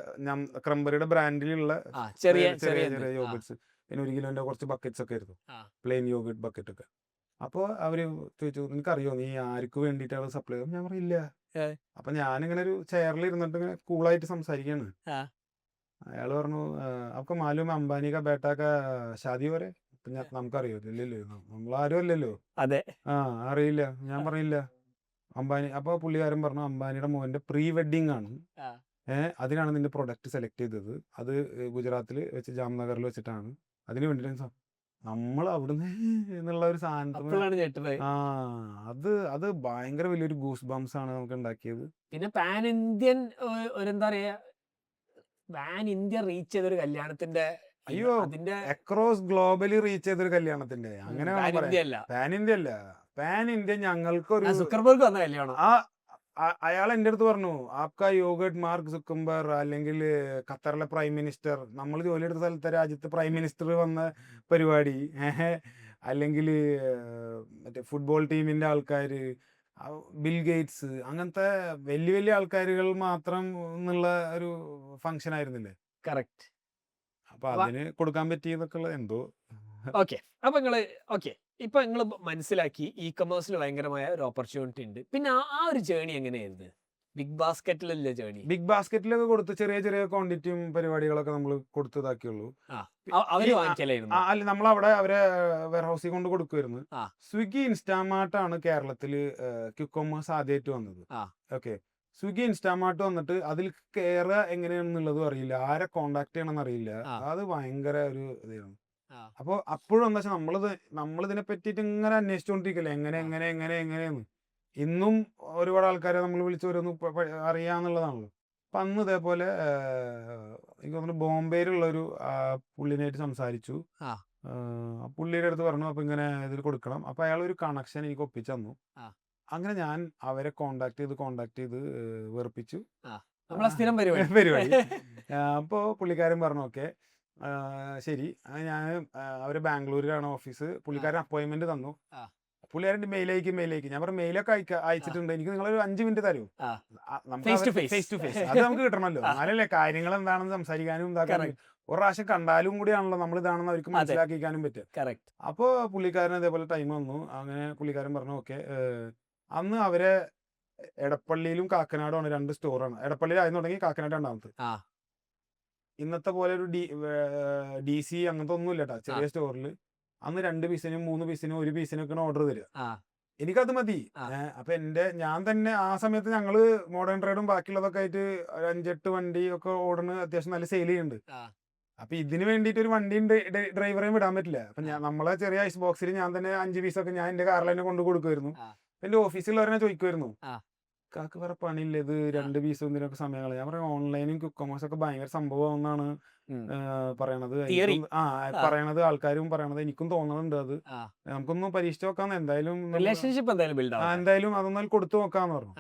ക്രംബറിയുടെ ബ്രാൻഡിലുള്ള ചെറിയ ചെറിയ ചെറിയ യോഗട്ട്സ്. പിന്നെ 1 കിലോന്റെ കുറച്ച് ബക്കറ്റ്സ് ഒക്കെ ആയിരുന്നു, ആ. പ്ലെയിൻ യോഗട്ട് ബക്കറ്റ് ഒക്കെ. അപ്പോൾ അവര് ചോദിച്ചു, നിനക്കറിയോ നീ ആർക്ക് വേണ്ടിയിട്ടാണ് സപ്ലൈ ചെയ്തത്? ഞാൻ പറഞ്ഞില്ല. ഏ. അപ്പൊ ഞാനിങ്ങനെ ഒരു ചെയറിൽ ഇരുന്നിട്ട് ഇങ്ങനെ കൂളായിട്ട് സംസാരിക്കാണ്. ആ. അയാൾ പറഞ്ഞു, അപ്പൊ മാലൂം അംബാനി കാ ബേട്ടാ കാ ഷാദി വരെ. നമുക്കറിയോ? ഇല്ലല്ലോ, നമ്മളാരും അല്ലല്ലോ. അതെ. അറിയില്ല. ഞാൻ പറഞ്ഞില്ല. അംബാനി. അപ്പൊ പുള്ളിക്കാരൻ പറഞ്ഞു, അംബാനിയുടെ മോന്റെ പ്രീ വെഡിങ് ആണ്, ആ. അതിനാണ് നിന്റെ പ്രൊഡക്റ്റ് സെലക്ട് ചെയ്തത്. അത് ഗുജറാത്തിൽ വെച്ച് ജാംനഗറിൽ വെച്ചിട്ടാണ്. അതിന് വേണ്ടിയിട്ട് നമ്മൾ അവിടുന്ന് എന്നുള്ള ഒരു സാധനത്തിന് അപ്പോഴാണ് ഞെട്ടത്. അത് ഭയങ്കര വലിയൊരു ഗൂസ് ബംസ് ആണ് നമുക്ക് ഉണ്ടാക്കിയത്. പിന്നെ പാൻ ഇന്ത്യൻ എന്താ പറയാ, പാൻ ഇന്ത്യ റീച്ച് ചെയ്തൊരു കല്യാണത്തിന്റെ അയ്യോ, അതിന്റെ അക്രോസ് ഗ്ലോബലി റീച്ച് ചെയ്തൊരു കല്യാണത്തിന്റെ അങ്ങനെ പാൻ വേണം ഇന്ത്യ പറയാൻ. അല്ല, പാൻ ഇന്ത്യ അല്ല, പാൻ ഇന്ത്യ ഞങ്ങൾക്കൊരു സുക്കർബർഗ് വന്ന കല്യാണം. അയാൾ എൻ്റെ അടുത്ത് പറഞ്ഞു, ആപ്കാ യോഗട്ട് മാർക്ക് സുക്കംബർ അല്ലെങ്കിൽ ഖത്തറിലെ പ്രൈം മിനിസ്റ്റർ, നമ്മൾ ജോലിയെടുത്ത സ്ഥലത്തെ രാജ്യത്ത് പ്രൈം മിനിസ്റ്റർ വന്ന പരിപാടി, അല്ലെങ്കിൽ മറ്റേ ഫുട്ബോൾ ടീമിന്റെ ആൾക്കാർ, ബിൽ ഗേറ്റ്സ്, അങ്ങനത്തെ വലിയ വലിയ ആൾക്കാരുകൾ മാത്രം എന്നുള്ള ഒരു ഫംഗ്ഷൻ ആയിരുന്നില്ലേ. കറക്റ്റ്. അപ്പൊ അതിന് കൊടുക്കാൻ പറ്റിയതൊക്കെ ഉള്ളത് എന്തോ. ഓക്കെ. അപ്പൊ ഇപ്പൊ നിങ്ങൾ മനസ്സിലാക്കി ഇ കൊമേഴ്സിൽ ഭയങ്കരമായ ഒരു ഓപ്പർച്യൂണിറ്റി ഉണ്ട്. പിന്നെ ആ ഒരു ജേണി എങ്ങനെയായിരുന്നു ബിഗ് ബാസ്ക്കറ്റിലുള്ള ജേണി? ബിഗ് ബാസ്ക്കറ്റിലൊക്കെ കൊടുത്ത് ചെറിയ ചെറിയ ക്വാണ്ടിറ്റിയും പരിപാടികളൊക്കെ നമ്മൾ കൊടുത്തതാക്കിയുള്ളൂ. അവര് വാങ്ങിക്കലായിരുന്നു? അല്ല, നമ്മൾ അവിടെ അവരെ വെയർ ഹൗസിൽ കൊണ്ട് കൊടുക്കുമായിരുന്നു. ആ. സ്വിഗ്ഗി ഇൻസ്റ്റാമാർട്ട് ആണ് കേരളത്തിൽ ക്വിക്ക് കൊമേഴ്സ് ആദ്യമായിട്ട് വന്നത്. ഓക്കെ. സ്വിഗ്ഗി ഇൻസ്റ്റാമാർട്ട് വന്നിട്ട് അതിൽ കയറുക എങ്ങനെയാണെന്നുള്ളതും അറിയില്ല, ആരെ കോണ്ടാക്ട് ചെയ്യണമെന്ന് അറിയില്ല. അത് ഭയങ്കര ഒരു ഇതായിരുന്നു. അപ്പോൾ അപ്പോഴും എന്താ വെച്ചാൽ നമ്മളിതിനെ പറ്റിയിട്ട് ഇങ്ങനെ അന്വേഷിച്ചുകൊണ്ടിരിക്കില്ലേ, എങ്ങനെയെന്ന്. ഇന്നും ഒരുപാട് ആൾക്കാരെ നമ്മൾ വിളിച്ച് ഓരോന്ന് അറിയാന്നുള്ളതാണല്ലോ. അപ്പം അന്ന് ഇതേപോലെ എനിക്ക് തോന്നുന്നു ബോംബെയിലുള്ളൊരു പുള്ളിനായിട്ട് സംസാരിച്ചു. പുള്ളിയുടെ അടുത്ത് പറഞ്ഞു, അപ്പം ഇങ്ങനെ ഇതിൽ കൊടുക്കണം. അപ്പം അയാൾ ഒരു കണക്ഷൻ എനിക്ക് ഒപ്പിച്ചു തന്നു. അങ്ങനെ ഞാൻ അവരെ കോണ്ടാക്ട് ചെയ്ത് വെറുപ്പിച്ചു. സ്ഥിരം പരിപാടി. അപ്പോൾ പുള്ളിക്കാരൻ പറഞ്ഞു, ഓക്കെ ശരി. ഞാൻ അവര് ബാംഗ്ലൂരിലാണ് ഓഫീസ്. പുള്ളിക്കാരൻ അപ്പോയിന്റ്മെന്റ് തന്നു. പുള്ളിക്കാരൻ്റെ മെയിലേക്ക് ഞാൻ പറഞ്ഞു, മെയിലൊക്കെ അയച്ചിട്ടുണ്ട്, എനിക്ക് നിങ്ങളൊരു 5 മിനിറ്റ് തരൂ, നമുക്ക് ഫേസ് ടു ഫേസ് അത് നമുക്ക് കിട്ടണമല്ലോ, എന്നാലല്ലേ കാര്യങ്ങൾ എന്താണെന്ന് സംസാരിക്കാനും ഇതാക്കാനും. ഒരു പ്രാവശ്യം കണ്ടാലും കൂടിയാണല്ലോ നമ്മൾ ഇതാണെന്ന് അവർക്ക് മനസ്സിലാക്കിക്കാനും പറ്റുക. അപ്പോൾ പുള്ളിക്കാരൻ അതേപോലെ ടൈം വന്നു. അങ്ങനെ പുള്ളിക്കാരൻ പറഞ്ഞു, ഓക്കെ. അന്ന് അവരെ എടപ്പള്ളിയിലും കാക്കനാടുമാണ് 2 സ്റ്റോറാണ്. എടപ്പള്ളിയിലായിരുന്നു തുടങ്ങി, കാക്കനാട് രണ്ടാമത്തെ. ഇന്നത്തെ പോലെ ഒരു DC അങ്ങനത്തെ ഒന്നും ഇല്ല കേട്ടോ. ചെറിയ സ്റ്റോറിൽ അന്ന് 2 പീസിനും 3 പീസിനും 1 പീസിനൊക്കെയാണ് ഓർഡർ തരിക. എനിക്കത് മതി. അപ്പൊ ഞാൻ തന്നെ ആ സമയത്ത് ഞങ്ങള് മോഡേൺ ട്രേഡും ബാക്കിയുള്ളതൊക്കെ ആയിട്ട് 5-8 വണ്ടി ഒക്കെ ഓടുന്ന അത്യാവശ്യം നല്ല സെയിൽ ചെയ്യുന്നുണ്ട്. അപ്പൊ ഇതിന് വേണ്ടിയിട്ട് ഒരു വണ്ടിയും ഡ്രൈവറേയും വിടാൻ പറ്റില്ല. അപ്പൊ നമ്മളെ ചെറിയ ഐസ് ബോക്സിൽ ഞാൻ തന്നെ 5 പീസൊക്കെ ഞാൻ എന്റെ കാറിൽ തന്നെ കൊണ്ട് കൊടുക്കുമായിരുന്നു. എന്റെ ഓഫീസിലുള്ളവരെ ചോദിക്കുമായിരുന്നു, കാക്ക് വേറെ പണിയില്ല, ഇത് 2 പീസും ഇതിനൊക്കെ സമയങ്ങൾ. ഞാൻ പറയാം, ഓൺലൈനും ക്വിക്ക് കൊമേഴ്സ് ഒക്കെ ഭയങ്കര സംഭവമാണെന്നാണ് പറയണത്. പറയണത് ആൾക്കാരും പറയണത് എനിക്കും തോന്നുന്നുണ്ട്. അത് നമുക്കൊന്ന് പരീക്ഷിച്ച് നോക്കാന്ന്. എന്തായാലും അതൊന്നും കൊടുത്തു നോക്കാന്ന് പറഞ്ഞു.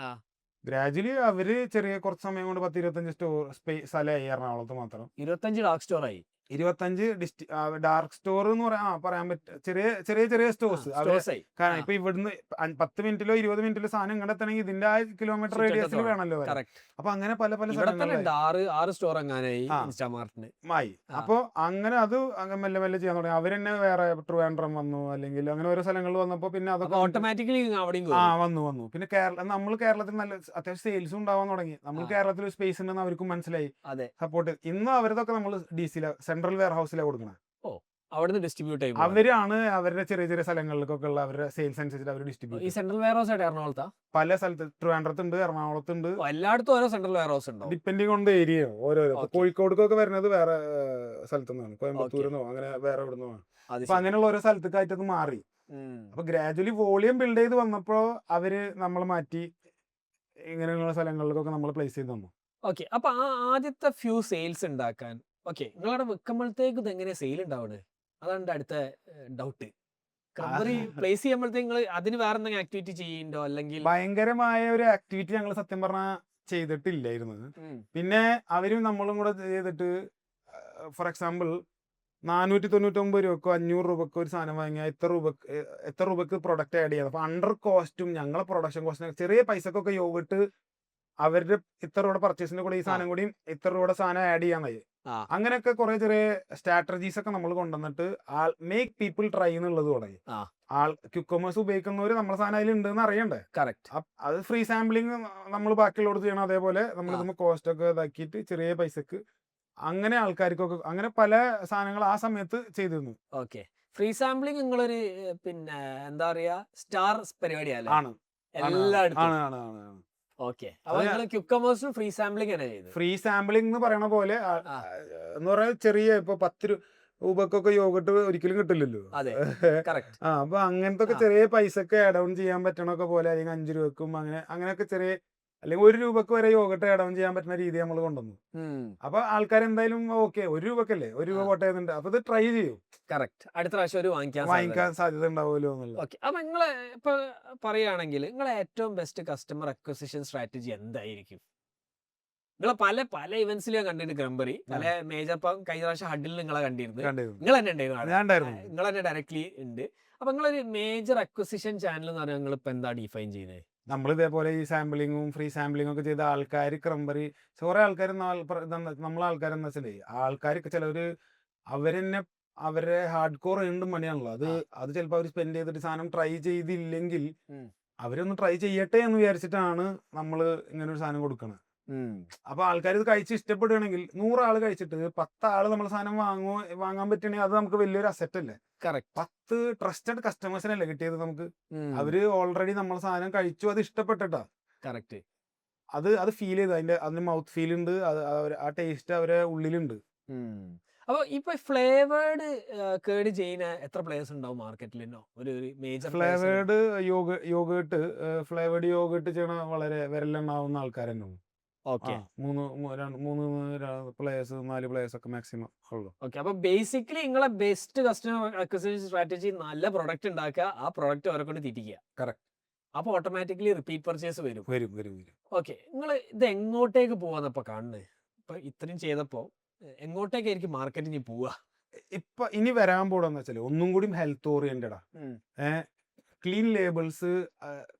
ഗ്രാജുവലി അവര് കുറച്ച് സമയം കൊണ്ട് 10-25 സ്ഥലമായി എറണാകുളത്ത് മാത്രം. 25 ഡാർക്ക് സ്റ്റോറായി. 25 ഡാർക്ക് സ്റ്റോർ എന്ന് പറയാൻ പറ്റും. ചെറിയ സ്റ്റോഴ്സ്. കാരണം ഇപ്പൊ ഇവിടുന്ന് 10 മിനിറ്റിലോ 20 മിനിറ്റിലോ സാധനം കണ്ടെത്തണമെങ്കിൽ ഇതിന്റെ കിലോമീറ്റർ റേഡിയസിൽ വേണമല്ലോ. അപ്പൊ അങ്ങനെ പല മായി. അപ്പൊ അങ്ങനെ അത് മെല്ലെ മെല്ലെ ചെയ്യാൻ തുടങ്ങി. അവരെന്നെ വേറെ ട്രിവാൻഡ്രം വന്നു, അല്ലെങ്കിൽ അങ്ങനെ ഓരോ സ്ഥലങ്ങളിൽ വന്നപ്പോ പിന്നെ അതൊക്കെ ഓട്ടോമാറ്റിക്കലി വന്നു. പിന്നെ നമ്മൾ കേരളത്തിൽ നല്ല അത്യാവശ്യം സെയിൽസും ഉണ്ടാവാൻ തുടങ്ങി. നമ്മൾ കേരളത്തിൽ ഒരു സ്പേസ് ഉണ്ടെന്ന് അവർക്കും മനസ്സിലായി. സപ്പോർട്ട്. ഇന്ന് അവരതൊക്കെ നമ്മൾ DC സെൻട്രൽ വെയർ ഹൗസിലാണ് കൊടുക്കുന്നത്. അവിടുന്ന് ഡിസ്ട്രിബ്യൂട്ട് ചെയ്യും. അവരാണ് അവരുടെ ചെറിയ സ്ഥലങ്ങളിലേക്കൊക്കെ ഉള്ള അവരുടെ സെയിൽസ് അനുസരിച്ച് അവർ ഡിസ്ട്രിബ്യൂട്ട്. ഈ സെൻട്രൽ വെയർ ഹൗസ് ആയിട്ട് എറണാകുളത്താ? പല സ്ഥലത്ത്, ട്രിവാൻഡ്രത്തുണ്ട്, എറണാകുളത്തുണ്ട്, എല്ലായിടത്തും ഓരോ സെൻട്രൽ വെയർ ഹൗസ് ഉണ്ടോ? Depending on the area. ഓരോരോ കോഴിക്കോടൊക്കെ വരുന്നത് വേറെ സ്ഥലത്തുനിന്നാണ്, കോയമ്പത്തൂരിന്നോ അങ്ങനെ വേറെ ഇവിടുന്നോ. അപ്പൊ അങ്ങനെയുള്ള ഓരോ സ്ഥലത്തേക്കായിട്ട് അത് മാറി. അപ്പൊ ഗ്രാജുവലി വോളിയം ബിൽഡ് ചെയ്ത് വന്നപ്പോ അവര് നമ്മൾ മാറ്റി ഇങ്ങനെയുള്ള സ്ഥലങ്ങളിലേക്കൊക്കെ നമ്മൾ പ്ലേസ് ചെയ്ത് തന്നു. ഓക്കെ. അപ്പൊ ആദ്യത്തെ ഫ്യൂ സെയിൽസ് ഉണ്ടാക്കാൻ നിങ്ങളുടെ വെക്കുമ്പോഴത്തേക്ക് ഇത് എങ്ങനെ സെയിൽ ഉണ്ടാവുന്നത്? അതാണ് അടുത്ത ഡൗട്ട്. പ്ലേസ് ചെയ്യുമ്പോഴത്തേക്ക് അതിന് വേറെ എന്തെങ്കിലും ആക്ടിവിറ്റി ചെയ്യുന്നുണ്ടോ? അല്ലെങ്കിൽ ഭയങ്കരമായ ഒരു ആക്ടിവിറ്റി ഞങ്ങൾ സത്യം പറഞ്ഞാൽ ചെയ്തിട്ടില്ലായിരുന്നു. പിന്നെ അവരും നമ്മളും കൂടെ ചെയ്തിട്ട്, ഫോർ എക്സാമ്പിൾ 499 രൂപക്കോ 500 രൂപക്കോ ഒരു സാധനം വാങ്ങിയാൽ എത്ര രൂപക്ക് പ്രൊഡക്റ്റ് ആഡ് ചെയ്യാം. അപ്പൊ അണ്ടർ കോസ്റ്റും ഞങ്ങളെ പ്രൊഡക്ഷൻ കോസ്റ്റും ചെറിയ പൈസക്കൊക്കെ യോഗട്ട് അവരുടെ ഇത്ര രൂപയുടെ പർച്ചേസിന്റെ കൂടെ ഈ സാധനം കൂടിയും ഇത്ര രൂപയുടെ സാധനം ആഡ് ചെയ്യാനായി. അങ്ങനെയൊക്കെ കുറെ ചെറിയ സ്ട്രാറ്റജീസ് ഒക്കെ നമ്മൾ കൊണ്ടുവന്നിട്ട് മേക്ക് പീപ്പിൾ ട്രൈ എന്നുള്ളത് തുടങ്ങി. ക്യുക്കമേഴ്സ് ഉപയോഗിക്കുന്നവര് നമ്മുടെ സാധനം അതിൽ ഉണ്ടെന്ന് അറിയണ്ടേ. അത് ഫ്രീ സാമ്പിളിങ് നമ്മൾ ബാക്കിയുള്ളവർക്ക് ചെയ്യണം. അതേപോലെ നമ്മൾ ഇതുമ്പോൾ കോസ്റ്റ് ഒക്കെ ഇതാക്കിയിട്ട് ചെറിയ പൈസക്ക് അങ്ങനെ ആൾക്കാർക്കൊക്കെ അങ്ങനെ പല സാധനങ്ങൾ ആ സമയത്ത് ചെയ്തിരുന്നു. ഓക്കെ, ഫ്രീ സാമ്പിളിങ് നിങ്ങളൊരു പിന്നെ എന്താ പറയാ സ്റ്റാർ പരിപാടിയാണ്. എല്ലായിടത്തും. ഓക്കെ, അപ്പൊ ക്യുക്കമേഴ്സിന് ഫ്രീ സാമ്പിളിംഗ് ആണ് ചെയ്തത്. ഫ്രീ സാമ്പിളിംഗ് എന്ന് പറയണ പോലെ എന്ന് പറയാൻ ചെറിയ ഇപ്പൊ 10 രൂപക്കൊക്കെ യോഗട്ട് ഒരിക്കലും കിട്ടില്ലല്ലോ. അപ്പൊ അങ്ങനത്തെ ചെറിയ പൈസക്ക് ആഡ് ഓൺ ചെയ്യാൻ പറ്റണൊക്കെ പോലെ, അല്ലെങ്കിൽ 5 രൂപക്കും അങ്ങനെയൊക്കെ ചെറിയ, അല്ലെങ്കിൽ 1 രൂപക്ക് വരെ യോഗട്ട് ആഡ് ഓൺ ചെയ്യാൻ പറ്റുന്ന രീതി നമ്മൾ കൊണ്ടുവന്നു. അപ്പൊ ആൾക്കാർ എന്തായാലും ഓക്കെ 1 രൂപക്കല്ലേ, 1 രൂപ പോട്ടേന്നുണ്ട്, അപ്പൊ ഇത് ട്രൈ ചെയ്യും. അടുത്ത പ്രാവശ്യം വാങ്ങിക്കാൻ സാധ്യത ഉണ്ടാവുമല്ലോ എന്നുള്ളത്. ഓക്കെ, അപ്പൊ നിങ്ങളെ ഇപ്പൊ പറയുകയാണെങ്കിൽ നിങ്ങളെ ഏറ്റവും ബെസ്റ്റ് കസ്റ്റമർ അക്വിസിഷൻ സ്ട്രാറ്റജി എന്തായിരിക്കും? നിങ്ങളെ പല പല ഇവന്റ്സിലും ഞാൻ കണ്ടിട്ട് ഗ്രംബറി പല മേജർ കഴിഞ്ഞ പ്രാവശ്യം ഹഡിൽ നിങ്ങളെ കണ്ടിരുന്നു. നിങ്ങൾ തന്നെ ഉണ്ടായിരുന്നു, നിങ്ങൾ തന്നെ ഡയറക്ട്ലി ഉണ്ട്. അപ്പൊ നിങ്ങളൊരു മേജർ അക്വിസിഷൻ ചാനൽ എന്ന് പറഞ്ഞാൽ നിങ്ങൾ ഇപ്പൊ എന്താ ഡിഫൈൻ ചെയ്യുന്നത്? നമ്മൾ ഇതേപോലെ ഈ സാമ്പിളിങ്ങും ഫ്രീ സാമ്പിളിങ്ങും ഒക്കെ ചെയ്ത ആൾക്കാർ ക്രംബറി കുറെ ആൾക്കാർ നമ്മളെ ആൾക്കാരെന്ന് വെച്ചാലേ ആൾക്കാർക്ക് ചിലവര് അവരെന്നെ അവരെ ഹാർഡ് കോർ വീണ്ടും പണിയാണല്ലോ. അത് ചിലപ്പോൾ അവർ സ്പെൻഡ് ചെയ്തിട്ട് സാധനം ട്രൈ ചെയ്തില്ലെങ്കിൽ അവരൊന്ന് ട്രൈ ചെയ്യട്ടെ എന്ന് വിചാരിച്ചിട്ടാണ് നമ്മൾ ഇങ്ങനെ ഒരു സാധനം കൊടുക്കുന്നത്. അപ്പൊ ആൾക്കാർ ഇത് കഴിച്ച് ഇഷ്ടപ്പെടുകയാണെങ്കിൽ 100 ആള് കഴിച്ചിട്ട് 10 ആള് നമ്മൾ സാധനം വാങ്ങാൻ പറ്റുകയാണെങ്കിൽ അത് നമുക്ക് വലിയൊരു അസറ്റ് അല്ലേ. 10 ട്രസ്റ്റഡ് കസ്റ്റമേഴ്സിനല്ലേ കിട്ടിയത് നമുക്ക്. അവര് ഓൾറെഡി നമ്മൾ സാധനം കഴിച്ചു, അത് ഇഷ്ടപ്പെട്ടിട്ടാ. അത് ഫീൽ ചെയ്ത് അതിന്റെ മൗത്ത് ഫീൽ ഉണ്ട്, ആ ടേസ്റ്റ് അവരെ ഉള്ളിലുണ്ട്. അപ്പൊ ഇപ്പൊ ഫ്ലേവേർഡ് കേട് ചെയ്യുന്ന എത്ര പ്ലേയേഴ്സ് ഉണ്ടാവും മാർക്കറ്റിൽ? ഒരു മേജർ ഫ്ലേവേർഡ് യോഗട്ട് ചെയ്യണ വളരെ വിരലെണ്ണാവുന്ന ആൾക്കാർ തന്നെ. 3 പ്ലേയേഴ്സ് 4 പ്ലേയേഴ്സ് ഒക്കെ മാക്സിമം ഉള്ളൂ. ഓക്കെ, അപ്പൊ ബേസിക്കലി നിങ്ങളെ ബെസ്റ്റ് കസ്റ്റമർ അക്വിസിഷൻ സ്ട്രാറ്റജി നല്ല പ്രൊഡക്റ്റ് ഉണ്ടാക്കുക, ആ പ്രൊഡക്റ്റ് അവരെ കൊണ്ട് തിരിക്കുക. കറക്റ്റ്. അപ്പൊ ഓട്ടോമാറ്റിക്കലി റിപ്പീറ്റ് പർച്ചേസ് വരും. ഓക്കെ, നിങ്ങൾ ഇത് എങ്ങോട്ടേക്ക് പോവാന്നപ്പോ കാണുന്നത്? ഇപ്പൊ ഇത്രയും ചെയ്തപ്പോ എങ്ങോട്ടേക്കായിരിക്കും മാർക്കറ്റിന് പോവുക? ഇപ്പൊ ഇനി വരാൻ പോണെന്ന് വെച്ചാല് ഒന്നും കൂടി ഹെൽത്ത് ഓറിയന്റഡാ. ക്ലീൻ ലേബിൾസ്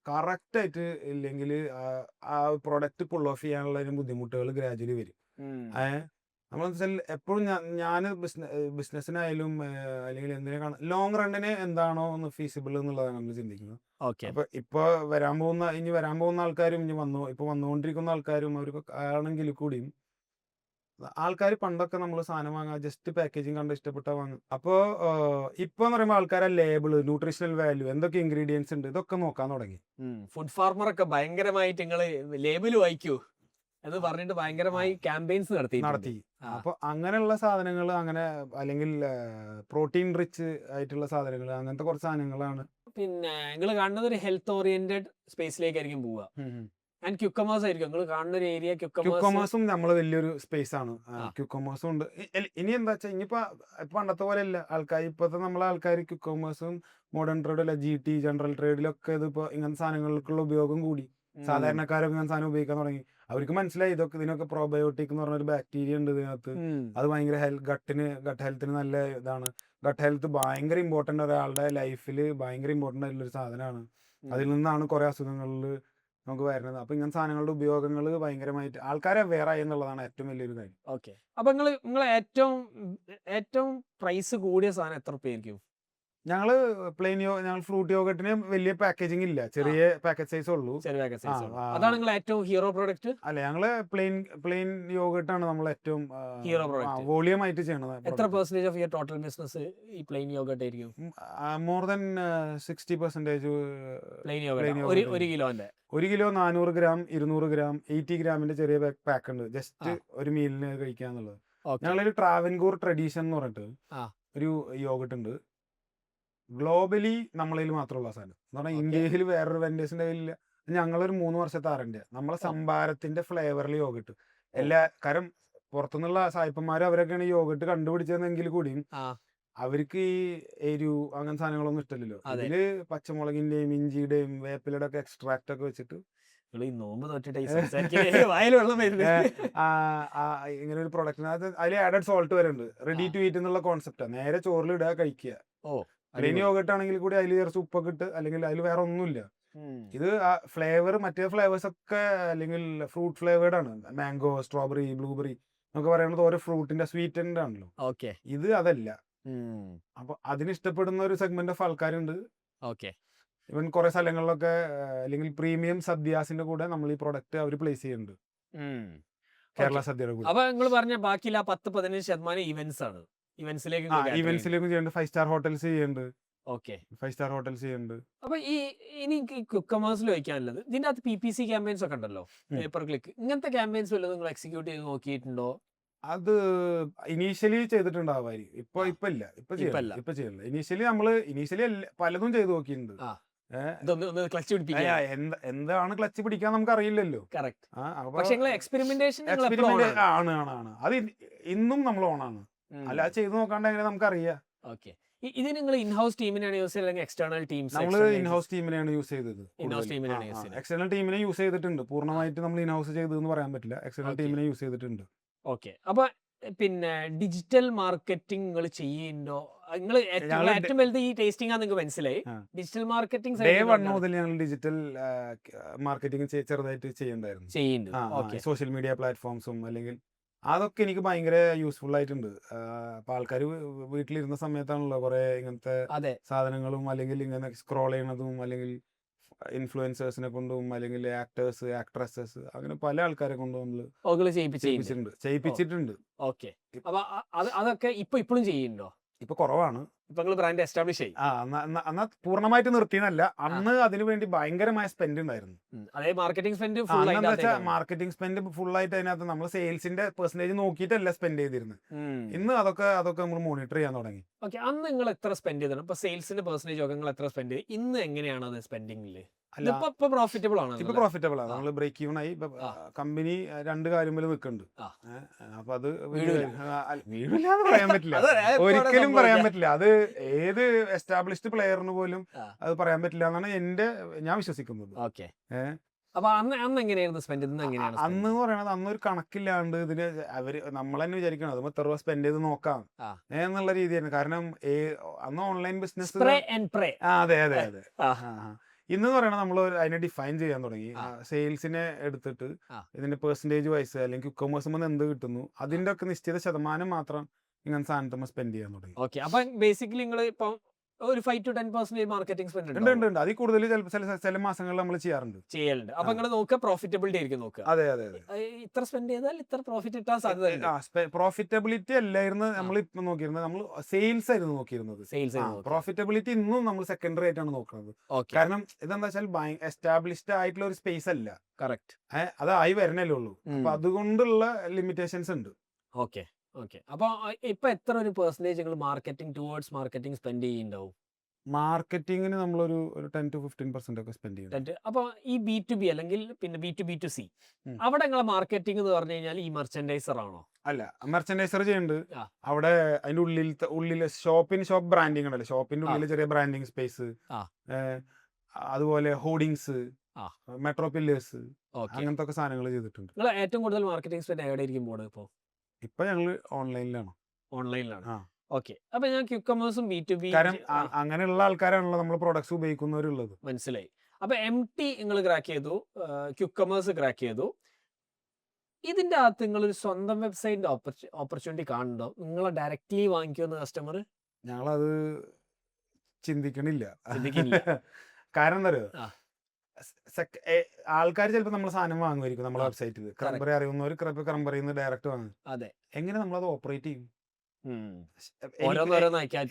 കറക്റ്റ് ആയിട്ട് ഇല്ലെങ്കിൽ ആ പ്രൊഡക്റ്റ് പുൾ ഓഫ് ചെയ്യാനുള്ള ബുദ്ധിമുട്ടുകൾ ഗ്രാജുവലി വരും. നമ്മളെന്ന് വെച്ചാൽ എപ്പോഴും ഞാൻ ബിസിനസ്സിനായാലും അല്ലെങ്കിൽ എന്തിനാണ് ലോങ് റണ്ണിന് എന്താണോ ഒന്ന് ഫീസിബിൾ എന്നുള്ളതാണ് നമ്മൾ ചിന്തിക്കുന്നത്. അപ്പൊ ഇനി വരാൻ പോകുന്ന ആൾക്കാരും ഇപ്പൊ വന്നുകൊണ്ടിരിക്കുന്ന ആൾക്കാരും അവർക്ക് ആണെങ്കിൽ കൂടിയും ആൾക്കാർ പണ്ടൊക്കെ നമ്മൾ സാധനം വാങ്ങാൻ ജസ്റ്റ് പാക്കേജിങ് കണ്ട് ഇഷ്ടപ്പെട്ടാ വാങ്ങും. അപ്പോ ഇപ്പൊ എന്ന് പറയുമ്പോൾ ആൾക്കാരെ ലേബിള്, ന്യൂട്രീഷണൽ വാല്യൂ, എന്തൊക്കെ ഇൻഗ്രീഡിയൻസ് ഉണ്ട്, ഇതൊക്കെ നോക്കാൻ തുടങ്ങി. ഫുഡ് ഫാർമർ ഒക്കെ ഭയങ്കരമായിട്ട് നിങ്ങള് ലേബിൾ വായിക്കൂ എന്ന് പറഞ്ഞിട്ട് ഭയങ്കരമായി ക്യാമ്പയിൻസ് നടത്തി. അപ്പൊ അങ്ങനെയുള്ള സാധനങ്ങൾ അല്ലെങ്കിൽ പ്രോട്ടീൻ റിച്ച് ആയിട്ടുള്ള സാധനങ്ങൾ, അങ്ങനത്തെ കുറച്ച് സാധനങ്ങളാണ്. പിന്നെ നിങ്ങൾ കാണുന്നത് ഒരു ഹെൽത്ത് ഓറിയന്റഡ് സ്പേസിലേക്കായിരിക്കും പോവുക. ആൻഡ് ക്യുക്കമേഴ്സ് ആയിരിക്കും നിങ്ങൾ കാണുന്ന ഒരു ഏരിയ. ക്യുക്കമേഴ്സും നമ്മള് വലിയൊരു സ്പേസ് ആണ്. ക്യുക്കമേഴ്സും ഉണ്ട്. ഇനി എന്താ വെച്ചാൽ ഇനിയിപ്പോ പണ്ടത്തെ പോലെ അല്ല ആൾക്കാർ. ഇപ്പോഴത്തെ നമ്മളെ ആൾക്കാർ ക്യുക്കമേഴ്സും മോഡേൺ ട്രേഡിൽ GT ജനറൽ ട്രേഡിലൊക്കെ ഇതിപ്പോ ഇങ്ങനത്തെ സാധനങ്ങൾക്കുള്ള ഉപയോഗം കൂടി. സാധാരണക്കാരൊക്കെ ഇങ്ങനെ സാധനം ഉപയോഗിക്കാൻ തുടങ്ങി. അവർക്ക് മനസ്സിലായി ഇതിനൊക്കെ പ്രോബയോട്ടിക് എന്ന് പറഞ്ഞൊരു ബാക്ടീരിയ ഉണ്ട് ഇതിനകത്ത്. അത് ഭയങ്കര ഗട്ട് ഹെൽത്തിന് നല്ല ഇതാണ്. ഗട്ട് ഹെൽത്ത് ഭയങ്കര ഇമ്പോർട്ടന്റ്, ഒരാളുടെ ലൈഫിൽ ഭയങ്കര ഇമ്പോർട്ടന്റ് ആയിട്ടുള്ള ഒരു സാധനമാണ്. അതിൽ നിന്നാണ് കുറെ അസുഖങ്ങളിൽ നമുക്ക് വരുന്നത്. അപ്പൊ ഇങ്ങനത്തെ സാധനങ്ങളുടെ ഉപയോഗങ്ങൾ ഭയങ്കരമായിട്ട് ആൾക്കാരെ വേറായി എന്നുള്ളതാണ് ഏറ്റവും വലിയൊരു കാര്യം. ഓക്കെ, അപ്പൊ നിങ്ങളെ ഏറ്റവും പ്രൈസ് കൂടിയ സാധനം എത്ര രൂപയായിരിക്കും? ഞങ്ങള് ഞങ്ങൾ ഫ്രൂട്ട് യോഗട്ടിന് വലിയ പാക്കേജിംഗ് ഇല്ല, ചെറിയ പാക്കേജ് സൈസ് ഉള്ളൂ. അതാണ് നിങ്ങൾ ഏറ്റവും ഹീറോ പ്രോഡക്റ്റ്? അല്ല, ഞങ്ങള് പ്ലെയിൻ യോഗട്ടാണ് നമ്മൾ ഏറ്റവും ഹീറോ പ്രോഡക്റ്റ്, വോളിയം ആയിട്ട് ചെയ്യണത്. എത്ര percentage of your total business ഈ പ്ലെയിൻ യോഗട്ട് ആയിരിക്കും? More than 60% plain yoghurt. 1 കിലോന്റെ 1 കിലോ 400 ഗ്രാം 200 ഗ്രാം 80 ഗ്രാമിന്റെ ചെറിയ പാക്ക് ഉണ്ട്, ജസ്റ്റ് ഒരു മീലിന് കഴിക്കാന്നുള്ളത്. ഞങ്ങളൊരു ട്രാവൻകൂർ ട്രഡീഷൻ എന്ന് പറഞ്ഞിട്ട് ഒരു യോഗട്ട് ഉണ്ട്. ഗ്ലോബലി നമ്മളതിൽ മാത്രമുള്ള സാധനം എന്ന് പറഞ്ഞാൽ ഇന്ത്യയിൽ വേറൊരു വെൻഡേഴ്സിന്റെ കയ്യിലില്ല. ഞങ്ങളൊരു 3 വർഷത്തെ R&D നമ്മളെ സംഭാരത്തിന്റെ ഫ്ലേവറിൽ യോഗട്ട് കാരണം പുറത്തുനിന്നുള്ള സായിപ്പന്മാരും അവരൊക്കെയാണ് ഈ യോഗട്ട് കണ്ടുപിടിച്ചതെങ്കിൽ കൂടിയും അവർക്ക് ഈ എരിവ് അങ്ങനത്തെ സാധനങ്ങളൊന്നും ഇഷ്ടമല്ലല്ലോ. അതില് പച്ചമുളകിന്റെയും ഇഞ്ചിയുടെയും വേപ്പിലയുടെ ഒക്കെ എക്സ്ട്രാക്ട് ഒക്കെ വെച്ചിട്ട് നിങ്ങൾ ഈ നോമ്പ് തൊട്ടിട്ട് വായിൽ വെള്ളം വരുന്നത്. ഇങ്ങനെ ഒരു പ്രൊഡക്റ്റിന് അതിൽ ആഡഡ് സോൾട്ട് വരുന്നുണ്ട്. റെഡി ടു ഈറ്റ് എന്നുള്ള കോൺസെപ്റ്റാണ്. നേരെ ചോറിൽ ഇടുക, കഴിക്കുക. പ്ലെയിൻ യോഗട്ട് ആണെങ്കിൽ കൂടി അതിൽ കുറച്ച് ഉപ്പൊക്കെ ഇട്ട്, അല്ലെങ്കിൽ അതിൽ വേറെ ഒന്നുമില്ല. ഇത് ഫ്ലേവർ മറ്റേ ഫ്ലേവേഴ്സ് ഒക്കെ അല്ലെങ്കിൽ ഫ്രൂട്ട് ഫ്ലേവേർഡ് ആണ്. മാംഗോ, സ്ട്രോബെറി, ബ്ലൂബെറി എന്നൊക്കെ പറയുന്നത് ഓരോ ഫ്രൂട്ടിന്റെ സ്വീറ്റൻഡ് ആണല്ലോ. ഇത് അതല്ല. അപ്പൊ അതിന് ഇഷ്ടപ്പെടുന്ന ഒരു സെഗ്മെന്റ് ഓഫ് ആൾക്കാരുണ്ട്. ഇവൻ കുറെ സ്ഥലങ്ങളിലൊക്കെ അല്ലെങ്കിൽ പ്രീമിയം സദ്യാസിന്റെ കൂടെ നമ്മൾ ഈ പ്രൊഡക്റ്റ് അവർ പ്ലേസ് ചെയ്യുന്നുണ്ട്, കേരള സദ്യയുടെ കൂടെ. അപ്പൊ നിങ്ങൾ പറഞ്ഞ ബാക്കിയുള്ള 10-15% ഇവന്റ്സ് ആണ്. ഇവന്റ്സിലേക്ക് ചെയ്യുന്നുണ്ട്. 5-star ഹോട്ടൽസ് ചെയ്യുന്നുണ്ട്. 5-star ഹോട്ടൽസ് ചെയ്യുന്നുണ്ട്. അപ്പൊ ഇനി കുക്കമേഴ്സിൽ ചോദിക്കാനുള്ളത്, ഇതിന്റെ അകത്ത് PPC ക്യാമ്പയിൻസ് ഒക്കെ ഉണ്ടല്ലോ, പേപ്പർ ക്ലിക്ക്, ഇങ്ങനത്തെ ക്യാമ്പയിൻസ് വല്ലതും നിങ്ങൾ എക്സിക്യൂട്ട് ചെയ്ത് നോക്കിയിട്ടുണ്ടോ? അത് ഇനീഷ്യലി ചെയ്തിട്ടുണ്ടാവായിരിക്കും. ഇപ്പൊ ഇല്ല. ഇപ്പൊ ചെയ്യില്ല. ഇനീഷ്യലി പലതും ചെയ്ത് നോക്കിയിട്ടുണ്ട്. എന്താണ് ക്ലച്ച് പിടിക്കാൻ നമുക്ക് അറിയില്ലല്ലോ. എക്സ്പെരിമെന്റേഷൻ ആണ്. അത് ഇന്നും നമ്മൾ ഓണാണ്. അല്ല ചെയ്ത് നോക്കാണ്ട് എങ്ങനെ നമുക്കറിയാം. ഇത് നിങ്ങൾ ഇൻഹൗസ് ടീമിനാണ് യൂസ് ചെയ്തത് അല്ലെങ്കിൽ എക്സ്റ്റേണൽ ടീംസ്? നമ്മൾ ഇൻഹൗസ് ടീമിനെയാണ് യൂസ് ചെയ്തത്. എക്സ്റ്റേണൽ ടീമിനെ യൂസ് ചെയ്തിട്ടുണ്ട്. പൂർണ്ണമായിട്ട് നമ്മൾ ഇൻഹൗസ് ചെയ്തതെന്ന് പറയാൻ പറ്റില്ല. എക്സ്റ്റേണൽ ടീമിനെ യൂസ് ചെയ്തിട്ടുണ്ട്. അപ്പൊ പിന്നെ ഡിജിറ്റൽ മാർക്കറ്റിംഗ് നിങ്ങൾ ചെയ്യുന്നുണ്ടോ? നിങ്ങൾ ഏറ്റവും വലുത് ഈ ടേസ്റ്റിംഗ് ആണ്, നിങ്ങൾക്ക് മനസ്സിലായി. ഡിജിറ്റൽ മാർക്കറ്റിംഗ് മുതൽ ഞങ്ങൾ ഡിജിറ്റൽ മാർക്കറ്റിംഗ് ചെറുതായിട്ട് ചെയ്യുന്നുണ്ടായിരുന്നു. സോഷ്യൽ മീഡിയ പ്ലാറ്റ്ഫോംസും അല്ലെങ്കിൽ അതൊക്കെ എനിക്ക് ഭയങ്കര യൂസ്ഫുൾ ആയിട്ടുണ്ട്. അപ്പൊ ആൾക്കാർ വീട്ടിലിരുന്ന സമയത്താണല്ലോ കുറെ ഇങ്ങനത്തെ സാധനങ്ങളും അല്ലെങ്കിൽ ഇങ്ങനെ സ്ക്രോൾ ചെയ്യണതും അല്ലെങ്കിൽ ഇൻഫ്ലുവൻസേഴ്സിനെ കൊണ്ടും അല്ലെങ്കിൽ ആക്ടേഴ്സ്, ആക്ട്രസസ്, അങ്ങനെ പല ആൾക്കാരെ കൊണ്ടും നമ്മള് ചെയ്യിപ്പിച്ചിട്ടുണ്ട്. അതൊക്കെ ഇപ്പോഴും ചെയ്യുന്നുണ്ടോ? ഇപ്പൊ കുറവാണ്. ബ്രാൻഡ് എസ്റ്റാബ്ലിഷ് ചെയ്യും. അന്ന് പൂർണ്ണമായിട്ട് നിർത്തിയെന്നല്ല, അന്ന് അതിനു വേണ്ടി ഭയങ്കരമായ സ്പെൻഡ് ഉണ്ടായിരുന്നു. മാർക്കറ്റിംഗ് സ്പെൻഡ് ഫുൾ ആയിട്ട് അതിനകത്ത് നമ്മൾ സെയിൽസിന്റെ പെർസെന്റേജ് നോക്കിയിട്ടല്ല സ്പെൻഡ് ചെയ്തിരുന്നത്. ഇന്ന് അതൊക്കെ നമ്മൾ മോണിറ്റർ ചെയ്യാൻ തുടങ്ങി. അന്ന് നിങ്ങൾ എത്ര സ്പെൻഡ് ചെയ്തിട്ടുണ്ട്? ഇപ്പൊ സെയിൽസിന്റെ പെർസെന്റേജ് ഒക്കെ നിങ്ങൾ എത്ര സ്പെൻഡ് ചെയ്ത്? ഇന്ന് എങ്ങനെയാണ് അത് സ്പെൻഡിങ്ങില്? പ്രോഫിറ്റബിൾ ആണ്. നമ്മൾ ബ്രേക്ക് ഈവൻ ആയി. കമ്പനി രണ്ട് കാര്യം പോലെ നിൽക്കുന്നുണ്ട്. അപ്പൊ അത് വീടില്ലാന്ന് പറയാൻ പറ്റില്ല, ഒരിക്കലും പറയാൻ പറ്റില്ല. അത് ഏത് എസ്റ്റാബ്ലിഷ്ഡ് പ്ലെയറിന് പോലും അത് പറയാൻ പറ്റില്ല എന്നാണ് ഞാൻ വിശ്വസിക്കുന്നത്. അന്ന് പറയണത് അന്നൊരു കണക്കില്ലാണ്ട് ഇതിന് നമ്മൾ തന്നെ വിചാരിക്കണം അത് എത്ര രൂപ സ്പെൻഡ് ചെയ്ത് നോക്കാം എന്നുള്ള രീതിയായിരുന്നു. കാരണം അന്ന് ഓൺലൈൻ ബിസിനസ്. അതെ. ഇന്ന് പറയണത് നമ്മൾ അതിനെ ഡിഫൈൻ ചെയ്യാൻ തുടങ്ങി. സെയിൽസിനെ എടുത്തിട്ട് ഇതിന്റെ പെർസെന്റേജ് വൈസ് അല്ലെങ്കിൽ കുക്കമേഴ്സ് എന്ത് കിട്ടുന്നു അതിന്റെ ഒക്കെ നിശ്ചിത ശതമാനം മാത്രം ഇങ്ങനെ സാധനത്തിൽ സ്പെൻഡ് ചെയ്യാൻ തുടങ്ങി. അപ്പൊ ബേസിക്കലി നിങ്ങൾ ഇപ്പൊ ഒരു 5-10% മാർക്കറ്റിംഗ് സ്പെൻഡ് ഉണ്ട്. അതിൽ കൂടുതൽ ചില മാസങ്ങളിൽ നമ്മൾ ചെയ്യാറുണ്ട്. അപ്പൊ നിങ്ങൾ നോക്കുക പ്രോഫിറ്റബിലിറ്റി ആയിരിക്കും നോക്കുക. അതെ. ഇത്ര സ്പെൻഡ് ചെയ്താൽ ഇത്ര പ്രോഫിറ്റ് കിട്ടാൻ സാധ്യത. പ്രോഫിറ്റബിലിറ്റി അല്ലായിരുന്നു നമ്മൾ ഇപ്പൊ നോക്കിയിരുന്നത്, നമ്മൾ സെയിൽസ് ആയിരുന്നു നോക്കിയിരുന്നത്. പ്രോഫിറ്റബിലിറ്റി ഇന്നും നമ്മൾ സെക്കൻഡറി ആയിട്ടാണ് നോക്കുന്നത്. കാരണം ഇതെന്താ വെച്ചാൽ എസ്റ്റാബ്ലിഷ്ഡ് ആയിട്ടുള്ള ഒരു സ്പേസ് അല്ല. കറക്റ്റ്. അതായി വരണല്ലേ ഉള്ളൂ. അപ്പൊ അതുകൊണ്ടുള്ള ലിമിറ്റേഷൻസ് ഉണ്ട്. അപ്പൊ ഇപ്പൊ എത്ര ഒരു പെർസെന്റേജ് നിങ്ങൾ മാർക്കറ്റിംഗ് സ്പെൻഡ് ചെയ്യുന്നുണ്ടാവും? മാർക്കറ്റിംഗിന് നമ്മളൊരു 10-15% ഒക്കെ സ്പെൻഡ് ചെയ്യും. അപ്പൊ ഈ B2B അല്ലെങ്കിൽ പിന്നെ B2B2C അവിടെ നിങ്ങളെ മാർക്കറ്റിംഗ് എന്ന് പറഞ്ഞു കഴിഞ്ഞാൽ ഈ മെർച്ചൻഡൈസർ ആണോ? അല്ല, മെർച്ചൻഡൈസർ ചെയ്യുന്നുണ്ട്. അവിടെ അതിന്റെ ഉള്ളിൽ ഷോപ്പ് ബ്രാൻഡിങ് ഉണ്ടല്ലോ, ഷോപ്പിന്റെ ഉള്ളിൽ ചെറിയ ബ്രാൻഡിങ് സ്പേസ്, അതുപോലെ ഹോർഡിങ്സ്, മെട്രോ പില്ലേഴ്സ്, അങ്ങനത്തെ ഒക്കെ സാധനങ്ങൾ ചെയ്തിട്ടുണ്ട്. നിങ്ങൾ ഏറ്റവും കൂടുതൽ മാർക്കറ്റിംഗ് സ്പെൻഡ് എവിടെയായിരിക്കും പോകുന്നത്? ഇപ്പൊ ഞങ്ങള് ഓൺലൈനിലാണ്. അപ്പൊ ഞാൻ ക്യുക്കമേഴ്സും B2B, കാരണം അങ്ങനെയുള്ള ആൾക്കാരാണല്ലോ നമ്മൾ പ്രൊഡക്ട്സ് ഉപയോഗിക്കുന്നവരുള്ളത്. മനസ്സിലായി. അപ്പൊ MT നിങ്ങൾ ക്രാക്ക് ചെയ്തു, ക്യുക്കമേഴ്സ് ക്രാക്ക് ചെയ്തു. ഇതിന്റെ അകത്ത് നിങ്ങൾ ഒരു സ്വന്തം വെബ്സൈറ്റിന്റെ ഓപ്പർച്യൂണിറ്റി കാണുന്നുണ്ടോ? നിങ്ങളെ ഡയറക്റ്റ്ലി വാങ്ങിക്കുമെന്ന് കസ്റ്റമർ? ഞങ്ങളത് ചിന്തിക്കണില്ല. കാരണം എന്താ പറയുക, ആൾക്കാർ ചിലപ്പോൾ നമ്മൾ സാധനം വാങ്ങുമായിരിക്കും നമ്മളെ വെബ്സൈറ്റിൽ. ക്രംബറി അറിയുന്നവർ ക്രംബറിന്ന് ഡയറക്റ്റ് വാങ്ങും. എങ്ങനെ നമ്മളത് ഓപ്പറേറ്റ് ചെയ്യും?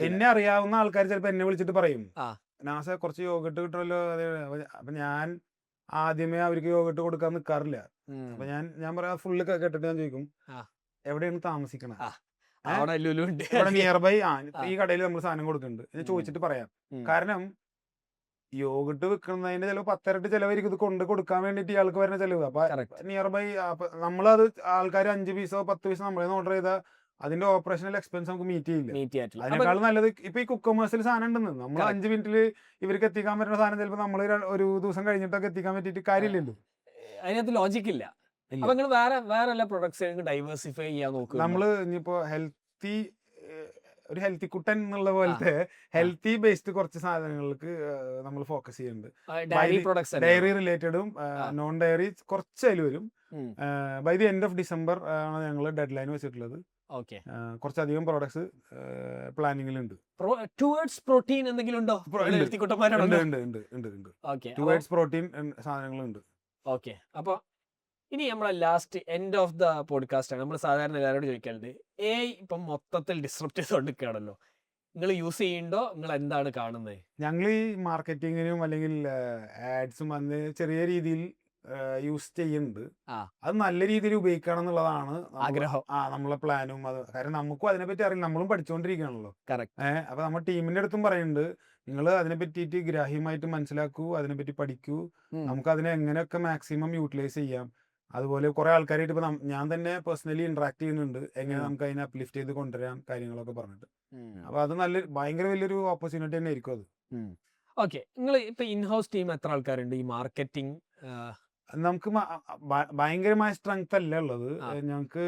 എന്നെ അറിയാവുന്ന ആൾക്കാർ ചിലപ്പോൾ എന്നെ വിളിച്ചിട്ട് പറയും, നാസ കുറച്ച് യോഗട്ട് കിട്ടുമല്ലോ. അപ്പൊ ഞാൻ ആദ്യമേ അവർക്ക് യോഗട്ട് കൊടുക്കാൻ നിൽക്കാറില്ല. അപ്പൊ ഞാൻ പറയാ ഫുള്ള് കേട്ടിട്ട് ഞാൻ ചോദിക്കും എവിടെയാണ് താമസിക്കണം, നിയർ ബൈ ഈ കടയിൽ നമ്മൾ സാധനം കൊടുക്കുന്നുണ്ട് എന്ന് ചോദിച്ചിട്ട് പറയാം. കാരണം യോഗട്ട് വെക്കുന്നതിന്റെ ചിലവ് 10 ഇരട്ടി ചിലവായിരിക്കും ഇത് കൊണ്ട് കൊടുക്കാൻ വേണ്ടിട്ട് ഇയാൾക്ക് വരുന്ന ചിലവ്. അപ്പൊ നിയർ ബൈ നമ്മളത് ആൾക്കാർ 5 പീസോ 10 പീസോ നമ്മളെ ഓർഡർ ചെയ്താൽ അതിന്റെ ഓപ്പറേഷണൽ എക്സ്പെൻസ് നമുക്ക് മീറ്റ് ചെയ്യില്ല. അതിനേക്കാൾ നല്ലത് ഇപ്പൊ ഈ കുക്കമേഴ്സിൽ സാധനം ഉണ്ടെന്ന് നമ്മൾ 5 മിനിറ്റിൽ ഇവർക്ക് എത്തിക്കാൻ പറ്റുന്ന സാധനം ചിലപ്പോൾ നമ്മൾ ഒരു ദിവസം കഴിഞ്ഞിട്ടൊക്കെ എത്തിക്കാൻ പറ്റിയിട്ട് കാര്യമില്ലല്ലോ. അതിനകത്ത് ലോജിക് ഇല്ല. ഇല്ല. അപ്പൊ നിങ്ങൾ വേറെ എല്ലാ പ്രൊഡക്ട്സ് ഡൈവേഴ്സിഫൈ ചെയ്യാൻ നോക്കുക. നമ്മള് ഇനിയിപ്പോ ഒരു ഹെൽത്തി കുട്ടൻ എന്നുള്ള പോലത്തെ ഹെൽത്തി ബേസ്ഡ് കുറച്ച് സാധനങ്ങൾക്ക് നമ്മൾ ഫോക്കസ് ചെയ്യുന്നുണ്ട്. ഡയറി പ്രൊഡക്ട്സ് ഡയറി റിലേറ്റഡും നോൺ ഡയറി കുറച്ച് അതിൽ വരും. By the end of December ആണ് ഞങ്ങൾ ഡെഡ് ലൈൻ വെച്ചിട്ടുള്ളത്. ഓക്കെ. കുറച്ചധികം പ്രോഡക്ട്സ് പ്ലാനിങ്ങിലുണ്ട്. ടുവേർഡ്സ് പ്രോട്ടീൻ എന്തെങ്കിലും ഉണ്ടോ? ടുവേർഡ്സ് പ്രോട്ടീൻ സാധനങ്ങളുണ്ട്. ഓക്കെ. അപ്പൊ ഇനി നമ്മളെ last end of the podcast ആണ്. നമ്മൾ സാധാരണ എല്ലാവരോടും ചോദിക്കാറുണ്ട്, AI ഇപ്പം മൊത്തത്തിൽ ഡിസ്റപ്റ്റ് ചെയ്തുകൊണ്ടിരിക്കുകയാണല്ലോ, നിങ്ങൾ യൂസ് ചെയ്യുന്നുണ്ടോ? നിങ്ങൾ എന്താണ് കാണുന്നത്? ഞങ്ങൾ ഈ മാർക്കറ്റിങ്ങിനും അല്ലെങ്കിൽ ആഡ്സും വന്ന് ചെറിയ രീതിയിൽ യൂസ് ചെയ്യുന്നുണ്ട്. അത് നല്ല രീതിയിൽ ഉപയോഗിക്കണം എന്നുള്ളതാണ് ആഗ്രഹം. നമ്മളെ പ്ലാനും. അത് കാരണം നമുക്കും അതിനെപ്പറ്റി അറിയില്ല, നമ്മളും പഠിച്ചുകൊണ്ടിരിക്കുകയാണല്ലോ. കറക്റ്റ്. അപ്പൊ നമ്മുടെ ടീമിന്റെ അടുത്തും പറയുന്നുണ്ട്, നിങ്ങൾ അതിനെ പറ്റിയിട്ട് ഗ്രാഹ്യമായിട്ട് മനസ്സിലാക്കൂ, അതിനെപ്പറ്റി പഠിക്കൂ, നമുക്ക് അതിനെ എങ്ങനെയൊക്കെ മാക്സിമം യൂട്ടിലൈസ് ചെയ്യാം. അതുപോലെ കുറെ ആൾക്കാരായിട്ട് ഇപ്പൊ ഞാൻ തന്നെ പേഴ്സണലി ഇന്ററാക്ട് ചെയ്യുന്നുണ്ട്, എങ്ങനെ നമുക്ക് അതിനെ അപ്ലിഫ്റ്റ് ചെയ്ത് കൊണ്ടുവരാം കാര്യങ്ങളൊക്കെ പറഞ്ഞിട്ട്. അപ്പൊ അത് ഭയങ്കര വലിയൊരു ഓപ്പർച്യൂണിറ്റി തന്നെ ആയിരിക്കും അത്. ഓക്കെ. നിങ്ങൾ ഇപ്പൊ ഇൻഹൗസ് ടീം എത്ര ആൾക്കാരുണ്ട് ഈ മാർക്കറ്റിംഗ്? നമുക്ക് ഭയങ്കരമായ സ്ട്രെങ്ത് അല്ല ഉള്ളത്. ഞങ്ങൾക്ക്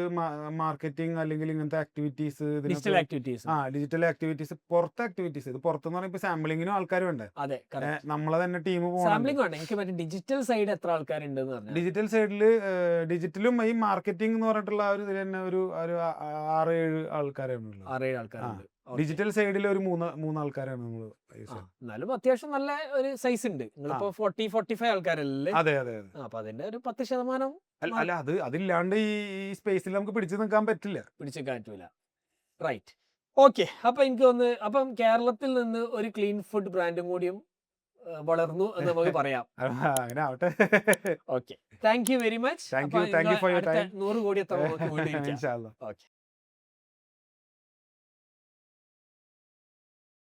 മാർക്കറ്റിംഗ് അല്ലെങ്കിൽ ഇങ്ങനത്തെ ആക്ടിവിറ്റീസ്, ഡിജിറ്റൽ ആക്ടിവിറ്റീസ്, പുറത്തെ ആക്ടിവിറ്റീസ്, ഇത് പുറത്തെന്ന് പറയുമ്പോൾ സാമ്പിളിങ്ങിനും ആൾക്കാർ വേണ്ടേ? നമ്മളെ തന്നെ ടീം പോകണം. ഡിജിറ്റൽ സൈഡ് എത്ര ആൾക്കാരുണ്ട്? ഡിജിറ്റൽ സൈഡില് ഡിജിറ്റലും ഈ മാർക്കറ്റിംഗ് എന്ന് പറഞ്ഞിട്ടുള്ള ഒരു ഇതിൽ തന്നെ ഒരു 6-7 ആൾക്കാരാണ് ഉള്ളത്. 6-7 ആൾക്കാരുണ്ട്. ഡിജിറ്റൽ സൈഡിൽ ഒരു 3 ആൾക്കാരാണ് നമ്മൾ. എന്നാലും അത്യാവശ്യം നല്ല ഒരു സൈസ് ഉണ്ട്. നിങ്ങളിപ്പോ 40-45 ആൾക്കാരല്ലേ? അതെ. അപ്പൊ അതിന്റെ ഒരു 10%. അല്ല, അതില്ലാണ്ട് ഈ സ്പേസിൽ നമുക്ക് പിടിച്ചു നിൽക്കാൻ പറ്റില്ല. റൈറ്റ്. ഓക്കെ. അപ്പൊ എനിക്ക് തോന്നുന്നു അപ്പം കേരളത്തിൽ നിന്ന് ഒരു ക്ലീൻ ഫുഡ് ബ്രാൻഡും കൂടിയും വളർന്നു എന്ന് നമുക്ക് പറയാം. അങ്ങനെ ആവട്ടെ. Okay. Thank you very much. 100 കോടി എത്ര? ഓക്കെ.